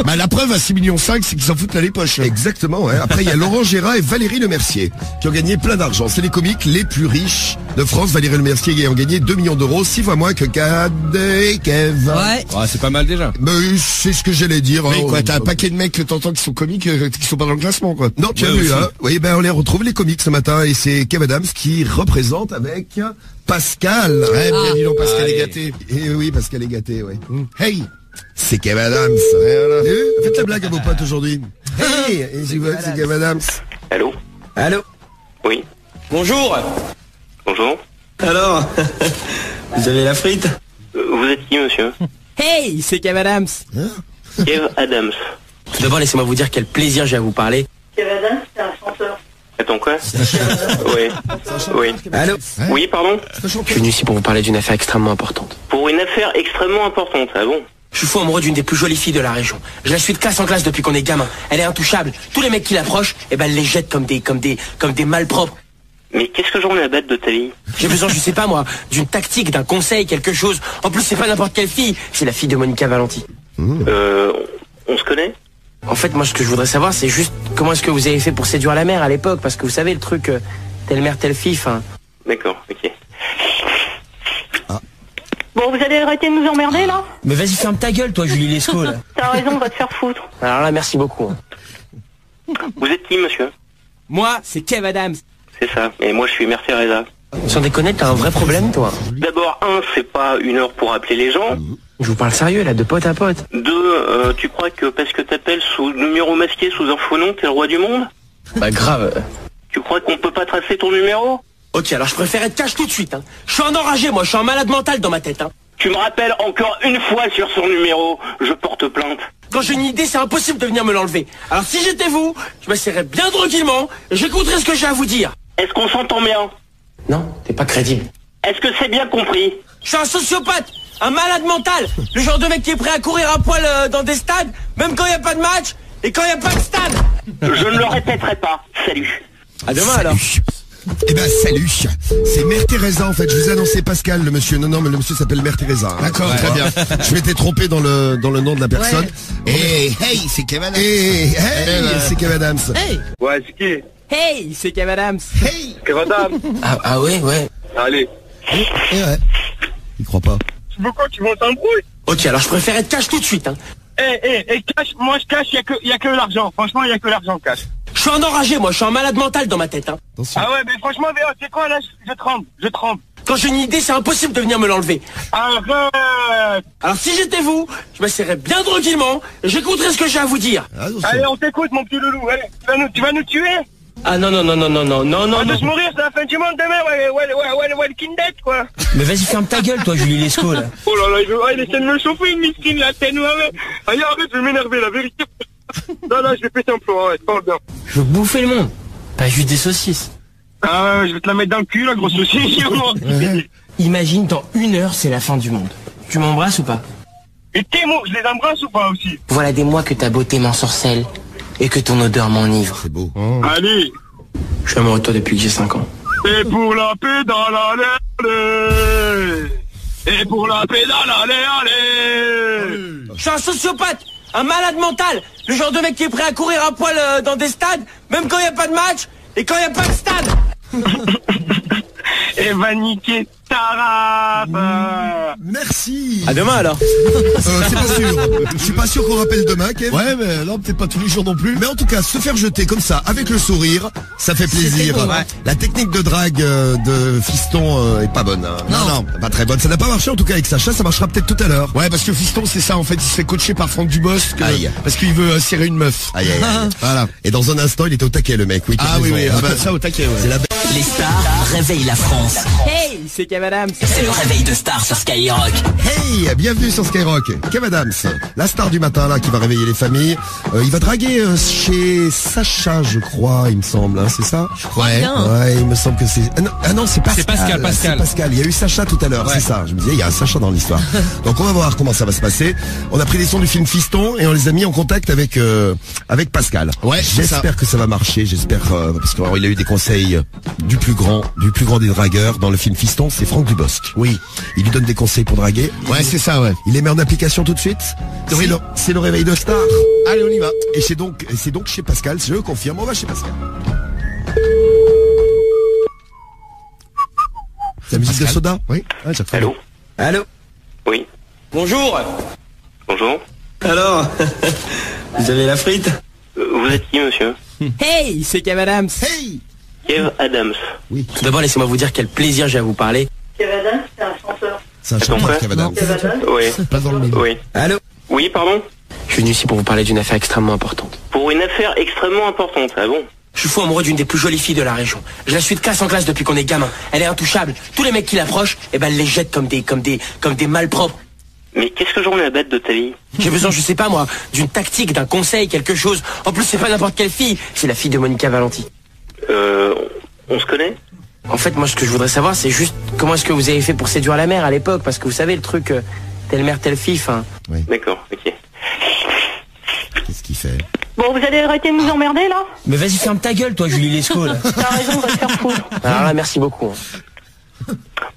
bah la preuve à 6,5 millions c'est qu'ils s'en foutent plein les poches. Exactement, ouais. Après il y a Laurent Gérard et Valérie Lemercier qui ont gagné plein d'argent. C'est les comiques les plus riches de France. Valérie Lemercier ayant gagné 2 millions d'euros, 6 fois moins que Gad et Kev. Ouais. C'est pas mal déjà. Mais c'est ce que j'allais dire. Oui, quoi, t'as un paquet de mecs que t'entends qui sont comiques, qui sont pas dans le classement, quoi. Non, tu as vu, hein. Oui, ben on les retrouve les comiques ce matin et c'est Kev Adams qui représente avec Pascal. Ouais, bien dis donc, Pascal est gâté. Et oui, Pascal est gâté, ouais. Hey. C'est Kev Adams. Voilà. Faites la blague à vos potes aujourd'hui. Hey, c'est Kev Adams. Allô? Allô? Oui. Bonjour. Bonjour. Alors, vous avez la frite? Vous êtes qui, monsieur? Hey, c'est Kev Adams. Kev Adams. Tout d'abord, laissez-moi vous dire quel plaisir j'ai à vous parler. Kev Adams, c'est un chanteur. Attends, quoi? Oui. Allô? Oui, pardon? Je suis venu ici pour vous parler d'une affaire extrêmement importante. Pour une affaire extrêmement importante, ah bon? Je suis fou amoureux d'une des plus jolies filles de la région. Je la suis de classe en classe depuis qu'on est gamin. Elle est intouchable. Tous les mecs qui l'approchent, elle les jette comme des malpropres. Mais qu'est-ce que j'en ai à battre de ta vie? J'ai besoin, je sais pas moi, d'une tactique, d'un conseil, quelque chose. En plus, c'est pas n'importe quelle fille. C'est la fille de Monica Valenti. On se connaît? En fait, moi, ce que je voudrais savoir, c'est juste comment est-ce que vous avez fait pour séduire la mère à l'époque, parce que vous savez le truc, telle mère, telle fille, enfin. D'accord, ok. Bon, vous allez arrêter de nous emmerder, là? Mais vas-y, ferme ta gueule, toi, Julie Lescaut, là. T'as raison, on va te faire foutre. Alors là, merci beaucoup. Vous êtes qui, monsieur? Moi, c'est Kev Adams. C'est ça, et moi je suis Mère Teresa. Sans déconner, t'as un vrai problème, toi. D'abord, c'est pas une heure pour appeler les gens. Je vous parle sérieux, là, de pote à pote. 2, tu crois que parce que t'appelles sous numéro masqué, sous un faux nom, t'es le roi du monde? Bah grave. Tu crois qu'on peut pas tracer ton numéro? Ok, alors je préfère être cash tout de suite, hein. Je suis un enragé, moi, je suis un malade mental dans ma tête, hein. Tu me rappelles encore une fois sur son numéro, je porte plainte. Quand j'ai une idée, c'est impossible de venir me l'enlever. Alors si j'étais vous, je m'assierais bien tranquillement et j'écouterais ce que j'ai à vous dire. Est-ce qu'on s'entend bien? Non, t'es pas crédible. Est-ce que c'est bien compris? Je suis un sociopathe, un malade mental, le genre de mec qui est prêt à courir à poil dans des stades, même quand il n'y a pas de match et quand il n'y a pas de stade. Je ne le répéterai pas. Salut. À demain alors. Eh ben salut, c'est Mère Teresa en fait, je vous ai annoncé Pascal le monsieur, non mais le monsieur s'appelle Mère Teresa. D'accord, très bien. Je m'étais trompé dans le nom de la personne. Hey, c'est Kev Adams. Hey, c'est Kev Adams. Hey. Ouais, c'est qui? Hey, c'est Kev Adams. Hey. Kev Adams. Ah ouais. Allez. Ouais. Il croit pas. Pourquoi tu montes en brouille? Ok, alors je préfère être cash tout de suite, hein. Cash, moi je cache, y a que l'argent. Franchement, y a que l'argent cash. Je suis un enragé, moi, je suis un malade mental dans ma tête, hein. Attention. Ah ouais, mais franchement, c'est quoi là? Je tremble. Quand j'ai une idée, c'est impossible de venir me l'enlever. Arrête. Alors si j'étais vous, je m'assierais bien tranquillement et j'écouterais ce que j'ai à vous dire. Allez, on t'écoute, mon petit loulou. Allez, tu vas nous tuer? Ah non. On va tous mourir, c'est la fin du monde demain. Ouais, Kindet, quoi. Mais vas-y, ferme ta gueule, toi, Julie Lescaut, là. Oh là là, il essaie de me chauffer, une miskine, la tête, ouais. Allez, arrête, je vais m'énerver, la vérité. Non, je vais péter un plomb, arrête, parle bien. Je veux bouffer le monde, pas juste des saucisses. Ah ouais, je vais te la mettre dans le cul, la grosse saucisse. Imagine, dans 1 heure, c'est la fin du monde. Tu m'embrasses ou pas? Et tes mots, je les embrasse ou pas aussi? Voilà des mois que ta beauté m'ensorcelle et que ton odeur m'enivre. C'est beau. Allez. Je suis amoureux de toi depuis que j'ai 5 ans. Et pour la pédale, allez. Et pour la pédale, allez. Je suis un sociopathe, un malade mental, le genre de mec qui est prêt à courir à poil dans des stades, même quand il n'y a pas de match et quand il n'y a pas de stade. Et va niquer Merci. À demain alors. C'est pas sûr. Je suis pas sûr qu'on rappelle demain, Kev. Ouais, mais non, peut-être pas tous les jours non plus. Mais en tout cas, se faire jeter comme ça, avec le sourire, ça fait plaisir. beau, ouais. La technique de drague de Fiston est pas bonne. Hein. Non, pas très bonne. Ça n'a pas marché en tout cas avec Sacha, ça marchera peut-être tout à l'heure. Ouais, parce que Fiston, c'est ça, en fait, il se fait coacher par Franck Dubosc. Parce qu'il veut serrer une meuf. Aïe. Voilà. Et dans un instant, il était au taquet, le mec. Oui, oui. Ah bah, ça, au taquet, ouais. C'est la Les stars réveillent la France. Hey, c'est Kev Adams. C'est le réveil de stars sur Skyrock. Hey, bienvenue sur Skyrock. Kev Adams, la star du matin là qui va réveiller les familles. Il va draguer chez Sacha, je crois, il me semble. Hein, c'est ça? Ouais, il me semble que c'est. Ah non, c'est Pascal. C'est Pascal. C'est Pascal. Il y a eu Sacha tout à l'heure, c'est ça. Je me disais, il y a un Sacha dans l'histoire. Donc on va voir comment ça va se passer. On a pris les sons du film Fiston et on les a mis en contact avec Pascal. Ouais, j'espère que ça va marcher. J'espère parce qu'il a eu des conseils du plus grand des dragueurs dans le film Fiston, c'est Franck Dubosc. Oui, il lui donne des conseils pour draguer. Ouais, c'est ça, ouais. Il les met en application tout de suite. C'est le réveil de star. Allez, on y va. Et c'est donc chez Pascal, je le confirme, on va chez Pascal. C'est la musique de Soda? Oui. Ah, Allô? Allô? Oui. Bonjour. Bonjour. Alors, vous avez la frite? Vous êtes qui, monsieur? Hey, c'est Kev Adams. Hey, Kev Adams. Oui. Tout d'abord, laissez-moi vous dire quel plaisir j'ai à vous parler. Kev Adams, c'est un chanteur. C'est un chanteur, Kev Adams. Kev Adams. Oui. Pas dans le milieu. Oui. Allô? Oui, pardon? Je suis venu ici pour vous parler d'une affaire extrêmement importante. Pour une affaire extrêmement importante, ah bon? Je suis fou amoureux d'une des plus jolies filles de la région. Je la suis de classe en classe depuis qu'on est gamin. Elle est intouchable. Tous les mecs qui l'approchent, elle les jette comme des malpropres. Mais qu'est-ce que j'en ai à battre de ta vie? J'ai besoin, je sais pas moi, d'une tactique, d'un conseil, quelque chose. En plus, c'est pas n'importe quelle fille. C'est la fille de Monica Valenti. On se connaît? En fait, moi, ce que je voudrais savoir, c'est juste comment est-ce que vous avez fait pour séduire la mère à l'époque. Parce que vous savez, le truc, telle mère, telle fille, enfin... Oui. D'accord, ok. Qu'est-ce qu'il fait? Bon, vous allez arrêter de nous emmerder, là? Mais vas-y, ferme ta gueule, toi, Julie Lescaut, là. T'as raison, on va se faire foutre. Alors là, merci beaucoup.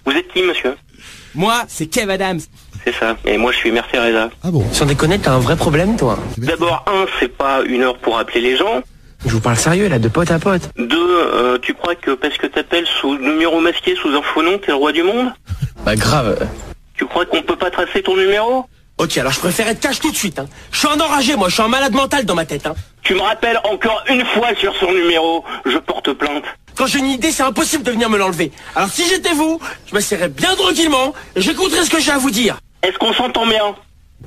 Vous êtes qui, monsieur? Moi, c'est Kev Adams. C'est ça. Et moi, je suis Mère Teresa. Ah bon? Sans déconner, t'as un vrai problème, toi. D'abord, c'est pas une heure pour appeler les gens. Je vous parle sérieux, là, de pote à pote. 2, tu crois que parce que t'appelles sous numéro masqué, sous un faux nom, t'es le roi du monde? Bah grave. Tu crois qu'on peut pas tracer ton numéro? Ok, alors je préfère être cash tout de suite, hein. Je suis un enragé, moi, je suis un malade mental dans ma tête, hein. Tu me rappelles encore une fois sur son numéro, je porte plainte. Quand j'ai une idée, c'est impossible de venir me l'enlever. Alors si j'étais vous, je m'assierais bien tranquillement et j'écouterais ce que j'ai à vous dire. Est-ce qu'on s'entend bien?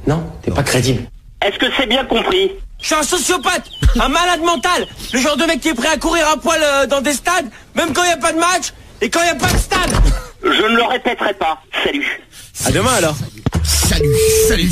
Non, t'es pas crédible. Est-ce que c'est bien compris? Je suis un sociopathe, un malade mental, le genre de mec qui est prêt à courir à poil dans des stades, même quand il n'y a pas de match et quand il n'y a pas de stade. Je ne le répéterai pas. Salut. À demain alors. Salut.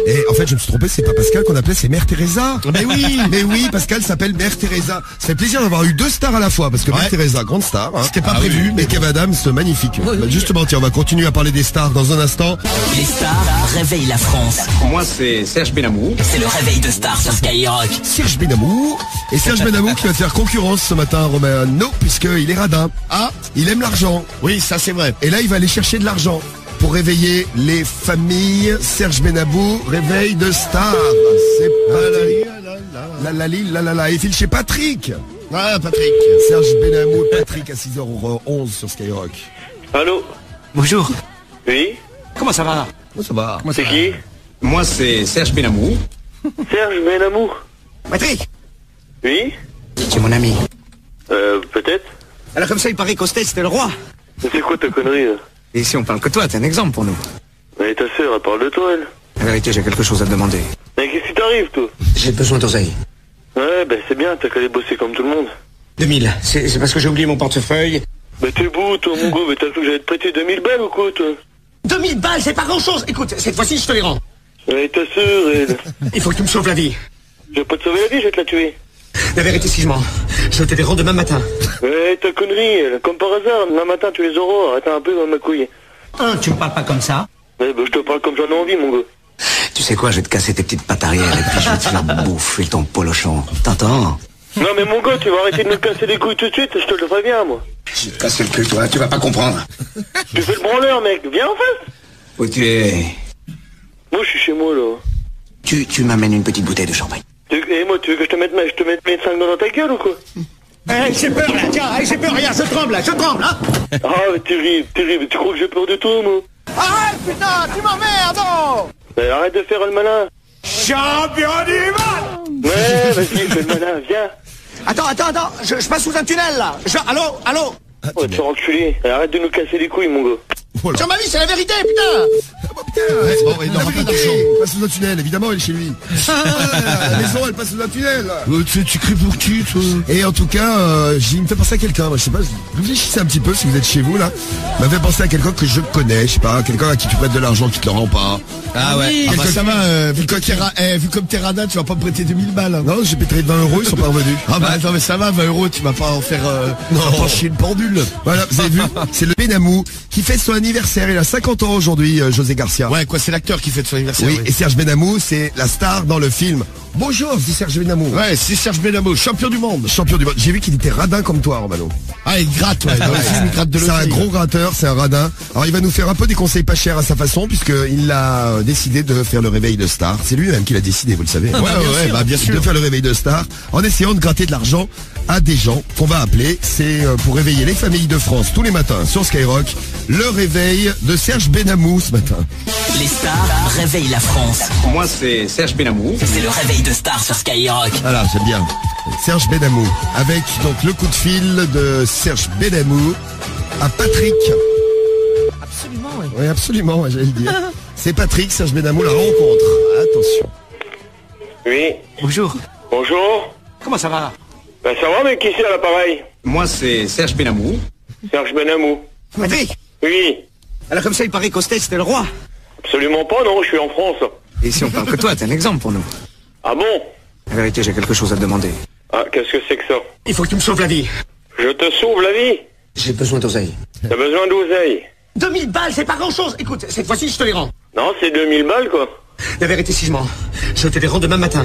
Et en fait, je me suis trompé, c'est pas Pascal qu'on appelait, c'est Mère Teresa. Mais oui, Pascal s'appelle Mère Teresa. Ça fait plaisir d'avoir eu 2 stars à la fois, parce que Mère Teresa, grande star. Hein. C'était pas prévu. Mais Kev Adams, magnifique. Bah, justement, tiens, on va continuer à parler des stars dans un instant. Les stars réveillent la France. Moi, c'est Serge Benamou. C'est le réveil de stars sur Skyrock. Serge Benamou. Et Serge Benamou qui va faire concurrence ce matin à Romano, puisqu'il est radin. Ah, il aime l'argent. Oui, ça c'est vrai. Et là, il va aller chercher de l'argent pour réveiller les familles. Serge Benamou, réveil de stars. C'est parti. La. Il file chez Patrick. Ah, Patrick. Serge Benamou, Patrick à 6h11 sur Skyrock. Allô? Bonjour. Oui? Comment ça va? Ça va. C'est qui? Moi, c'est Serge Benamou. Serge Benamou. Patrick, Oui? c'est mon ami. Peut-être. Alors comme ça, il paraît qu'au States, c'était le roi. C'est quoi ta connerie, là? Et si on parle que toi, t'es un exemple pour nous. Mais ta sœur, elle parle de toi, elle. La vérité, j'ai quelque chose à te demander. Mais qu'est-ce qui t'arrive, toi? J'ai besoin d'oseille. Ouais, ben c'est bien, t'as qu'à aller bosser comme tout le monde. 2000, c'est parce que j'ai oublié mon portefeuille. Bah t'es beau, toi, mon gars, mais t'as cru que j'allais te prêter 2000 balles ou quoi, toi? 2000 balles, c'est pas grand-chose. Écoute, cette fois-ci, je te les rends. Ouais, ta sœur, elle. Il faut que tu me sauves la vie. Je vais pas te sauver la vie, je vais te la tuer. La vérité, si je mens, je te les rends demain matin. Ouais, ta connerie, elle. Comme par hasard, demain matin, tu les auras. Arrête un peu dans ma couille. Tu me parles pas comme ça? Ouais, bah je te parle comme j'en ai envie, mon gars. Tu sais quoi, je vais te casser tes petites pattes arrière et puis je vais te faire bouffer ton polochon. T'entends? Non mais mon gars, tu vas arrêter de me casser les couilles tout de suite, je te le préviens, moi. Je vais te casser le cul, toi, tu vas pas comprendre. Tu fais le branleur, mec, viens en face. Où tu es? Moi, je suis chez moi, là. Tu m'amènes une petite bouteille de champagne. Et moi, tu veux que je te mette mes 5 dans ta gueule ou quoi? J'ai peur là, tiens, j'ai peur, regarde, je tremble, hein. Ah, terrible, tu crois que j'ai peur de toi, moi? Arrête, putain, tu m'emmerdes, non. Arrête de faire le malin. Champion du monde. Ouais, vas-y, fais le malin, viens. Attends, je passe sous un tunnel, là. Allô. Oh, tu enculé. Arrête de nous casser les couilles, mon gars. Voilà. Sur ma vie, c'est la vérité, putain. Il n'aura pas d'argent. Il passe sous un tunnel, évidemment, il est chez lui. La maison, elle passe sous un tunnel. Tu cries pour qui, toi? Et en tout cas, il me fait penser à quelqu'un. Je sais pas, réfléchissez un petit peu si vous êtes chez vous, là. Il m'a fait penser à quelqu'un que je connais, je sais pas, quelqu'un à qui tu prêtes de l'argent qui te le rend pas. Ah ouais. Quelqu'un ça va, vu comme t'es radin, tu vas pas me prêter 2000 balles. Hein. Non, j'ai pété 20 €, ils sont pas revenus. Ah bah non mais ça va, 20 €, tu vas pas en faire pas chier une pendule. Voilà, vous avez vu, c'est le Benamou qui fête son anniversaire. Il a 50 ans aujourd'hui, José Garcia. Ouais, quoi, c'est l'acteur qui fête son anniversaire. Oui, et Serge Benamou, c'est la star dans le film. Bonjour, c'est Serge Benamou. Ouais, c'est Serge Benamou, champion du monde. Champion du monde. J'ai vu qu'il était radin comme toi, Romano. Ah, il gratte, ouais. Dans le film, il gratte de l'eau. C'est un gros gratteur, c'est un radin. Alors, il va nous faire un peu des conseils pas chers à sa façon, puisqu'il a décidé de faire le réveil de star. C'est lui-même qui l'a décidé, vous le savez. Ouais, bien sûr. De faire le réveil de star, en essayant de gratter de l'argent à des gens qu'on va appeler. C'est pour réveiller les familles de France tous les matins sur Skyrock. Le réveil de Serge Benamou ce matin. Les stars réveillent la France. Moi, c'est Serge Benamou. C'est le réveil de stars sur Skyrock. Voilà, j'aime bien. Serge Benamou. Avec donc le coup de fil de Serge Benamou à Patrick. Absolument, oui. Oui, absolument, ouais, j'allais le dire. C'est Patrick, Serge Benamou, la rencontre. Attention. Oui. Bonjour. Bonjour. Comment ça va? Ben ça va, mais qui c'est à l'appareil? Moi, c'est Serge Benamou. Serge Benamou. Patrick. Oui. Alors comme ça, il paraît qu'au States, c'était le roi. Absolument pas, non, je suis en France. Et si on parle que toi, t'es un exemple pour nous. Ah bon? La vérité, j'ai quelque chose à te demander. Ah, qu'est-ce que c'est que ça? Il faut que tu me sauves la vie. Je te sauve la vie? J'ai besoin d'oseille. T'as besoin d'oseille? 2000 balles, c'est pas grand-chose. Écoute, cette fois-ci, je te les rends. Non, c'est 2000 balles, quoi. La vérité, si je mens, je te les rends demain matin.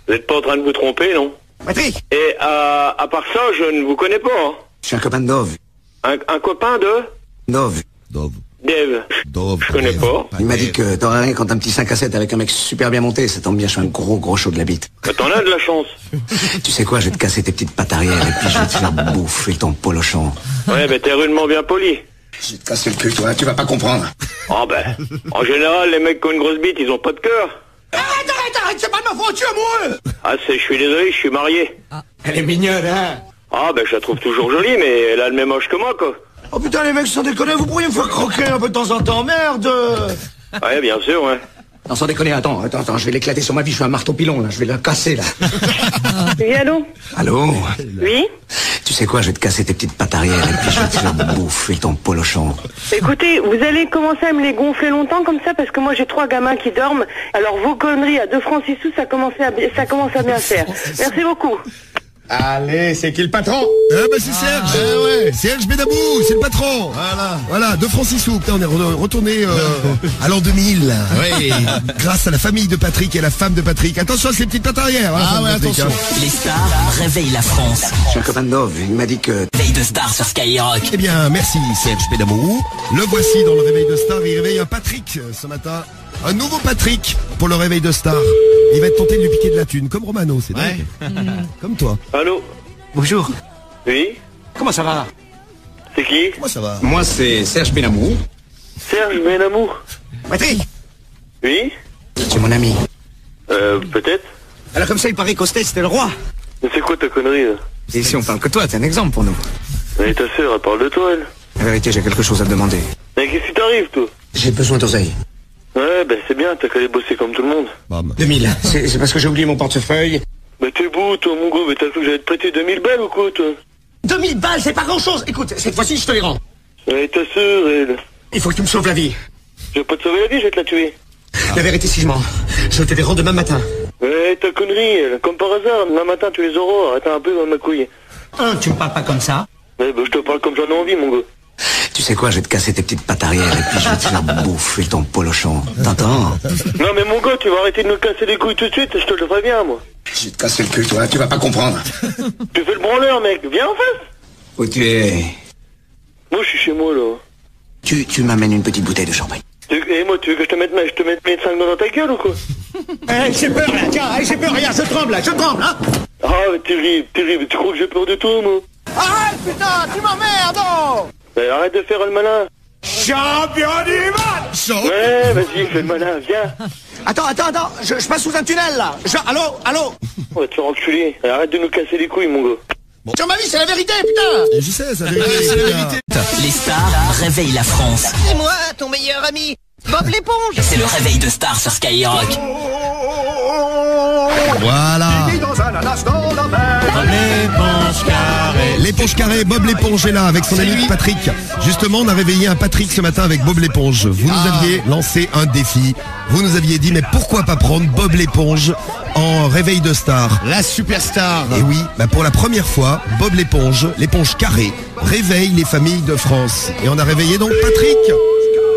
Vous êtes pas en train de vous tromper, non? Patrick. Et à part ça, je ne vous connais pas, hein. Je suis un copain de Dove. Un copain de? Dove. Dave. Je connais pas. Il m'a dit que t'aurais rien quand un petit 5 à 7 avec un mec super bien monté. Ça tombe bien, je suis un gros chaud de la bite. Bah, t'en as de la chance. Tu sais quoi, je vais te casser tes petites pattes arrière et puis je vais te faire bouffer ton polochon. Ouais, mais t'es rudement bien poli. Je vais te casser le cul, toi, tu vas pas comprendre. Ah ben, en général, les mecs qui ont une grosse bite, ils ont pas de cœur. Arrête, c'est pas de ma faute, tu es amoureux. Ah, je suis désolé, je suis marié. Ah. Elle est mignonne, hein. Ah ben, je la trouve toujours jolie, mais elle a le même âge que moi, quoi. Oh putain, les mecs, sans déconner, vous pourriez me faire croquer un peu de temps en temps, merde. Ouais, bien sûr, ouais. Non, sans déconner, attends, je vais l'éclater sur ma vie, je suis un marteau pilon, là, je vais la casser, là. Oui, allô? Allô? Oui? Tu sais quoi, je vais te casser tes petites pattes arrière et puis je vais te faire bouffer ton polochon. Écoutez, vous allez commencer à me les gonfler longtemps comme ça parce que moi j'ai 3 gamins qui dorment. Alors vos conneries à 2 francs 6 sous, ça commence à bien faire. Merci beaucoup. Allez, c'est qui le patron? Ah bah c'est Serge. Ouais. Serge Benamou, c'est le patron. Voilà, 2 francs 6 sous. Putain, on est retourné à l'an 2000. Oui. Grâce à la famille de Patrick et à la femme de Patrick. Attention à ces petites pattes arrière. Ah ouais, attention. Les stars réveillent la France. Je suis un copain de Dove, il m'a dit que... Réveil de stars sur Skyrock. Eh bien, merci Serge Benamou. Le voici dans le réveil de star. Il réveille un Patrick ce matin. Un nouveau Patrick pour le réveil de star. Il va être tenté de lui piquer de la thune, comme Romano, c'est dingue. Comme toi. Allô? Bonjour. Oui? Comment ça va? C'est qui? Comment ça va? Moi, c'est Serge Benamou. Serge Benamou. Patrick. Oui? C'est mon ami. Peut-être. Alors comme ça, il paraît qu'au States, c'était le roi. Mais c'est quoi ta connerie, là? Et si on parle que toi, t'es un exemple pour nous. Mais ta sœur, elle parle de toi, elle. La vérité, j'ai quelque chose à te demander. Mais qu'est-ce qui t'arrive, toi? J'ai besoin d'oseille. Ouais, ben c'est bien, t'as qu'à aller bosser comme tout le monde. 2000. C'est parce que j'ai oublié mon portefeuille. Mais t'es beau, toi, mon gars, mais t'as cru que j'allais te prêter 2000 balles ou quoi, toi? 2000 balles, c'est pas grand-chose. Écoute, cette fois-ci, je te les rends. Ouais, ta sœur, elle. Il faut que tu me sauves la vie. Je vais pas te sauver la vie, je vais te la tuer. La vérité, si je mens, je te les rends demain matin. Ouais, ta connerie, elle. Comme par hasard, demain matin, tu les auras. Arrête un peu dans ma couille. Tu me parles pas comme ça? Ouais, bah, je te parle comme j'en ai envie, mon gars. Tu sais quoi, je vais te casser tes petites pattes arrière et puis je vais te faire bouffer ton polochon. T'entends? Non mais mon gars, tu vas arrêter de me casser les couilles tout de suite, je te le ferai bien, moi. Je vais te casser le cul, toi, tu vas pas comprendre. Tu fais le branleur, mec, viens en face. Où tu es? Moi, je suis chez moi, là. Tu m'amènes une petite bouteille de champagne. Et moi, tu veux que je te mette mes 5 dans ta gueule ou quoi? J'ai peur, là, tiens, j'ai peur, regarde, je tremble, hein. Ah, terrible, terrible. Tu crois que j'ai peur de toi, moi? Arrête, putain, tu m'emmerdes, oh. Arrête de faire le malin. Champion du monde. Ouais, vas-y, fais le malin, viens. Attends, je passe sous un tunnel, là. Allô? On va te faire enculer. Arrête de nous casser les couilles, mon gars. Bon. Sur ma vie, c'est la vérité, putain. Je sais, c'est la vérité. Les stars réveillent la France. C'est moi, ton meilleur ami, Bob l'éponge. C'est le réveil de stars sur Skyrock. Voilà. L'éponge carrée, Bob l'éponge est là avec son ami Patrick. Justement, on a réveillé un Patrick ce matin avec Bob l'éponge. Vous nous aviez lancé un défi. Vous nous aviez dit, mais pourquoi pas prendre Bob l'éponge en réveil de star? La superstar. Et oui, pour la première fois, Bob l'éponge carrée, réveille les familles de France. Et on a réveillé donc Patrick,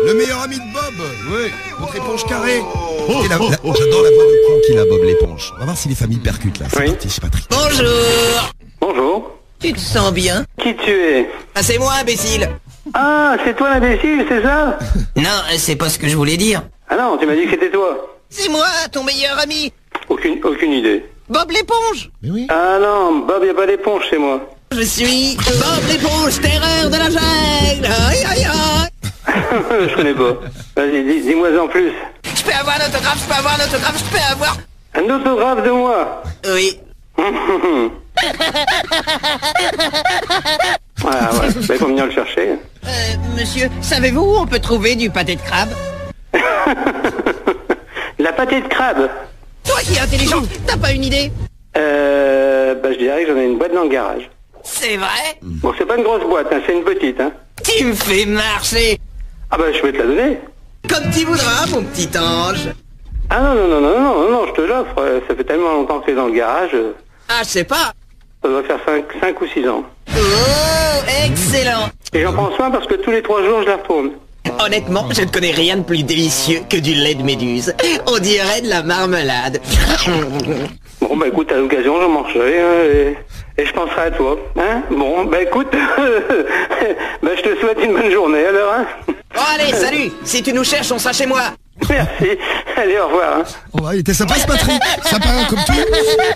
le meilleur ami de Bob. Oui, votre éponge carrée. J'adore la voix de con qu'il a, Bob l'éponge. On va voir si les familles percutent là. C'est parti chez Patrick. Bonjour. Bonjour. Tu te sens bien? Qui tu es? Ah, c'est moi, imbécile. Ah, c'est toi l'imbécile, c'est ça? Non, c'est pas ce que je voulais dire. Ah non, tu m'as dit que c'était toi. C'est moi, ton meilleur ami. Aucune idée. Bob l'éponge. Mais oui. Ah non, Bob, y a pas d'éponge chez moi. Je suis Bob l'éponge, terreur de la jungle. Aïe, aïe, aïe. Je connais pas. Vas-y, dis-moi en plus. Je peux avoir un autographe, je peux avoir un autographe de moi? Oui. Voilà, ouais. Il faut venir le chercher. Monsieur, savez-vous où on peut trouver du pâté de crabe? La pâté de crabe? Toi qui es intelligent, t'as pas une idée? Je dirais que j'en ai une boîte dans le garage. C'est vrai? Bon, c'est pas une grosse boîte, hein, c'est une petite, hein. Tu me fais marcher. Ah je vais te la donner. Comme tu voudras, mon petit ange. Ah non, je te l'offre. Ça fait tellement longtemps que c'est dans le garage. Ah, je sais pas. Ça doit faire 5 ou 6 ans. Oh, excellent. Et j'en prends soin parce que tous les 3 jours, je la retourne. Honnêtement, je ne connais rien de plus délicieux que du lait de méduse. On dirait de la marmelade. Bon, écoute, à l'occasion, j'en mangerai, hein, et je penserai à toi. Hein. Bon, écoute, je te souhaite une bonne journée, alors, hein. Oh, allez, salut. Si tu nous cherches, on sera chez moi. Merci. Allez, au revoir. Hein. Oh, il était sympa ce Patrick. Sympa comme tout.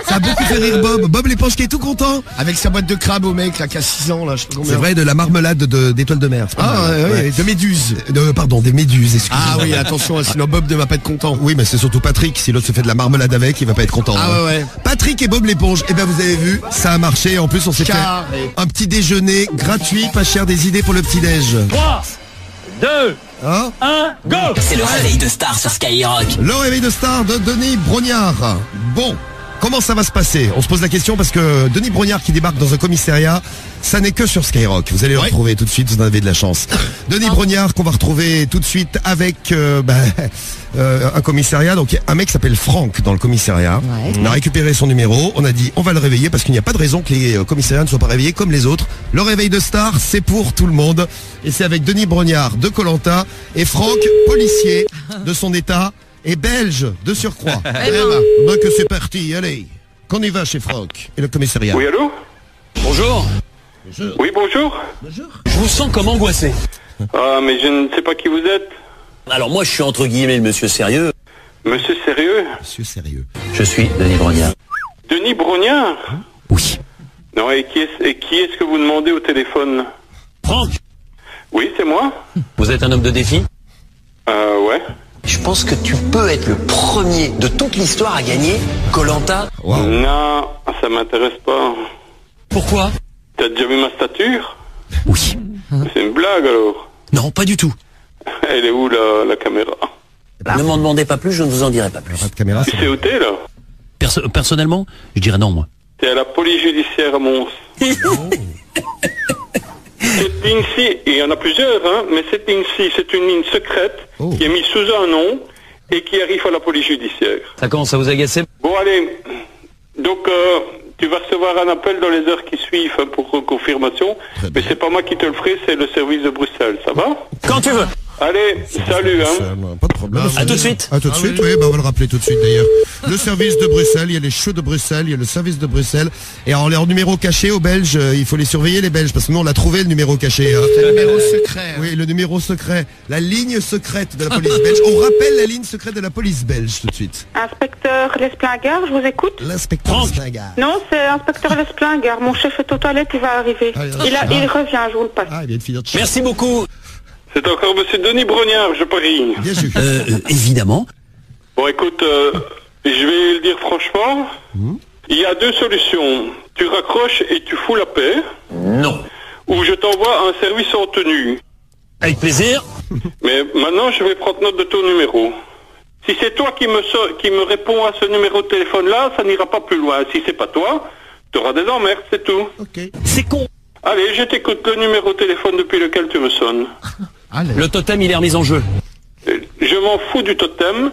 Ça a beaucoup fait rire Bob. Bob l'éponge qui est tout content. Avec sa boîte de crabe au mec là qui a 6 ans là, je sais pas combien. C'est vrai, de la marmelade d'étoiles de mer. Ouais, de méduses. Pardon, des méduses, excusez-moi. Ah oui, attention, sinon Bob ne va pas être content. Oui, mais c'est surtout Patrick. Si l'autre se fait de la marmelade avec, il va pas être content. Ah ouais. Patrick et Bob l'éponge. Eh ben vous avez vu, ça a marché. En plus, on s'est fait un petit déjeuner gratuit, pas cher, des idées pour le petit-déj. 3, 2, 1, go! C'est le réveil de star sur Skyrock. Le réveil de star de Denis Brognard. Bon, comment ça va se passer? On se pose la question parce que Denis Brognard qui débarque dans un commissariat, ça n'est que sur Skyrock. Vous allez le retrouver tout de suite, vous en avez de la chance. Denis Brognard qu'on va retrouver tout de suite avec un commissariat. Donc un mec s'appelle Franck dans le commissariat. Ouais. On a récupéré son numéro, on a dit on va le réveiller parce qu'il n'y a pas de raison que les commissariats ne soient pas réveillés comme les autres. Le réveil de star, c'est pour tout le monde. Et c'est avec Denis Brognard de Koh-Lanta et Franck, policier de son état et belge de surcroît. Donc c'est parti, allez. Qu'on y va chez Franck et le commissariat. Oui, allô? Bonjour. Oui, bonjour. Je vous sens comme angoissé. Ah, mais je ne sais pas qui vous êtes. Alors moi, je suis entre guillemets le monsieur sérieux. Monsieur sérieux? Monsieur sérieux. Je suis Denis Brognard. Denis Brognard? Oui. Non, et qui est-ce que vous demandez au téléphone? Franck? Oui, c'est moi. Vous êtes un homme de défi? Ouais. Je pense que tu peux être le premier de toute l'histoire à gagner Koh-Lanta. Wow. Non, ça m'intéresse pas. Pourquoi? T'as déjà vu ma stature? Oui. C'est une blague alors? Non, pas du tout. Elle est où la caméra? Ne m'en demandez pas plus, je ne vous en dirai pas plus. Pas de caméra, tu sais où t'es là? Personnellement, je dirais non, moi. T'es à la police judiciaire à Mons. Cette ligne-ci, il y en a plusieurs, hein, mais cette ligne-ci, c'est une ligne secrète qui est mise sous un nom et qui arrive à la police judiciaire. Ça commence à vous agacer? Bon, allez. Donc, tu vas recevoir un appel dans les heures qui suivent pour confirmation. Mais c'est pas moi qui te le ferai, c'est le service de Bruxelles. Ça va? Quand tu veux. Allez, salut, hein. Pas de problème. À tout de suite. À tout de suite, oui, on va le rappeler tout de suite d'ailleurs. Le service de Bruxelles, il y a les shows de Bruxelles, il y a le service de Bruxelles. Et alors, les numéros cachés aux Belges, il faut les surveiller les Belges, parce que nous on a trouvé le numéro caché. C'est le numéro secret. Oui, le numéro secret. La ligne secrète de la police belge. On rappelle la ligne secrète de la police belge tout de suite. Inspecteur Lesplinguer, je vous écoute. L'inspecteur Lesplinguer. Non, c'est inspecteur Lesplinguer. Mon chef est aux toilettes, il va arriver. Il revient, je vous le passe. Ah, il vient de finir de Merci beaucoup. C'est encore monsieur Denis Brognard, je parie. Bien sûr. Évidemment. Bon, écoute, je vais le dire franchement. Il y a deux solutions. Tu raccroches et tu fous la paix. Non. Ou je t'envoie un service en tenue. Avec plaisir. Mais maintenant, je vais prendre note de ton numéro. Si c'est toi qui me réponds à ce numéro de téléphone-là, ça n'ira pas plus loin. Si c'est pas toi, tu auras des emmerdes, c'est tout. Ok. C'est con. Allez, je t'écoute le numéro de téléphone depuis lequel tu me sonnes. Le totem, il est remis en jeu. Je m'en fous du totem.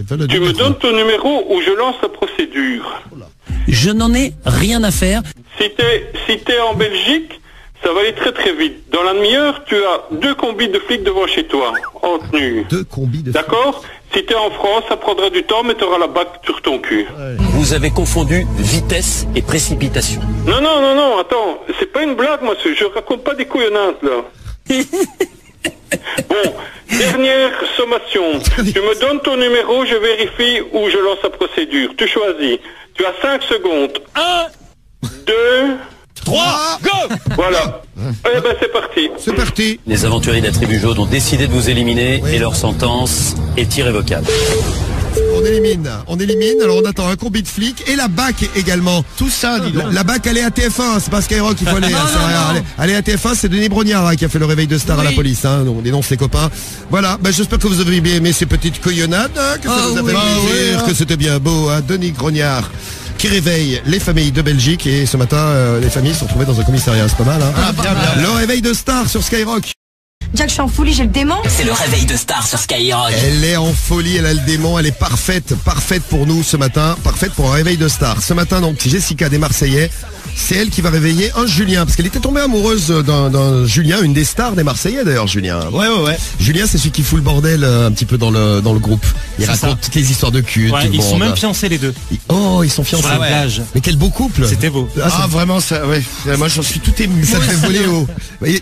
Tu me donnes ton numéro ou je lance la procédure. Je n'en ai rien à faire. Si t'es en Belgique, ça va aller très très vite. Dans la demi-heure, tu as 2 combis de flics devant chez toi, en tenue. 2 combis de flics. D'accord? Si t'es en France, ça prendra du temps, mais t'auras la bague sur ton cul. Vous avez confondu vitesse et précipitation. Non, attends. C'est pas une blague, moi. Je raconte pas des couillonnantes, là. Bon, dernière sommation. Tu me donnes ton numéro, je vérifie ou je lance la procédure. Tu choisis. Tu as 5 secondes. 1, 2, 3, go! Voilà. Eh ben c'est parti. C'est parti. Les aventuriers de la tribu jaune ont décidé de vous éliminer et leur sentence est irrévocable. On élimine, alors on attend un combi de flics et la BAC également. Tout ça, dis donc. La BAC, elle est à TF1, c'est pas Skyrock qu'il faut aller. Elle est à TF1, c'est Denis Brognard qui a fait le réveil de star à la police. On dénonce les copains. Voilà, j'espère que vous avez bien aimé ces petites couillonnades, que ça vous a fait plaisir, que c'était bien beau. Denis Brognard qui réveille les familles de Belgique et ce matin, les familles se sont retrouvées dans un commissariat, c'est pas mal. Bien. Le réveil de star sur Skyrock. Jack, je suis en folie, j'ai le démon. C'est le réveil de star sur Skyrock. Elle est en folie, elle a le démon, elle est parfaite pour nous ce matin, parfaite pour un réveil de star. Ce matin donc, Jessica des Marseillais, c'est elle qui va réveiller un Julien, parce qu'elle était tombée amoureuse d'un Julien, une des stars des Marseillais d'ailleurs, Julien. Ouais. Julien, c'est celui qui fout le bordel un petit peu dans le groupe. Il raconte toutes les histoires de cul. Ouais, ils sont même fiancés les deux. Ils sont fiancés. Sur la plage. Mais quel beau couple. C'était beau. Vraiment, ça, ouais. Moi, j'en suis tout ému. Ça te fait voler haut.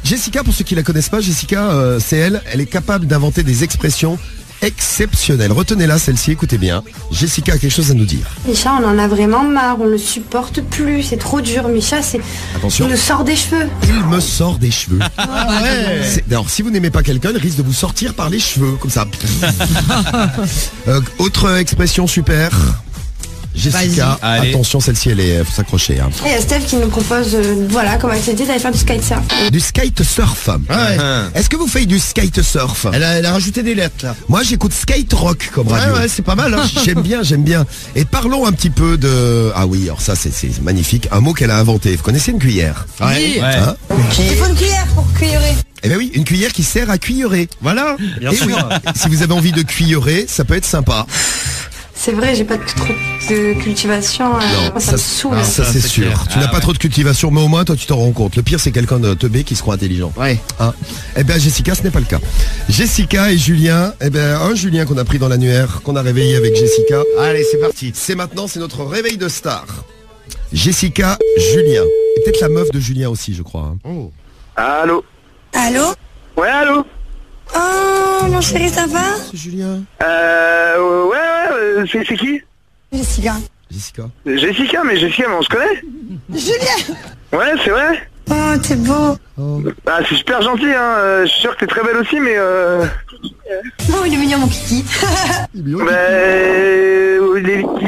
Jessica, pour ceux qui la connaissent pas, Jessica, c'est elle est capable d'inventer des expressions exceptionnelles. Retenez-la, celle-ci, écoutez bien. Jessica a quelque chose à nous dire. Micha, on en a vraiment marre, on le supporte plus, c'est trop dur. Micha, Attention. il nous sort des cheveux. Il me sort des cheveux. Alors, si vous n'aimez pas quelqu'un, il risque de vous sortir par les cheveux, comme ça. Autre expression super. Jessica, attention, celle-ci, faut s'accrocher. Et il y a Steph qui nous propose, comme activité, d'aller faire du kitesurf. Du kitesurf. Est-ce que vous faites du kitesurf? Elle a rajouté des lettres là. Moi, j'écoute skate rock comme radio. Ouais, c'est pas mal. J'aime bien. Et parlons un petit peu de... Ah oui, alors ça, c'est magnifique. Un mot qu'elle a inventé. Vous connaissez une cuillère? Oui. Il faut une cuillère pour cuilleurer. Eh bien oui, une cuillère qui sert à cuilleurer. Voilà. Bien sûr. Oui, si vous avez envie de cuilleurer, ça peut être sympa. C'est vrai, j'ai pas trop de cultivation. Non, ça me saoule. Ça c'est sûr. Tu n'as pas trop de cultivation, mais au moins toi tu t'en rends compte. Le pire c'est quelqu'un de teubé qui se croit intelligent. Ouais. Eh bien Jessica, ce n'est pas le cas. Jessica et Julien, un Julien qu'on a pris dans l'annuaire, qu'on a réveillé avec Jessica. Allez, c'est parti. C'est notre réveil de star. Jessica, Julien. Et peut-être la meuf de Julien aussi, je crois. Allô? Allô? Ouais, allô? Oh, mon chéri, ça va? C'est Julien. C'est qui? Jessica. Jessica, mais on se connaît? Julien! Ouais, c'est vrai? Oh, t'es beau. Ah, c'est super gentil, je suis sûr que t'es très belle aussi, mais Oh, il est mignon, mon kiki. il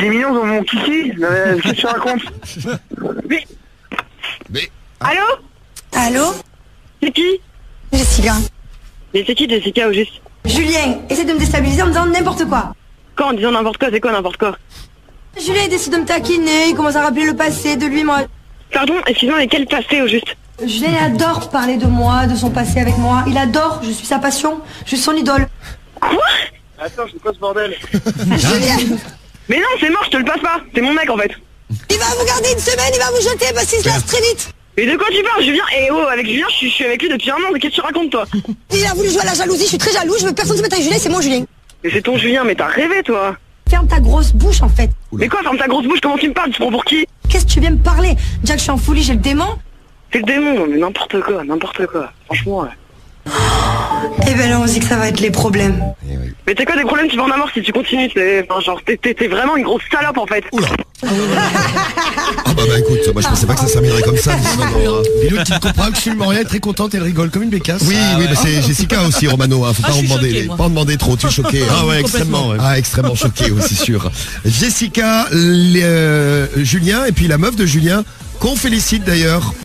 est mignon, mon kiki. Qu'est-ce que tu racontes? Mais... Allô? C'est qui? Jessica. Mais c'est qui Jessica au juste? Julien, essaie de me déstabiliser en me disant n'importe quoi. Quand en disant n'importe quoi, c'est quoi n'importe quoi? Julien décide de me taquiner, il commence à rappeler le passé de lui, moi. Pardon, excuse-moi, mais quel passé au juste? Julien adore parler de moi, de son passé avec moi. Il adore, je suis sa passion, je suis son idole. Quoi? Attends, c'est quoi ce bordel? Julien! Mais non, c'est mort, je te le passe pas. C'est mon mec en fait. Il va vous garder une semaine, il va vous jeter parce qu'il se lasse très vite. Mais de quoi tu parles, Julien? Eh oh, avec Julien, je suis avec lui depuis un an, qu'est-ce que tu racontes, toi? Il a voulu jouer à la jalousie, je suis très jaloux, je veux personne se mettre avec Julien, c'est mon Julien. Mais c'est ton Julien, mais t'as rêvé, toi. Ferme ta grosse bouche, en fait. Mais quoi, ferme ta grosse bouche, comment tu me parles? Tu prends pour qui? Qu'est-ce que tu viens me parler? Jack, je suis en folie, j'ai le démon. C'est le démon, mais n'importe quoi, franchement, ouais. Eh ben là, on se dit que ça va être les problèmes. Mais t'as quoi des problèmes, tu vas en avoir si tu continues, t'es vraiment une grosse salope, en fait. Oula. Ah bah écoute, moi je pensais pas que ça s'améliorerait comme ça. Bilou, tu ne comprends absolument rien, très contente, elle rigole comme une bécasse. Oui, mais c'est Jessica aussi, Romano, hein. Faut pas en demander trop, tu es choqué. Ah ouais, extrêmement. Ouais. Ah, extrêmement choqué aussi, sûr. Jessica, Julien, et puis la meuf de Julien, qu'on félicite d'ailleurs.